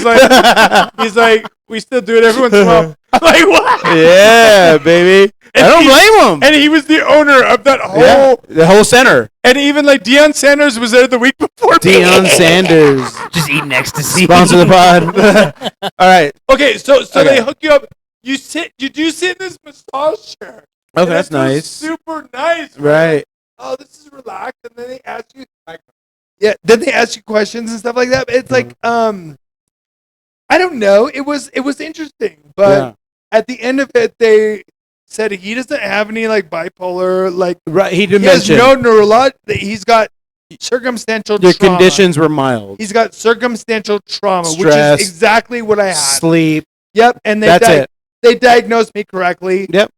He's like, we still do it every once in a while. I'm like, what? Yeah, baby. I don't blame him. And he was the owner of that whole the whole center. And even like Deion Sanders was there the week before. Deion Sanders. Just eating ecstasy. Sponsor the pod. All right. Okay, so they hook you up. You do sit in this massage chair. Okay, that's nice. Super nice. Right. Oh, this is relaxed, and then they ask you. Then they ask you questions and stuff like that. It's like, I don't know. It was interesting, but at the end of it, they said he doesn't have any like bipolar, like right. He didn't has mention no neurological. He's got circumstantial your trauma. conditions were mild. He's got circumstantial trauma, Stress, which is exactly what I had. Sleep. Yep, and they diagnosed me correctly. Yep.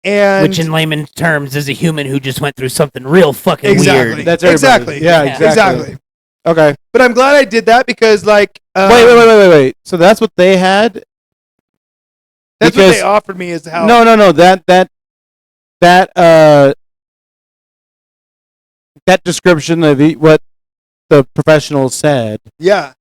And which in layman's terms is a human who just went through something real fucking weird. That's exactly. Yeah, exactly. Okay. But I'm glad I did that because like wait. So that's what they had? That's what they offered me is how No. That description of what the professional said. Yeah.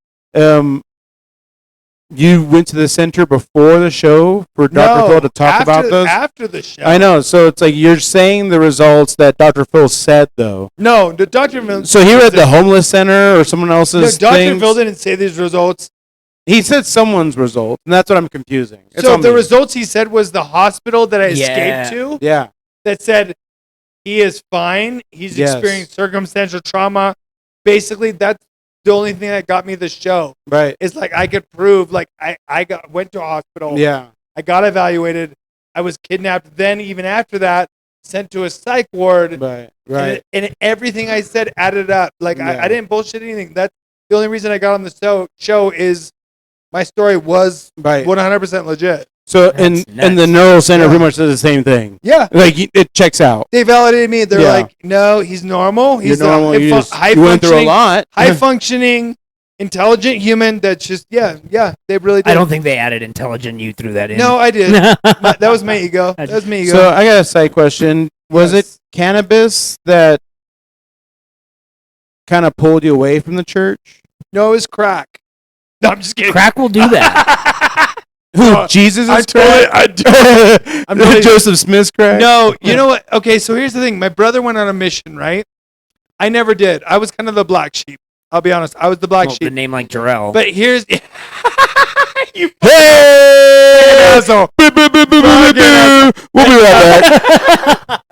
You went to the center before the show for Dr. Phil to talk about those? After the show. I know. So it's like you're saying the results that Dr. Phil said, though. No, the Dr. Phil. So he read the homeless center or someone else's No, Dr. Phil didn't say these results. He said someone's results, and that's what I'm confusing. So the results he said was the hospital that I escaped to. Yeah. That said he is fine. He's experienced circumstantial trauma. Basically, that's the only thing that got me the show. Right. It's like I could prove like I went to a hospital. Yeah. I got evaluated. I was kidnapped. Then even after that, sent to a psych ward. Right. And everything I said added up. Like I didn't bullshit anything. That's the only reason I got on the show is my story was 100% legit. So in the neural center pretty much does the same thing. Yeah. Like it checks out. They validated me. They're like, no, he's normal. He's normal. You went through a lot. High functioning, intelligent human that's just they really did. I don't think they added intelligent. You threw that in. No, I did. That was my ego. That was me ego. So I got a side question. Was it cannabis that kind of pulled you away from the church? No, it was crack. No, I'm just kidding. Crack will do that. Who, Jesus is crack? I'm Joseph Smith's crack? No, you know what? Okay, so here's the thing. My brother went on a mission, right? I never did. I was kind of the black sheep. I'll be honest. I was the black sheep. The name like Jorell. But here's... you asshole. We'll be right back.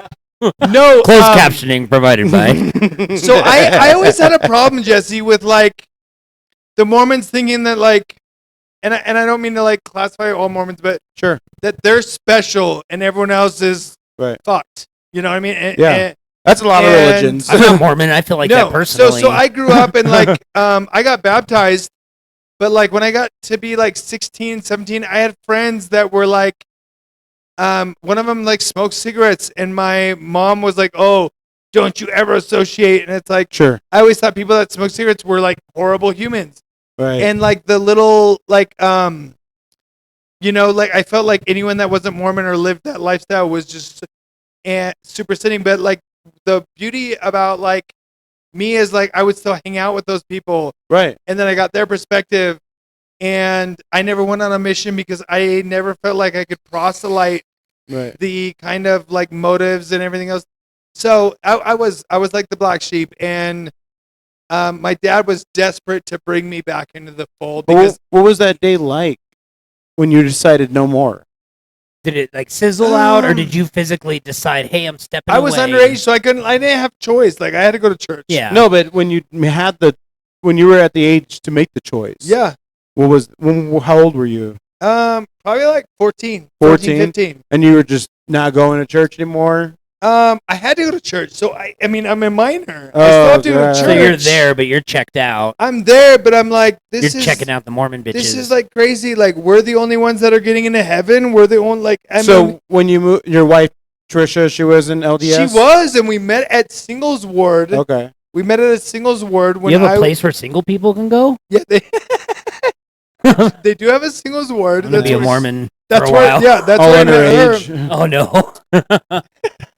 No. Closed captioning provided by. So I always had a problem, Jesse, with like the Mormons thinking that like, and I don't mean to like classify all Mormons, but sure that they're special and everyone else is fucked. You know what I mean? That's a lot of religions. I'm not Mormon. I feel like that personally. So I grew up and like I got baptized, but like when I got to be like 16, 17, I had friends that were like, one of them like smoked cigarettes, and my mom was like, "Oh, don't you ever associate?" And it's like, sure. I always thought people that smoke cigarettes were like horrible humans, right? And like the little like you know, like I felt like anyone that wasn't Mormon or lived that lifestyle was just superseding. But like the beauty about like me is like I would still hang out with those people, right? And then I got their perspective. And I never went on a mission because I never felt like I could proselyte the kind of like motives and everything else. So I was like the black sheep, and my dad was desperate to bring me back into the fold. Because what was that day like when you decided no more? Did it like sizzle out, or did you physically decide, "Hey, I'm stepping away"? I was underage, so I didn't have choice. Like I had to go to church. Yeah. No, but when you were at the age to make the choice. Yeah. How old were you? Probably like 14, 15. And you were just not going to church anymore? I had to go to church. So I mean, I'm a minor. Oh, I still have to go to church. So you're there, but you're checked out. I'm there, but I'm like, you're checking out the Mormon bitches. This is like crazy. Like we're the only ones that are getting into heaven. We're the only like. When you moved, your wife Trisha, she was in LDS. She was, and we met at singles ward. Okay. We met at a singles ward. When you have a place where single people can go? Yeah, they do have a singles ward. I'm gonna be a Mormon. That's a where, while. yeah, that's all where I met her. underage. Oh no.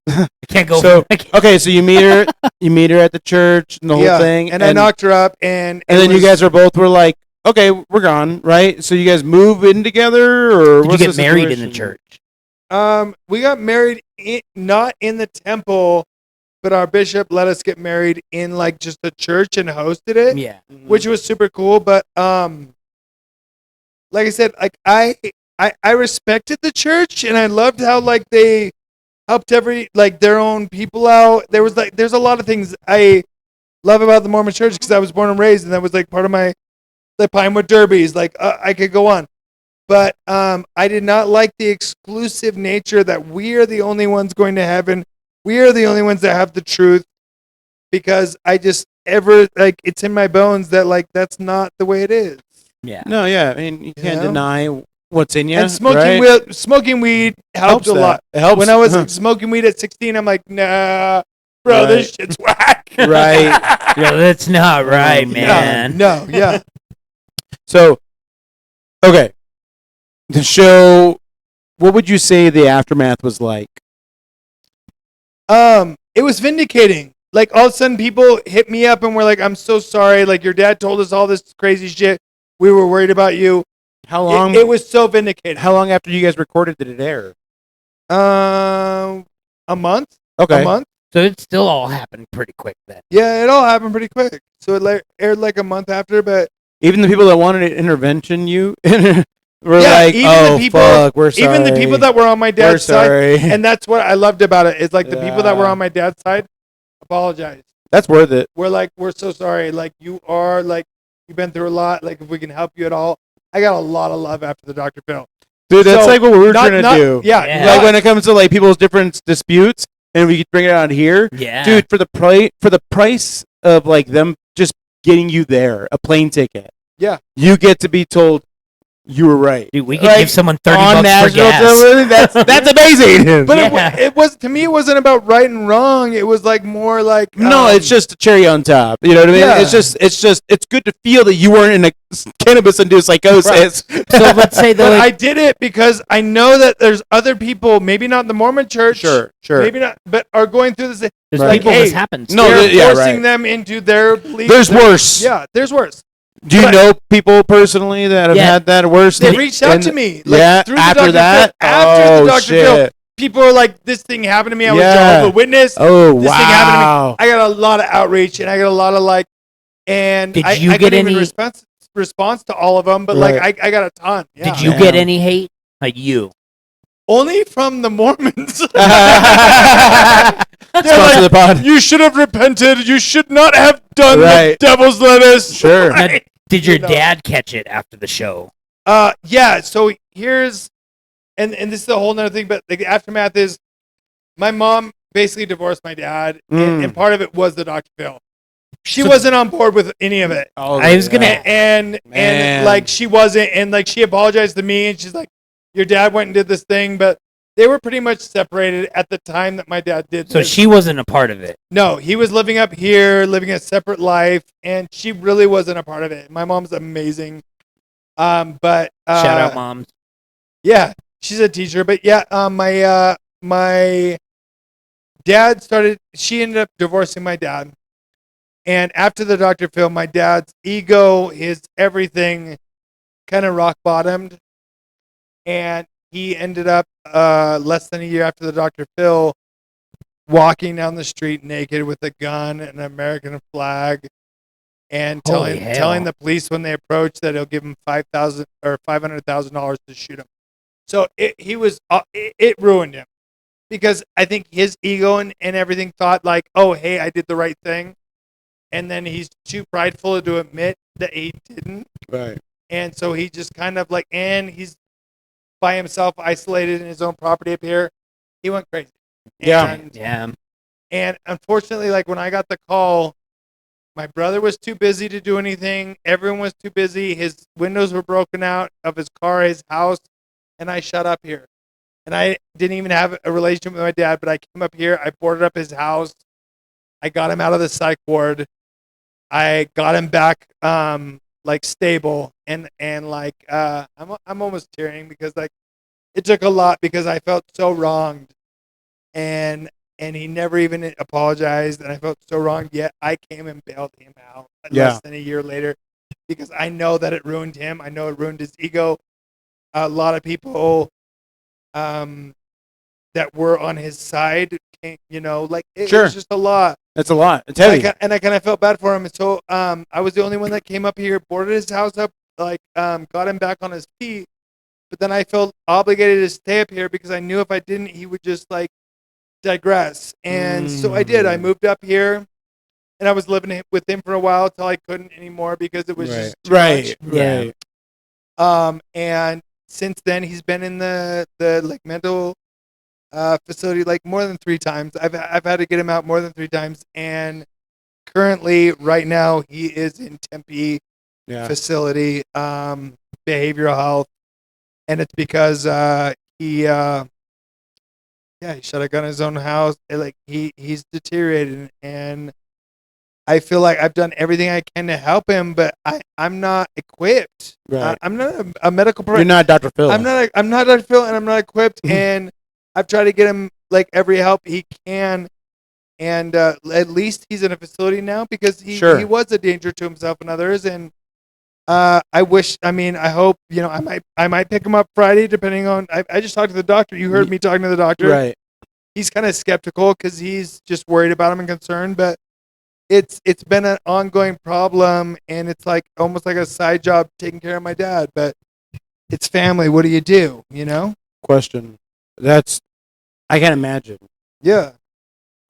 I can't go. So okay, so you meet her at the church and the whole thing, and I knocked her up, and then you guys were like, okay, we're gone, right? So you guys move in together, or Did you what's get the married in the situation? church? We got married not in the temple, but our bishop let us get married in like just a church and hosted it, Yeah. which was super cool. But like I said, like I respected the church, and I loved how like they helped their own people out. There's a lot of things I love about the Mormon church because I was born and raised, and that was like part of my Pinewood Derbies. Like I could go on. But I did not like the exclusive nature that we are the only ones going to heaven. We are the only ones that have the truth, because I just it's in my bones that like that's not the way it is. Yeah. No, yeah, I mean you can't know? deny what's in you. And smoking weed helped a lot. It helps When I was smoking weed at 16, I'm like, nah, bro, this shit's whack. right. Yeah, that's not right, man. No, yeah. So, okay, the show. What would you say the aftermath was like? It was vindicating. Like all of a sudden people hit me up and were like, I'm so sorry. Like your dad told us all this crazy shit. We were worried about you. How long? It was so vindicating. How long after you guys recorded did it air? A month. Okay. A month. So it still all happened pretty quick then. Yeah, it all happened pretty quick. So it aired like a month after, but Even the people that wanted an intervention, were yeah, like, even "Oh the people, fuck, we're sorry." Even the people that were on my dad's We're sorry. side, and that's what I loved about it. Is like the people that were Yeah. on my dad's side apologized. That's worth it. We're like, we're so sorry. Like you are like you've been through a lot. Like if we can help you at all, I got a lot of love after the Dr. Phil. Dude, that's So, like what we were not- trying to not- do. Yeah, Yeah. Like not- when it comes to like people's different disputes, and we could bring it out here, Yeah. dude. For the price of like them just getting you there, a plane ticket. Yeah. You get to be told you were right. Dude, we could Like, give someone $30 on for national gas. television. That's amazing. But Yeah. it was to me. It wasn't about right and wrong. It was like more like No, it's just a cherry on top. You know what I mean? Yeah. It's good to feel that you weren't in a cannabis-induced psychosis. So let's say But though, I did it because I know that there's other people, maybe not in the Mormon church, Sure. maybe not, but are going through this. there's Right. people Hey, this happens. No, They're yeah, forcing right. them into their beliefs. There's worse. Yeah, there's worse. Do you But- know people personally that have Yeah. had that worse? They reached out to me. Like, yeah, through the after Dr. that? Phil, after Oh, the Dr. Phil, shit. people are like, "This thing happened to me. I was Yeah. Jehovah's Witness. Oh, This thing happened to me." wow. I got a lot of outreach, and I got a lot of like, and Did I you I get couldn't even any- response to all of them, but like I got a ton. Yeah. Did you Damn. get any hate? Like you? Only from the Mormons. Sponsor the pod. You should have repented. You should not have done the Right. devil's lettuce. Sure. Right. Did your You know. dad catch it after the show? Yeah. So here's, and this is a whole nother thing, but like the aftermath is, my mom basically divorced my dad, and part of it was the Dr. Phil. She wasn't on board with any of it. Oh, I was gonna- And Man. like she wasn't, and like she apologized to me, and she's like, "Your dad went and did this thing," but they were pretty much separated at the time that my dad did. So this. she wasn't a part of it. No, he was living up here, living a separate life, and she really wasn't a part of it. My mom's amazing. But Shout out, moms. yeah, she's a teacher. But yeah, my dad she ended up divorcing my dad. And after the Dr. Phil, my dad's ego, his everything kind of rock bottomed. And he ended up less than a year after the Dr. Phil walking down the street naked with a gun and an American flag, and Holy hell. telling the police when they approach that he'll give him $5,000 or $500,000 to shoot him. So it ruined him, because I think his ego and everything thought like, oh, hey, I did the right thing. And then he's too prideful to admit that he didn't. Right. And so he just kind of like, and he's by himself, isolated in his own property up here. He went crazy. Yeah. And, Yeah. and unfortunately, like when I got the call, my brother was too busy to do anything. Everyone was too busy. His windows were broken out of his car, his house. And I shut up here. And I didn't even have a relationship with my dad, but I came up here. I boarded up his house. I got him out of the psych ward. I got him back like stable, and like I'm almost tearing, because like it took a lot because I felt so wronged, and he never even apologized, and I felt so wronged. Yet I came and bailed him out less than a year later because I know that it ruined him. I know it ruined his ego. A lot of people that were on his side, you know, like it was just a lot. That's a lot. It's heavy. And I kind of felt bad for him. And so I was the only one that came up here, boarded his house up, like got him back on his feet. But then I felt obligated to stay up here because I knew if I didn't, he would just like digress. And so I did. I moved up here, and I was living with him for a while until I couldn't anymore because it was just too much. Right. And since then, he's been in the like mental facility like more than 3 times. I've had to get him out more than 3 times, and currently, right now, he is in Tempe facility, behavioral health, and it's because he shot a gun in his own house. And, like he's deteriorated, and I feel like I've done everything I can to help him, but I'm not equipped. Right. I'm not a medical person. You're not Dr. Phil. I'm not Dr. Phil, and I'm not equipped. And I've tried to get him like every help he can, and at least he's in a facility now because he was a danger to himself and others. And I hope, you know, I might pick him up Friday, depending on. I just talked to the doctor. You heard me talking to the doctor. Right. He's kind of skeptical because he's just worried about him and concerned, but it's been an ongoing problem, and it's like almost like a side job taking care of my dad. But it's family. What do? You know? Question. I can't imagine. Yeah.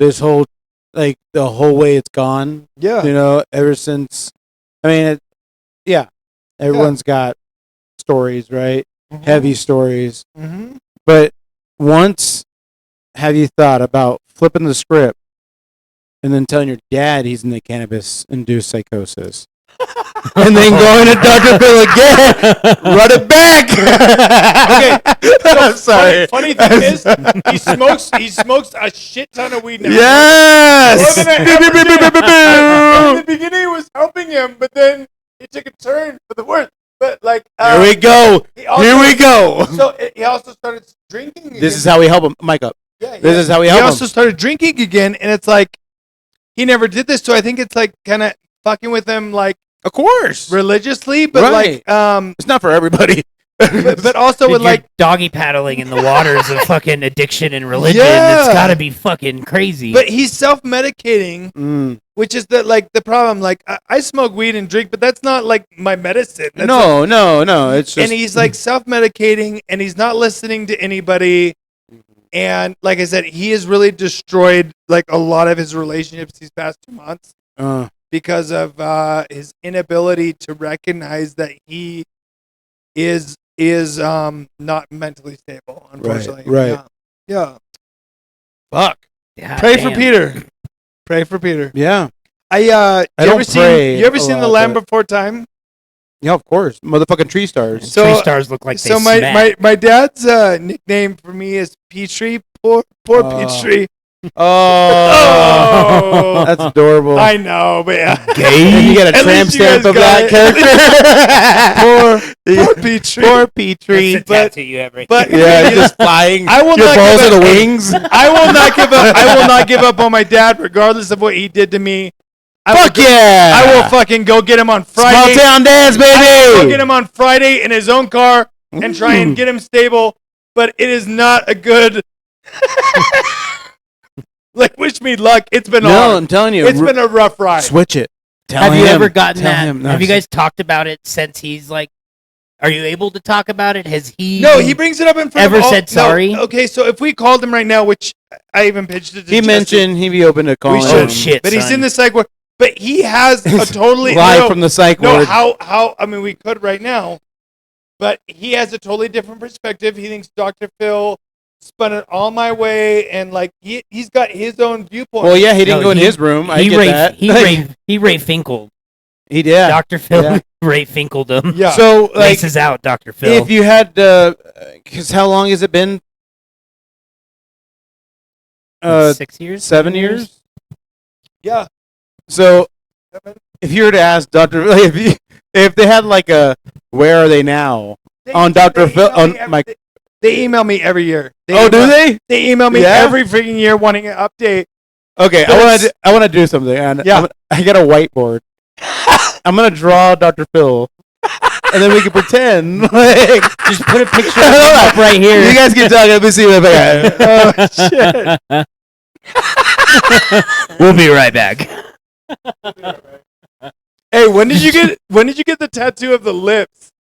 This whole, like, the whole way it's gone. Yeah. You know, ever since. I mean, everyone's got stories, right? Mm-hmm. Heavy stories. Mm-hmm. But once have you thought about flipping the script and then telling your dad he's in the cannabis-induced psychosis? And then going to Dr. Phil again, run it back. Okay, so I'm sorry. Funny thing is, he smokes a shit ton of weed now. Yes. In the beginning, it was helping him, but then it took a turn for the worse. But like, here we go. So he also started drinking again. This is how we help him. Mic up. Yeah. This is how we help him. He also started drinking again, and it's like he never did this. So I think it's like kind of fucking with him, like, of course, religiously, but like it's not for everybody. but also with like doggy paddling in the waters of fucking addiction and religion. Yeah. It's gotta be fucking crazy. But he's self-medicating, which is the problem. Like I smoke weed and drink, but that's not like my medicine. That's no. It's just, and he's like self-medicating, and he's not listening to anybody. And like I said, he has really destroyed like a lot of his relationships these past 2 months. Because of his inability to recognize that he is not mentally stable, unfortunately. Right. Yeah. Fuck. Yeah, Pray for Peter. Pray for Peter. Yeah. You ever seen The Land but... Before Time? Yeah, of course. Motherfucking tree stars. Tree stars look like they so smack. my dad's nickname for me is Peachtree. Poor Peachtree. Oh, that's adorable. I know, but yeah. And you get a tramp stamp of that character. Poor Petrie. Poor Petrie. That's the tattoo you have right But yeah, just flying. I will your not balls are the wings. I will not give up. I will not give up on my dad, regardless of what he did to me. I will fucking go get him on Friday. Small town dance, baby. I will go get him on Friday in his own car and try and get him stable. But it is not a good. Like, wish me luck. It's been hard. I'm telling you. It's been a rough ride. Switch it. Have you ever gotten that? Have you guys talked about it since he's like, are you able to talk about it? Has he? No, he brings it up in front of all. Said sorry? No. Okay, so if we called him right now, which I even pitched it to he mentioned he'd be open to calling him. Oh, shit, but son. he's in the psych ward. But he has a totally... Live from the psych ward. No, how... I mean, we could right now. But he has a totally different perspective. He thinks Dr. Phil spun it all my way, and like he's got his own viewpoint. Well, yeah, he didn't go in his room. I get that. He Ray Finkeled. He did. Dr. Phil Ray Finkeled him. Yeah. So like, laces out, Dr. Phil. If you had, because how long has it been? 6 years, 7 years. Yeah. So if you were to ask Dr. if they had like a where are they now on Dr. Phil on my. They email me every year. Do they? They email me every freaking year wanting an update. Okay, I want to do something. And I got a whiteboard. I'm gonna draw Dr. Phil, and then we can pretend like just put a picture of him up right here. You guys can talk. Let me see what I got. Oh shit! We'll be right back. Hey, when did you get the tattoo of the lips?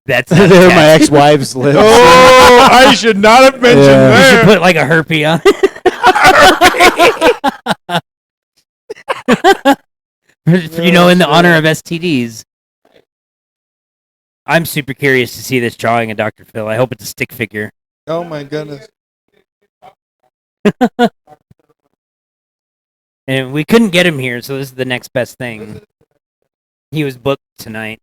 That's they're my ex-wife's lips. Oh, I should not have mentioned that. You should put like a herpy on. In the honor of STDs. I'm super curious to see this drawing of Dr. Phil. I hope it's a stick figure. Oh my goodness. And we couldn't get him here, so this is the next best thing. He was booked tonight.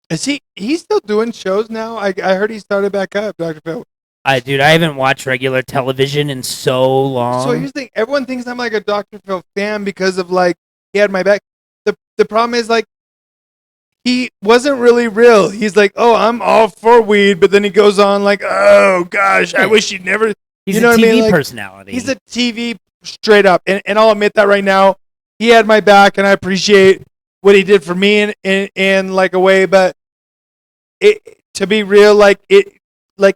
Is he's still doing shows now? I heard he started back up, Dr. Phil. I haven't watched regular television in so long. So here's the thing. Everyone thinks I'm like a Dr. Phil fan because of like he had my back. The problem is like he wasn't really real. He's like, oh, I'm all for weed, but then he goes on like, oh gosh, I wish he'd never. He's you know a what TV I mean? Like, personality. He's a TV straight up, and I'll admit that right now. He had my back, and I appreciate what he did for me in like a way, but to be real, like it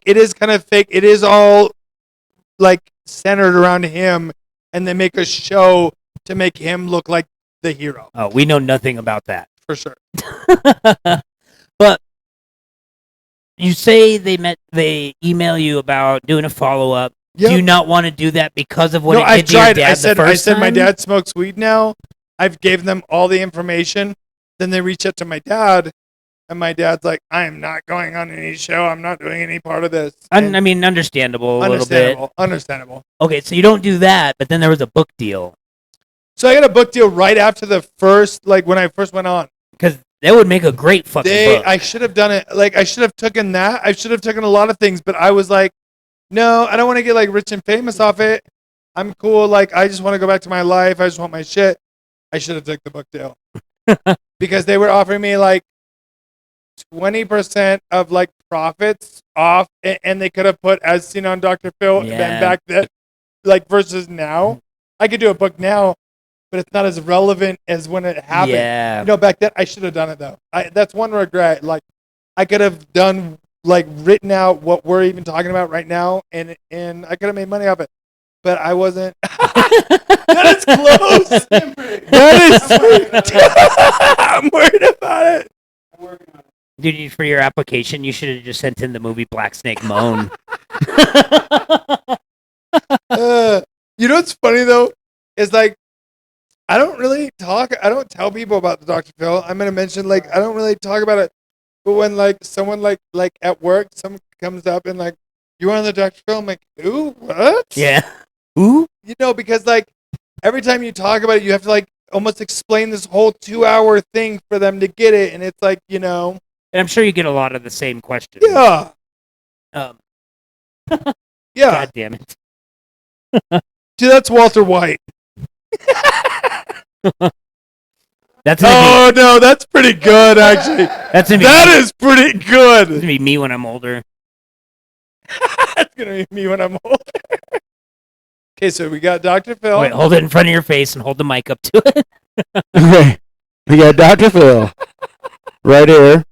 is kind of fake. It is all like centered around him, and they make a show to make him look like the hero. Oh, we know nothing about that. For sure. But you say they email you about doing a follow-up. Yep. Do you not want to do that because of what it did to your dad I said my dad smokes weed now. I've gave them all the information. Then they reach out to my dad, and my dad's like, I am not going on any show. I'm not doing any part of this. I mean, understandable a little bit. Understandable. Okay, so you don't do that, but then there was a book deal. So I got a book deal right after the first, like when I first went on. Because that would make a great fucking book. I should have done it. Like I should have taken that. I should have taken a lot of things, but I was like, no, I don't want to get like rich and famous off it. I'm cool. Like I just want to go back to my life. I just want my shit. I should have took the book deal because they were offering me like 20% of like profits off, and they could have put as seen on Dr. Phil. And then back then, like versus now, I could do a book now, but it's not as relevant as when it happened. Yeah. Back then I should have done it though. That's one regret. Like I could have done like written out what we're even talking about right now, and I could have made money off it, but I wasn't. That is close. I'm worried about it. Dude, for your application, you should have just sent in the movie Black Snake Moan. You know what's funny though? Is like I don't tell people about the Dr. Phil. I'm gonna mention like I don't really talk about it. But when like someone like at work, someone comes up and like, you on the Dr. Phil? I'm like, who? What? Yeah. Who? Because like every time you talk about it, you have to like almost explain this whole 2-hour thing for them to get it, and it's like And I'm sure you get a lot of the same questions. Yeah. Yeah. God damn it. Dude, that's Walter White. No, that's pretty good actually. That is pretty good. It's gonna be me when I'm older. That's gonna be me when I'm older. Okay, so we got Dr. Phil. Wait, hold it in front of your face and hold the mic up to it. Okay, we got Dr. Phil right here,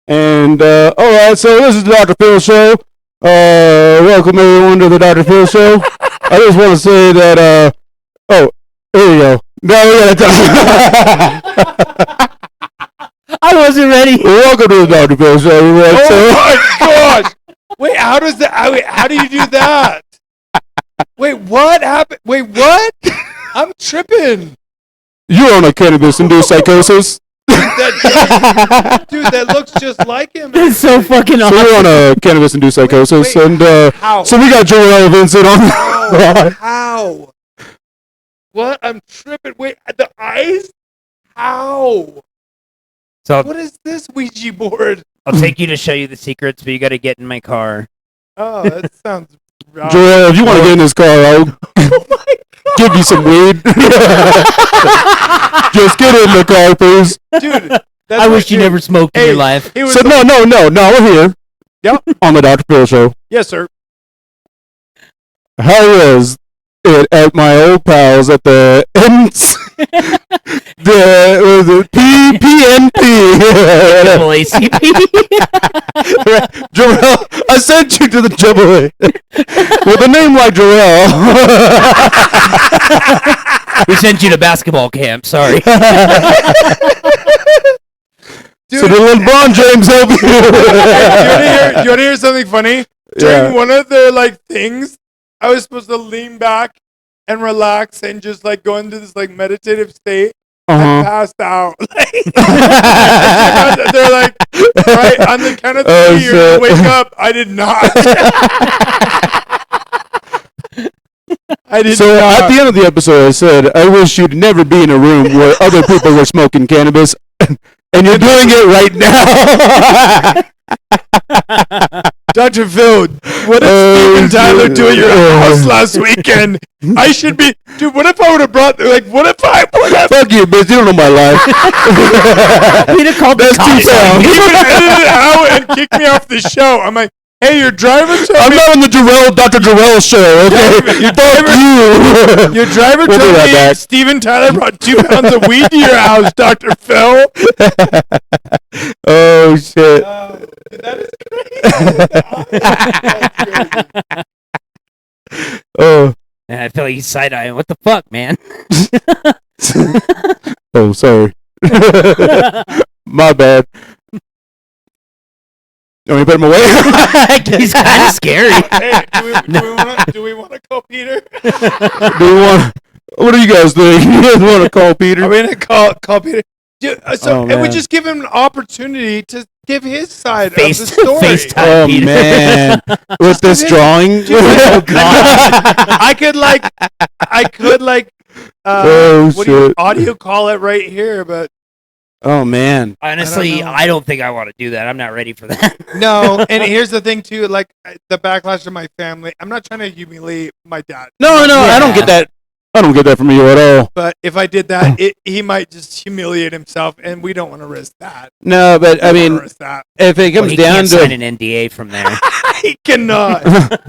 and all right. So this is the Dr. Phil show. Welcome everyone to the Dr. Phil show. I just want to say that. Oh, there you go. Now we gotta I wasn't ready. Welcome to the Dr. Phil show. Oh my gosh! Wait, how do you do that? Wait, what happened? Wait, what? I'm tripping. You're on a cannabis-induced psychosis. Dude, that looks just like him. That's so fucking awesome. So you're on a cannabis-induced psychosis, wait, and how? So we got Jorell Vincent on. How? What? I'm tripping. Wait, the eyes? How? So what is this Ouija board? I'll take you to show you the secrets, but you got to get in my car. Oh, that sounds. Jorell, if you want to get in this car, I'll give you some weed. Just get in the car, please. Dude, I wish you never smoked in your life. So no, we're here. Yep. On the Dr. Phil show. Yes, sir. How was it at my old pals at the the PPNP? Jorell, I sent you to the Jubilee with a name like Jorell. We sent you to basketball camp. Sorry. Dude, so did LeBron James help you? You want to hear something funny? During one of the things, I was supposed to lean back and relax and just go into this meditative state. I passed out. They're like, right on the count of 3, you're gonna wake up. I did not. At the end of the episode, I said, I wish you'd never be in a room where other people were smoking cannabis, and you're doing it right now. Dr. Phil, what did Steven Tyler do at your house last weekend? I should be... Dude, what if I would have brought... what if I would have... Fuck you, bitch. You don't know my life. We'd have called the cops. He would edit it out and kick me off the show. I'm like, hey, your driver told me... I'm not on the Dr. Jorell show, okay? Your driver told me Steven Tyler brought 2 pounds of weed to your house, Dr. Phil. Oh, shit. That is crazy. Oh. I feel like he's side-eyeing. What the fuck, man? Oh, sorry. My bad. You want me to put him away? He's kind of scary. Hey, do we want to call Peter? What do you guys think? You guys want to call Peter? Are we going to call Peter? Dude, it would just give him an opportunity to give his side of the story. FaceTime Peter. Man. With this drawing? Oh, God. I could audio call it right here, but... Oh, man. Honestly, I don't think I want to do that. I'm not ready for that. No, and here's the thing, too. The backlash of my family. I'm not trying to humiliate my dad. No, I don't get that. I don't get that from you at all. But if I did that, he might just humiliate himself, and we don't want to risk that. No, but I mean, if it comes down to sign an NDA from there, he cannot.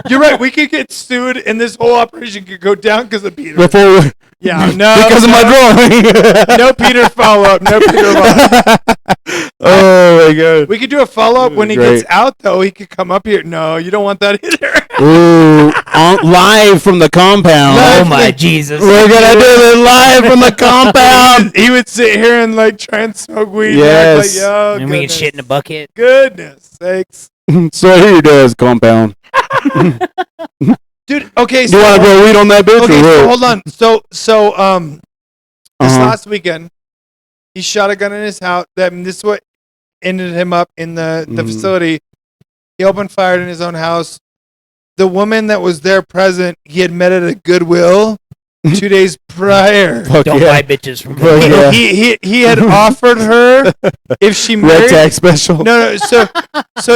You're right. We could get sued, and this whole operation could go down because of Peter. Because of my drawing. No Peter follow up. Oh my God. We could do a follow up when he gets out, though. He could come up here. No, you don't want that either. Ooh, live from the compound. Oh my Jesus! We're gonna do it live from the compound. He would sit here and try and smoke weed. Yes. And we can shit in a bucket. Goodness sakes. So here it is, compound. Dude, okay. So, you want to grow weed on that bitch? Okay, or so hold on. This last weekend, he shot a gun in his house. This is what ended him up in the facility. He opened fire in his own house. The woman that was there present, he had met at a Goodwill 2 days prior. Don't buy bitches from Goodwill. He had offered her if she married. Red tag special. No. So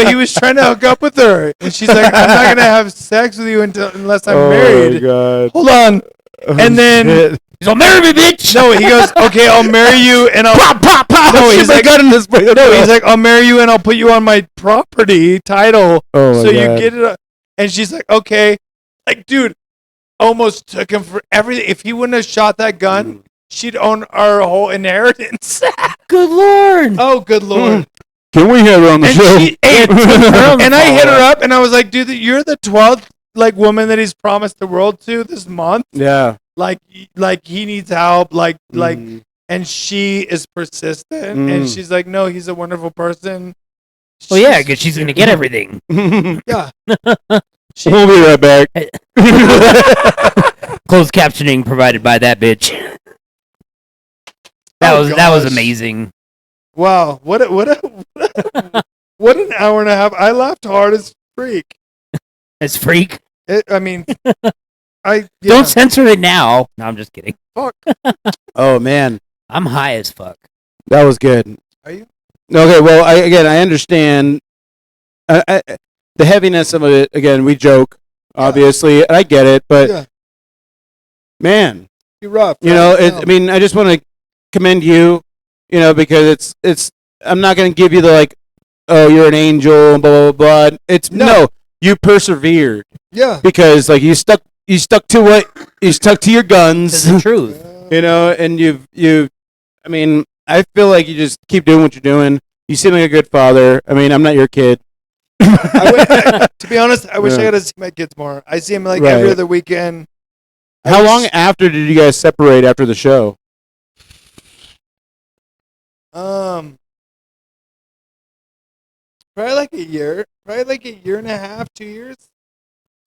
he was trying to hook up with her, and she's like, "I'm not gonna have sex with you unless I'm married." Oh my God. Hold on. And then he's gonna marry me, bitch. No, he goes, "Okay, I'll marry you, and I'll pop. No, he's like, "I'll marry you, and I'll put you on my property title, so you get it." And she's like, "Okay." Dude, almost took him for everything. If he wouldn't have shot that gun, she'd own our whole inheritance. Good Lord. Oh, good Lord. Can we have her on the show? And I hit her up, and I was like, "Dude, you're the 12th woman that he's promised the world to this month. Yeah. He needs help. And she is persistent, and she's like, "No, he's a wonderful person." Well, yeah, because she's gonna get everything. Yeah. We'll be right back. Closed captioning provided by that bitch. That was amazing. Wow, what an hour and a half! I laughed hard as freak. As freak. Don't censor it now. No, I'm just kidding. Fuck. Oh man, I'm high as fuck. That was good. Are you? Okay, well, I understand the heaviness of it. Again, we joke, obviously, and I get it, but man, you're rough. Right? I just want to commend you, because it's. I'm not going to give you the oh, you're an angel, and blah blah blah. It's no, you persevered. Yeah. Because like you stuck to your guns. It's the truth. You know, and I mean, I feel like you just keep doing what you're doing. You seem like a good father. I mean, I'm not your kid. To be honest, I wish I got to see my kids more. I see them like every other weekend. How long after did you guys separate after the show? Probably like a year. Probably like a year and a half, 2 years.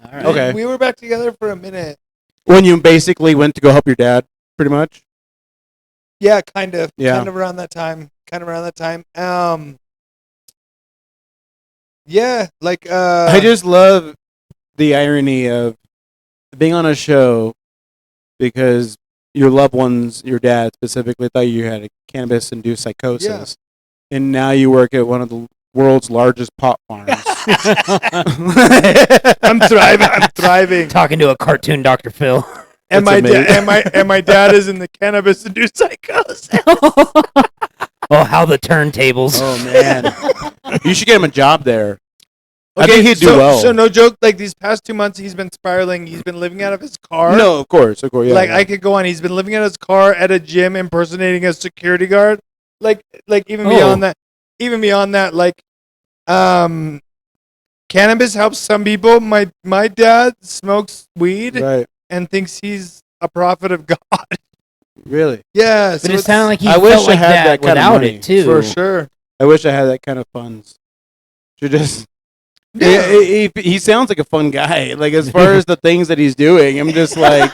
All right. Okay. We were back together for a minute. When you basically went to go help your dad, pretty much? Yeah, kind of. Yeah. Kind of around that time. Yeah, like I just love the irony of being on a show because your loved ones, your dad specifically, thought you had a cannabis-induced psychosis, and now you work at one of the world's largest pot farms. I'm thriving. Talking to a cartoon Dr. Phil. And my dad is in the cannabis-induced psychosis. Oh, how the turntables. Oh man, you should get him a job there. Okay, I think he'd do well. So no joke, like these past 2 months, he's been spiraling. He's been living out of his car. No, of course, yeah. Like I could go on. He's been living out of his car at a gym, impersonating a security guard. Like even beyond that, like, cannabis helps some people. My dad smokes weed and thinks he's a prophet of God. Really? Yeah. But it sounded like he I felt wish I like had that that kind of without money. it too. For sure. I wish I had that kind of funds. Should just. Yeah. He sounds like a fun guy. Like as far as the things that he's doing, I'm just like,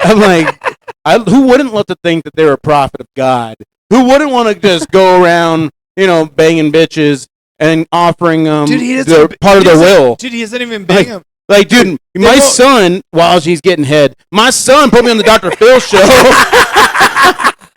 who wouldn't love to think that they're a prophet of God? Who wouldn't want to just go around, banging bitches and offering part of their will? Dude, he doesn't even bang them. Like, dude, my son, while she's getting head, my son put me on the Dr. Phil show.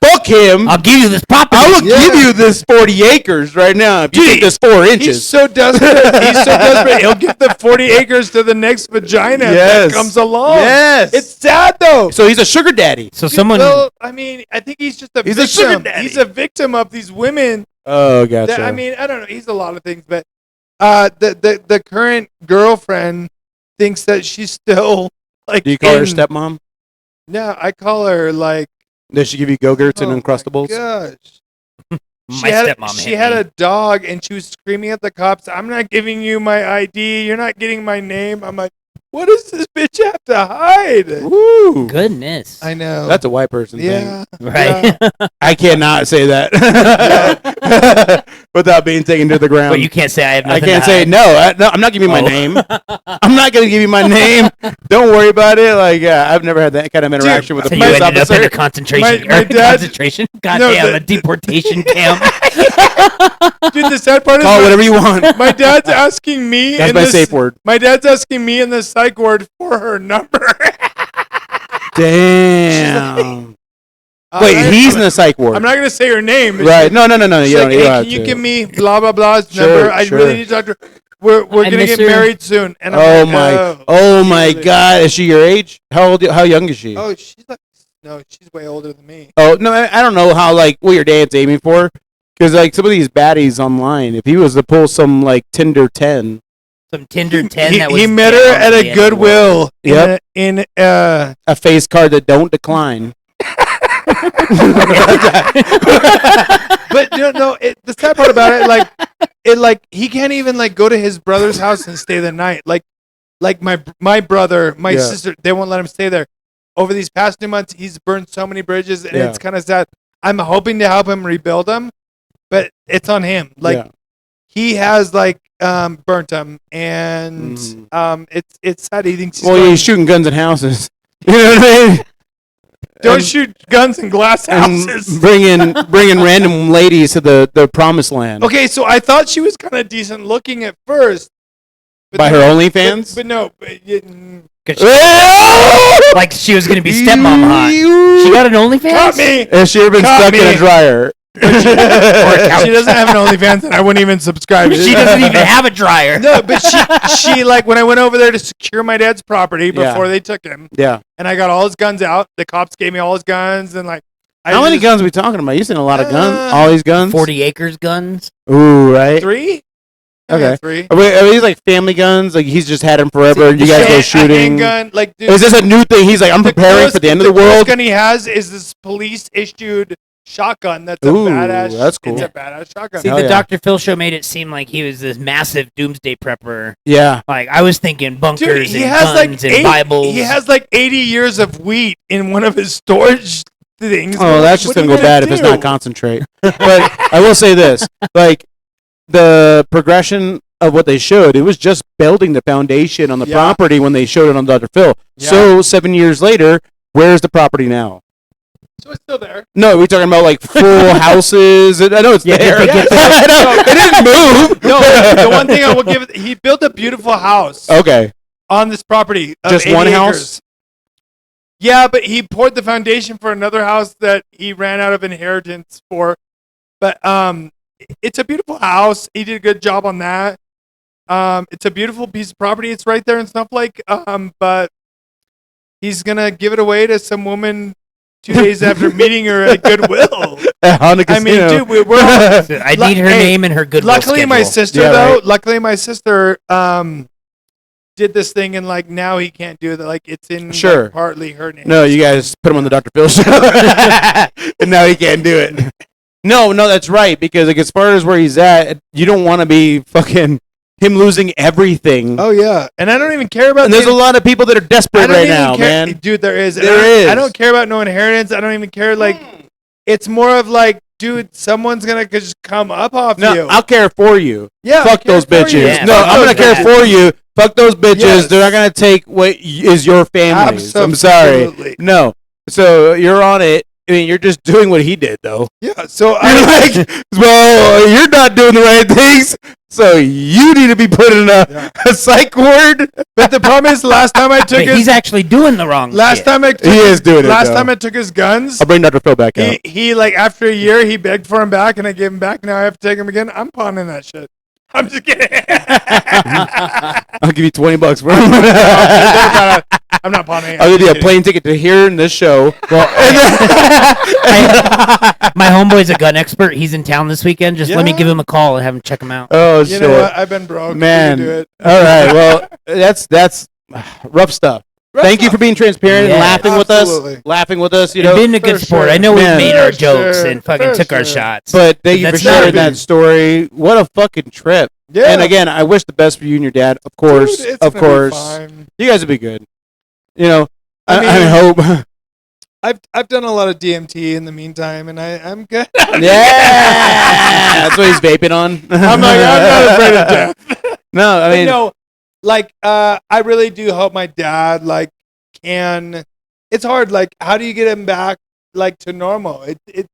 Fuck him. I'll give you this property. I will give you this 40 acres right now if you take this 4 inches. He's so desperate. He'll give the 40 acres to the next vagina that comes along. Yes. It's sad, though. So he's a sugar daddy. So someone... Well, I mean, I think he's just a victim. A sugar daddy. He's a victim of these women. Oh, gotcha. I mean, I don't know. He's a lot of things, but the current girlfriend thinks that she's still, like... Do you call her stepmom? No, I call her, like... Does she give you Go-Gurts and Uncrustables? Gosh. Stepmom She had a dog, and she was screaming at the cops, I'm not giving you my ID. You're not getting my name. I'm like, what does this bitch have to hide? Woo. Goodness. I know. That's a white person thing. Right. Yeah. I cannot say that without being taken to the ground. But you can't say I have nothing I can't to say hide. no. I'm not giving you my name. I'm not going to give you my name. Don't worry about it. Like, I've never had that kind of interaction with a So you police ended up officer. in a concentration concentration? Goddamn, a deportation camp. Dude, the sad part is... Call it whatever you want. My dad's asking me... That's my safe word. My dad's asking me in the psych ward for her number. Damn. Wait, he's in the psych ward. I'm not going to say her name. Right. No. You don't can you give me blah, blah, blah's number? I really need to talk to her. We're going to get married soon. And I'm my God. Is she your age? How young is she? Oh, she's way older than me. Oh, no, I don't know what your dad's aiming for. Because, some of these baddies online, if he was to pull some, Tinder 10. Some Tinder 10 he met her at a Goodwill in a face card that don't decline. But the sad part about it, he can't even go to his brother's house and stay the night. Like my brother, my sister, they won't let him stay there. Over these past 2 months, he's burned so many bridges, and it's kind of sad. I'm hoping to help him rebuild them, but it's on him. He has burnt them, and it's sad. He thinks he's shooting guns in houses. You know what I mean? Don't shoot guns in glass houses. Bringing random ladies to the promised land. Okay, so I thought she was kind of decent looking at first. By her OnlyFans? But no. She was going to be stepmom hot. She got an OnlyFans? Caught me. Has she ever been stuck in a dryer? She doesn't have an OnlyFans, and I wouldn't even subscribe. She doesn't even have a dryer. No, but she when I went over there to secure my dad's property before they took him. Yeah. And I got all his guns out. The cops gave me all his guns, and How many guns are we talking about? You've seen a lot of guns. All these guns. 40 acres guns. Ooh, right. 3? Okay. Yeah, 3. Are these like family guns? Like he's just had them forever, and you guys go shooting. Gun, like, dude, is this a new thing? He's like, I'm preparing for the end of the world. The gun he has is this police issued shotgun. That's a badass. That's cool. It's a badass shotgun. See, the Dr. Phil show made it seem like he was this massive doomsday prepper. Yeah. Like I was thinking bunkers Dude, and guns and Bibles. He has like 80 years of wheat in one of his storage things. Oh, that's just gonna go bad if it's not concentrate. But I will say this: like the progression of what they showed, it was just building the foundation on the property when they showed it on Dr. Phil. Yeah. So 7 years later, where's the property now? So it's still there. No, we're talking about like full houses. I know it's there. I know. It didn't move. No, the one thing I will give it, he built a beautiful house. Okay. On this property. Just one house? Yeah, but he poured the foundation for another house that he ran out of inheritance for. But it's a beautiful house. He did a good job on that. It's a beautiful piece of property. It's right there in Snowflake. But he's gonna give it away to some woman 2 days after meeting her at Goodwill. I mean, dude, we're all, I need her name and her Goodwill Luckily, schedule. my sister Luckily, my sister did this thing, and like now he can't do it. Like it's in like, partly her name. No, you guys put him on the Dr. Phil show, and now he can't do it. No, that's right. Because like as far as where he's at, you don't want to be fucking him losing everything. Oh yeah, and I don't even care about. And there's a lot of people that are desperate right now, man. Dude, there is. There is. I don't care about no inheritance. I don't even care. Like, it's more of like, dude, someone's gonna just come up off you. I'll care for you. Yeah, fuck those bitches. Yeah, no, I'm gonna care for you. Fuck those bitches. Yes. They're not gonna take what is your family's. I'm sorry. No. So you're on it. I mean, you're just doing what he did, though. Yeah. So well, you're not doing the right things. So you need to be put in a psych ward. But the problem is, last time I took he's actually doing the wrong. Last time I took he is doing it. Last time I took his guns. I'll bring Dr. Phil back out. He like after a year, he begged for him back, and I gave him back. Now I have to take him again. I'm pawning that shit. I'm just kidding. I'll give you $20 for him. I'm not pawning. I'll give you a plane ticket to here in this show. Well, my homeboy's a gun expert. He's in town this weekend. Just let me give him a call and have him check him out. Oh, you know what? I've been broke. Man. Do it. All right. Well, that's rough stuff. Thank you for being transparent and laughing with us. You know, being a good sport. I know we made our jokes and fucking took our shots. But thank you for sharing that story. What a fucking trip. Yeah. And again, I wish the best for you and your dad. Of course, Dude, of course. You guys will be good. You know, I hope. I've done a lot of DMT in the meantime, and I'm good. Yeah, that's what he's vaping on. I'm not afraid of death. No, I mean, like I really do hope my dad like can. It's hard. Like, how do you get him back like to normal?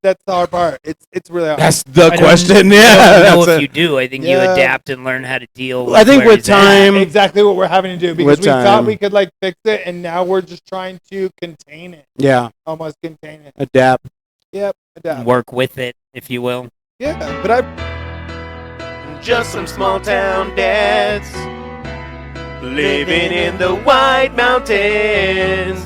That's the hard part. It's really hard. That's the question. I don't know if you do. I think you adapt and learn how to deal with I think with time, exactly what we're having to do, because we thought we could like fix it, and now we're just trying to contain it. Yeah. Almost contain it. Adapt. Yep. Adapt. Work with it, if you will. Yeah, but just some small town dads living in the White Mountains.